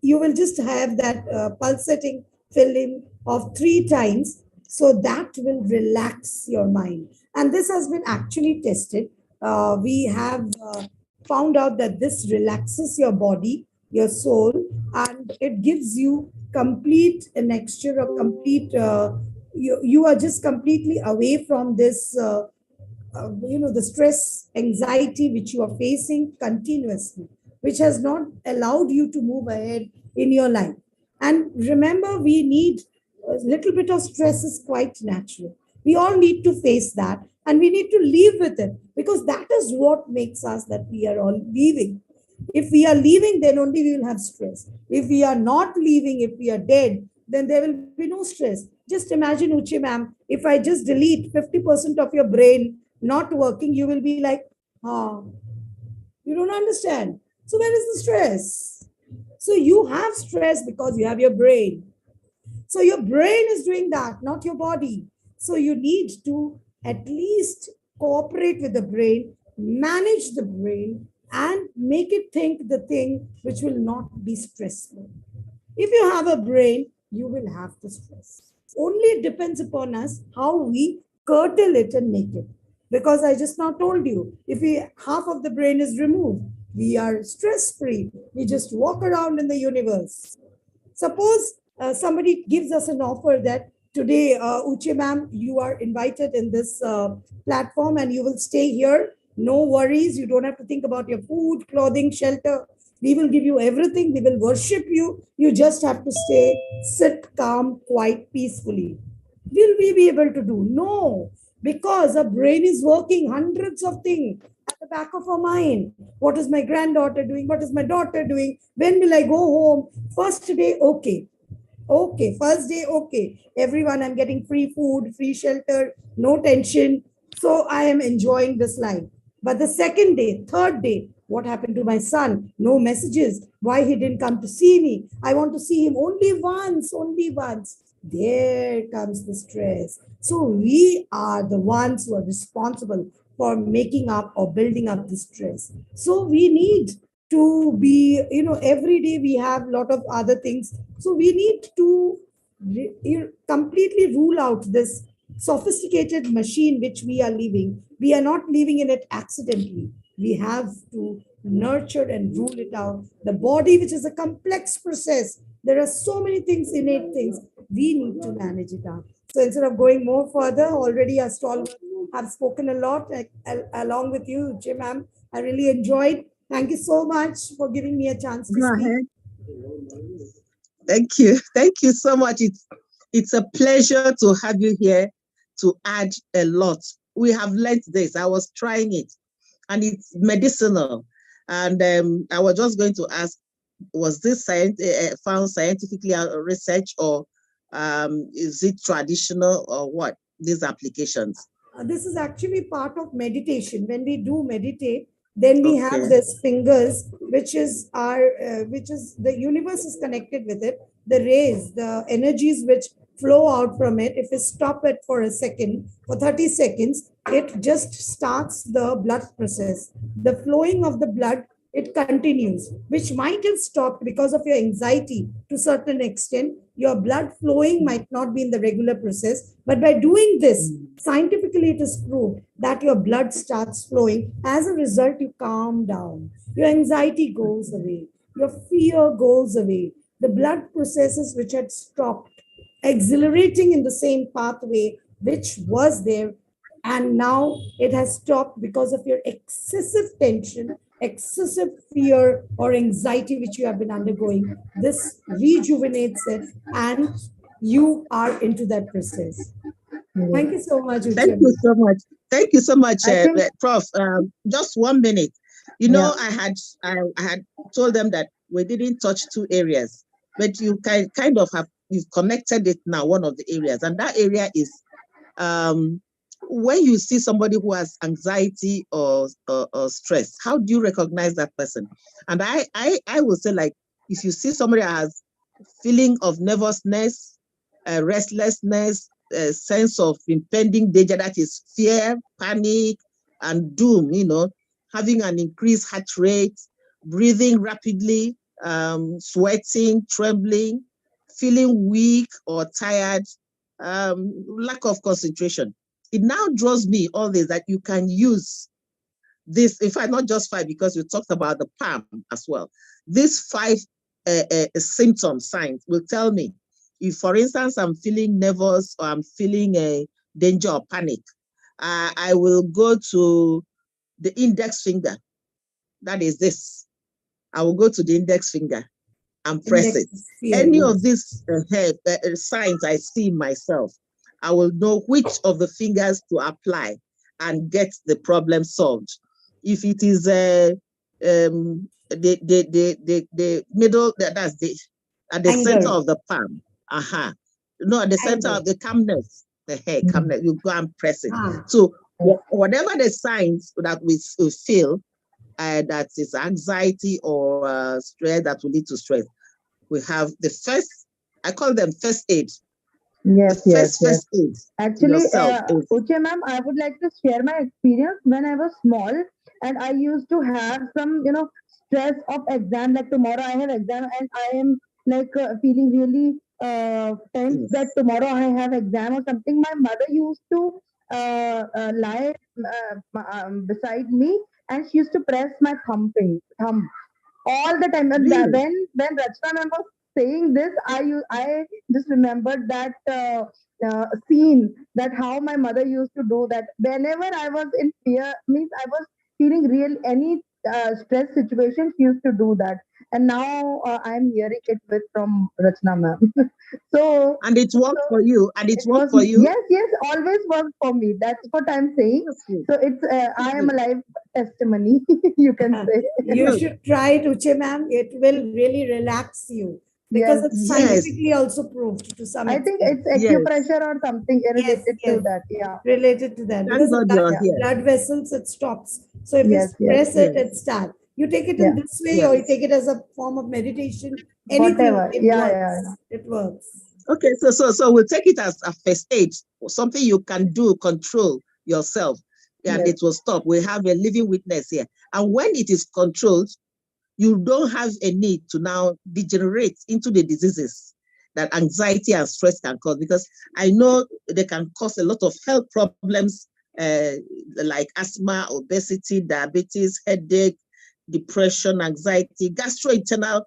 You will just have that pulsating feeling of 3 times. So that will relax your mind. And this has been actually tested. We have found out that this relaxes your body, your soul, and it gives you complete an extra of complete, you are just completely away from this, the stress, anxiety which you are facing continuously, which has not allowed you to move ahead in your life. And remember, we need a little bit of stress is quite natural. We all need to face that, and we need to live with it, because that is what makes us that we are all living. If we are leaving, then only we will have stress. If we are not leaving, if we are dead, then there will be no stress. Just imagine, Uche ma'am, if I just delete 50% of your brain not working, you will be like, you don't understand. So where is the stress? So you have stress because you have your brain. So your brain is doing that, not your body. So you need to at least cooperate with the brain, manage the brain, and make it think the thing which will not be stressful. If you have a brain, you will have the stress. Only it depends upon us how we curtail it and make it. Because I just now told you, if half of the brain is removed, we are stress-free. We just walk around in the universe. Suppose somebody gives us an offer that today, Uche ma'am, you are invited in this platform and you will stay here. No worries. You don't have to think about your food, clothing, shelter. We will give you everything. We will worship you. You just have to stay, sit calm, quite peacefully. Will we be able to do? No, because our brain is working hundreds of things at the back of our mind. What is my granddaughter doing? What is my daughter doing? When will I go home? First day, okay. Okay, first day, okay. Everyone, I'm getting free food, free shelter, no tension. So I am enjoying this life. But the second day, third day, what happened to my son? No messages. Why he didn't come to see me? I want to see him only once, only once. There comes the stress. So we are the ones who are responsible for making up or building up the stress. So we need to be, every day we have a lot of other things. So we need to completely rule out this sophisticated machine which we are living. We are not living in it accidentally. We have to nurture and rule it out. The body, which is a complex process, there are so many things, innate things. We need to manage it out. So instead of going more further, already our stalwart have spoken a lot along with you, Jim ma'am. I really enjoyed. Thank you so much for giving me a chance to Go speak. ahead. Thank you. Thank you so much. It's a pleasure to have you here to add a lot. We have learned this. I was trying it, and it's medicinal. And I was just going to ask, was this found scientifically research, or is it traditional, or what, these applications? This is actually part of meditation. When we do meditate, then we have these fingers, which is the universe is connected with it. The rays, the energies which flow out from it, if we stop it for a second, for 30 seconds, it just starts the blood process. The flowing of the blood, it continues, which might have stopped because of your anxiety to a certain extent. Your blood flowing might not be in the regular process, but by doing this, scientifically it is proved that your blood starts flowing. As a result, you calm down. Your anxiety goes away. Your fear goes away. The blood processes which had stopped accelerating in the same pathway which was there, and now it has stopped because of your excessive tension, excessive fear or anxiety which you have been undergoing. This rejuvenates it and you are into that process. Thank you so much, Uche. Thank you so much. Thank you so much, Prof. Just 1 minute. You know, Yeah. I had told them that we didn't touch two areas, but you kind of have you've connected it now, one of the areas, and that area is um, when you see somebody who has anxiety or stress, how do you recognize that person? And I will say, like, if you see somebody that has feeling of nervousness, restlessness, a sense of impending danger, that is fear, panic, and doom, having an increased heart rate, breathing rapidly, sweating, trembling, feeling weak or tired, lack of concentration. It now draws me all this that you can use this, in fact, not just five, because we talked about the palm as well. These five symptom signs will tell me if, for instance, I'm feeling nervous or I'm feeling a danger or panic. I will go to the index finger. That is this. I will go to the index finger and press Index it. sphere, Any of yes. these signs I see myself, I will know which of the fingers to apply and get the problem solved. If it is the middle, that's the at the center Anger. of the palm. No, at the center Anger. of the calmness, the hair, calmness, you go and press it. Ah. So whatever the signs that we feel, that is anxiety or stress that will lead to stress, we have the first, I call them first aid. Yes, The yes, yes. first aid to Actually, yourself is Uche ma'am, I would like to share my experience when I was small and I used to have some, stress of exam. Like tomorrow I have exam and I am like feeling really tense that yes. tomorrow I have exam or something. My mother used to lie beside me and she used to press my thumb all the time. And Really? when Rachna ma'am was saying this, I just remembered that scene, that how my mother used to do that whenever I was in fear, means I was feeling real any stress situation. She used to do that, and now I'm hearing it with from Rachna ma'am. so And it worked so for you, and it it worked was, for you? yes, yes, always worked for me. That's what I'm saying. That's good. So it's I That's am good. a live testimony. You can say. You Good. should try it, Uche ma'am. It will really relax you because Yes, it's Yes, scientifically also proved to some I think extent. it's yes. acupressure or something Yes, related to yes, that. Yeah. related to that Thank because the God blood, you're Yeah. here. blood vessels it stops. So if you Yes, yes, press it, it Yes, starts. You take it in yeah. this way or you yes. take it as a form of meditation. Anything, Whatever. it Yeah, yeah, yeah. works. It works. Okay, so we'll take it as a first aid, something you can do, control yourself, and Yes. it will stop. We have a living witness here. And when it is controlled, you don't have a need to now degenerate into the diseases that anxiety and stress can cause, because I know they can cause a lot of health problems, uh, like asthma, obesity, diabetes, headache, depression, anxiety, gastrointestinal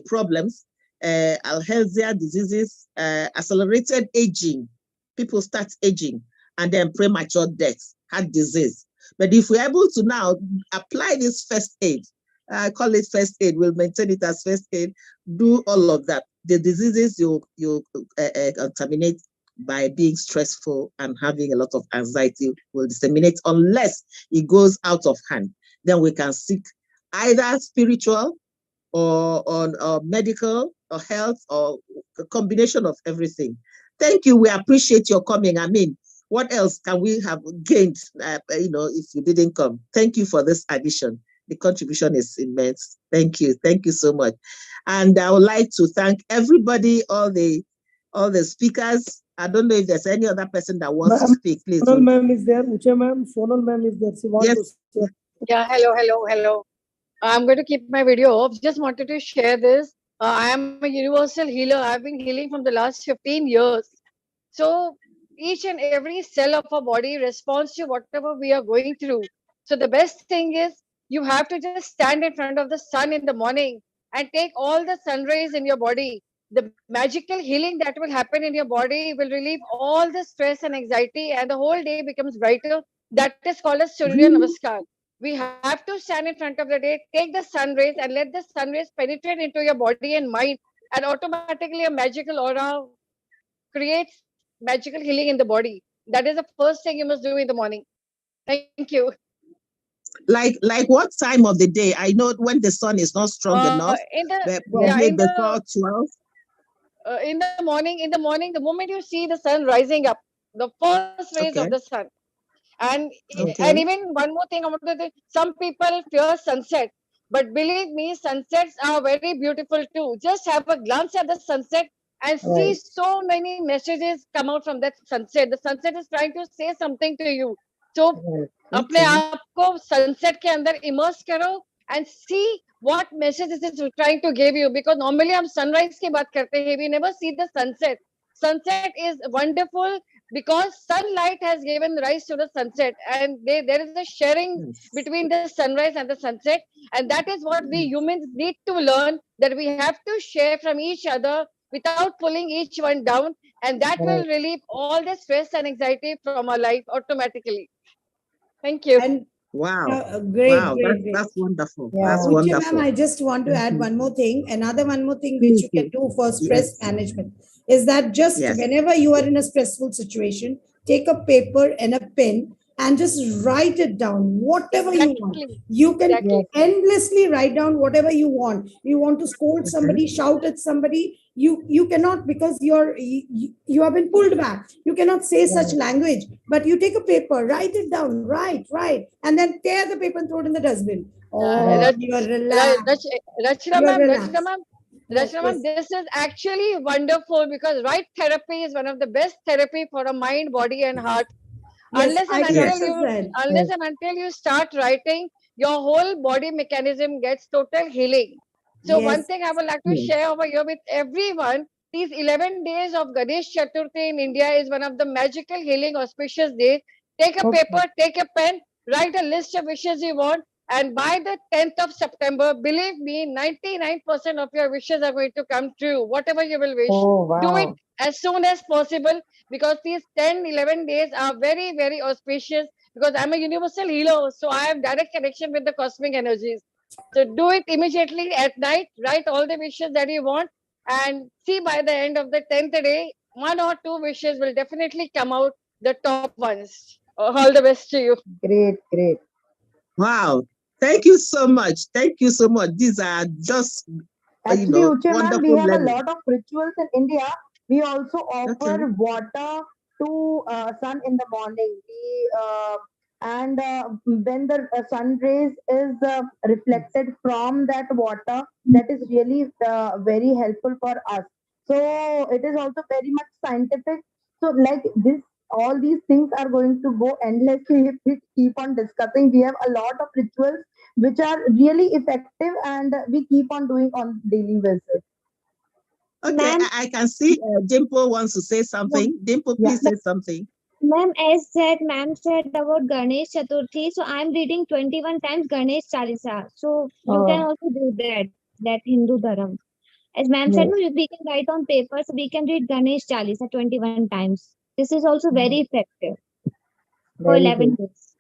problems, alhesia diseases, accelerated aging. People start aging, and then premature death, heart disease. But if we're able to now apply this first aid, I call it first aid, we'll maintain it as first aid, do all of that. The diseases you contaminate by being stressful and having a lot of anxiety will disseminate unless it goes out of hand. Then we can seek either spiritual or medical or health or a combination of everything. Thank you. We appreciate your coming. I mean, what else can we have gained, if you didn't come? Thank you for this addition. The contribution is immense. Thank you. Thank you so much. And I would like to thank everybody, all the speakers. I don't know if there's any other person that wants to Ma'am, speak. Please. Sonal ma'am is there. Uche ma'am, Sonal ma'am is there. She want to Yes. share. Yeah, hello. I'm going to keep my video off. Just wanted to share this. I am a universal healer. I've been healing from the last 15 years. So each and every cell of our body responds to whatever we are going through. So the best thing is you have to just stand in front of the sun in the morning and take all the sun rays in your body. The magical healing that will happen in your body will relieve all the stress and anxiety, and the whole day becomes brighter. That is called as Surya Really? Namaskar. We have to stand in front of the day, take the sun rays, and let the sun rays penetrate into your body and mind, and automatically a magical aura creates magical healing in the body. That is the first thing you must do in the morning. Thank you. Like what time of the day? I know when the sun is not strong enough, but probably before 12. In the morning, the moment you see the sun rising up, the first rays of the Okay. sun. And Okay. even one more thing I want to say, some people fear sunset, but believe me, sunsets are very beautiful too. Just have a glance at the sunset and see Right. so many messages come out from that sunset. The sunset is trying to say something to you. So Right. अपने Okay. आप को sunset के अंदर immerse करो and see what message it is trying to give you, because normally हम sunrise की बात करते हैं, we never see the sunset. Sunset is wonderful because sunlight has given rise to the sunset, and there is a sharing Yes. between the sunrise and the sunset, and that is what we humans need to learn, that we have to share from each other without pulling each one down, and that will Right. relieve all the stress and anxiety from our life automatically. Thank you. And Wow. great, Wow. great, great. That's wonderful. Yeah. That's Uche ma'am, wonderful. I just want to Thank add you. one more thing. Another one more thing which Please you can do. do for stress Yes. management is that just Yes. whenever you are in a stressful situation, take a paper and a pen and just write it down, whatever you want. Exactly. You can Yes. Exactly. endlessly write down whatever you want. You want to scold Okay. somebody, shout at somebody. You cannot, because you have been pulled back. You cannot say such Right. language. But you take a paper, write it down, write, and then tear the paper and throw it in the dustbin. Right. Oh, you are relaxed. Rachna You are ma'am, relaxed. Yes, Rachna ma'am, yes, this is actually wonderful because right therapy is one of the best therapy for a mind, body, and heart. yes. I can Yes. understand. Unless Yes. and until you start writing, your whole body mechanism gets total healing. So one Yes. thing I would like to Yes. share over here with everyone, these 11 days of Ganesh Chaturthi in India is one of the magical healing auspicious days. Take a Okay. paper, take a pen, write a list of wishes you want, and by the 10th of September, believe me, 99% of your wishes are going to come true. Whatever you will wish, Oh, do it wow. as soon as possible, because these 10, 11 days are very, very auspicious, because I'm a universal healer. So I have direct connection with the cosmic energies. So do it immediately at night, write all the wishes that you want, and see by the end of the 10th day, one or two wishes will definitely come out, the top ones. All the best to you. Great, great. Wow. Thank you so much. Thank you so much. These are just, Actually, Uche ma'am, we wonderful have a learning. lot of rituals in India. We also Okay. offer water to sun in the morning. And when the sun rays is reflected from that water, that is really very helpful for us. So it is also very much scientific. So like this, all these things are going to go endlessly if we keep on discussing. We have a lot of rituals which are really effective and we keep on doing on daily basis. Okay. Ma'am, I can see Dimple wants to say something. Dimple, Yeah. please say something. ma'am, as said, ma'am said about Ganesh Chaturthi, so I'm reading 21 times Ganesh Chalisa. So you can Uh, also do that Hindu Dharam. As ma'am said, yes. no, we can write on paper, so we can read Ganesh Chalisa 21 times. This is also very effective for Very 11 good. days.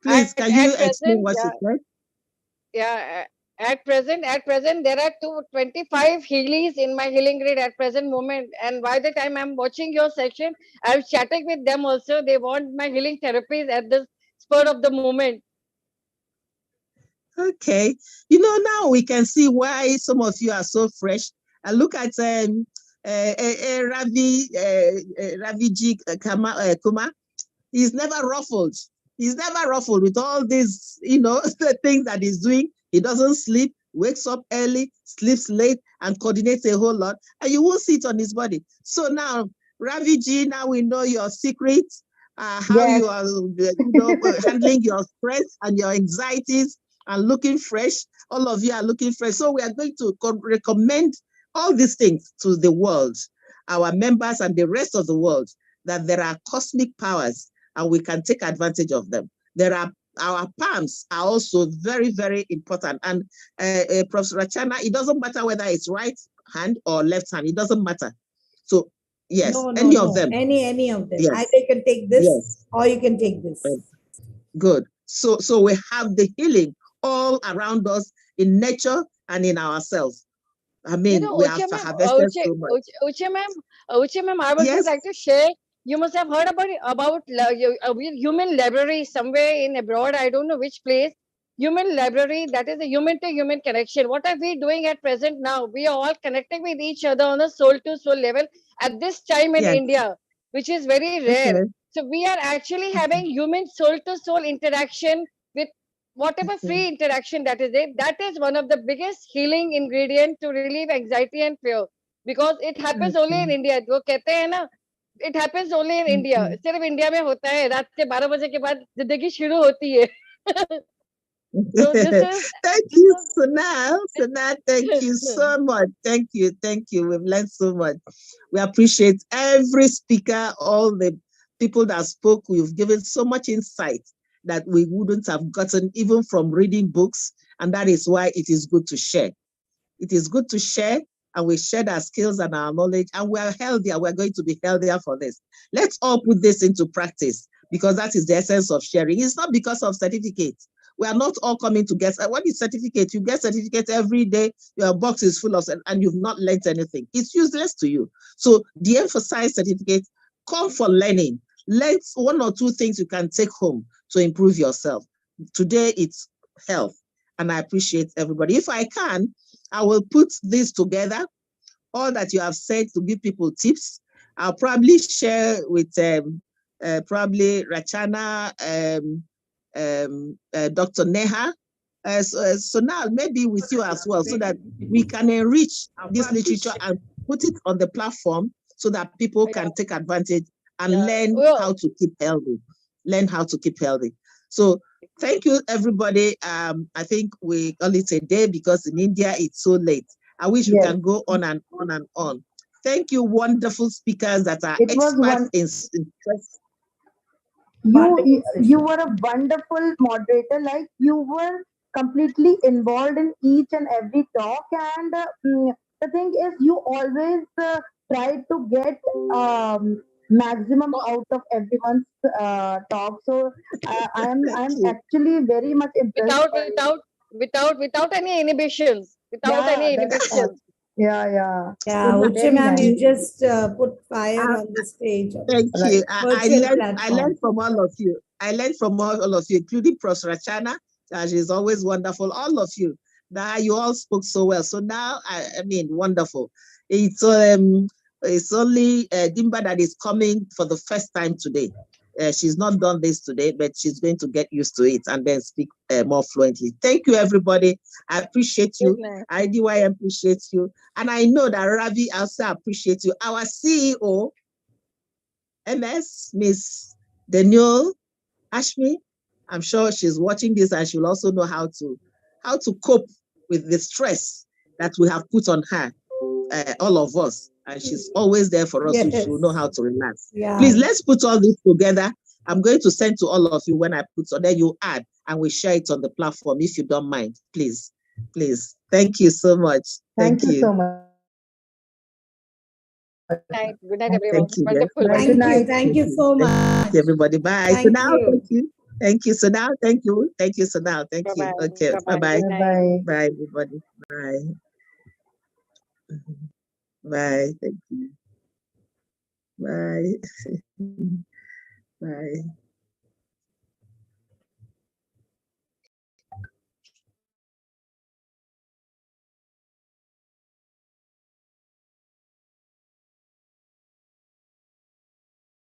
Please, can you At explain present, what you yeah, said? yeah. At present, there are 25 healies in my healing grid at present moment. And by the time I'm watching your session, I'm chatting with them also. They want my healing therapies at the spur of the moment. Okay. Now we can see why some of you are so fresh. And look at Ravi G. Kumar. He's never ruffled. He's never ruffled with all these, the things that he's doing. He doesn't sleep, wakes up early, sleeps late, and coordinates a whole lot. And you won't see it on his body. So now, Ravi G, now we know your secrets, how Yes. you are handling your stress and your anxieties and looking fresh. All of you are looking fresh. So we are going to recommend all these things to the world, our members and the rest of the world, that there are cosmic powers and we can take advantage of them. Our palms are also very, very important. And Professor Rachana, it doesn't matter whether it's right hand or left hand, it doesn't matter. So yes, No, no, any of no. them. Any of them. Yes. Either you can take this Yes. or you can take this. Good. So we have the healing all around us in nature and in ourselves. I mean, we have harvested so much. Uche ma'am, I would Yes. just like to share You must have heard about human library somewhere in abroad. I don't know which place. Human library, that is a human to human connection. What are we doing at present now? We are all connecting with each other on a soul to soul level at this time in Yes. India, which is very rare. Okay. So we are actually having human soul to soul interaction with whatever free interaction that is it. That is one of the biggest healing ingredient to relieve anxiety and fear, because it happens only in India. वो कहते हैं ना, it happens only in India. सिर्फ India में होता है, रात के 12 बजे के बाद जिंदगी शुरू होती है. So this is Thank you, Sunal. Sunal, thank you so much. Thank you. We've learned so much. We appreciate every speaker, all the people that spoke. We've given so much insight that we wouldn't have gotten even from reading books. And that is why it is good to share. It is good to share, and we share our skills and our knowledge, and we are healthier. We're going to be healthier for this. Let's all put this into practice, because that is the essence of sharing. It's not because of certificates. We are not all coming to get, what is certificate? You get certificate every day, your box is full of, and you've not learned anything. It's useless to you. So de-emphasize certificate, come for learning. Learn one or two things you can take home to improve yourself. Today it's health, and I appreciate everybody. If I can, I will put this together, all that you have said, to give people tips. I'll probably share with probably Rachana, Dr. Neha. So now maybe with you as well, so that we can enrich this literature and put it on the platform so that people can take advantage and learn how to keep healthy. Learn how to keep healthy. So thank you, everybody. I think we call it a day, because in India it's so late. I wish we can go on and on and on. Thank you, wonderful speakers that are experts in stress. You were a wonderful moderator. Like, you were completely involved in each and every talk, and the thing is, you always try to get maximum out of everyone's talk. So I'm actually very much impressed. without any inhibitions. Without any inhibitions. Yeah. Yeah, It was Uche very ma'am, you nice. just put fire on the stage. Thank you. I Virtual learned from all of you. I learned from all of you, including Pros Rachana. She's always wonderful. All of you. Now you all spoke so well. So now, I mean, wonderful. It's only Dimba that is coming for the first time today. She's not done this today, but she's going to get used to it and then speak more fluently. Thank you, everybody. I appreciate you. IDY appreciates you. And I know that Ravi also appreciates you. Our CEO, MS, Miss Daniel Ashmi, I'm sure she's watching this, and she'll also know how to cope with the stress that we have put on her, all of us. And she's always there for us, so she'll know how to relax. Yeah. Please, let's put all this together. I'm going to send to all of you when I put, so then you add, and we share it on the platform, if you don't mind. Please. Thank you so much. Thank you so much. Good night, everyone. Wonderful. Thank you so much. Thank you, everybody. Bye. Thank So now, you. Thank you. So now, thank you. Thank you. So now, thank you. Bye-bye. Okay. Bye-bye. Bye-bye. Good night. Bye, everybody. Bye. Bye. Thank you. Bye. Bye.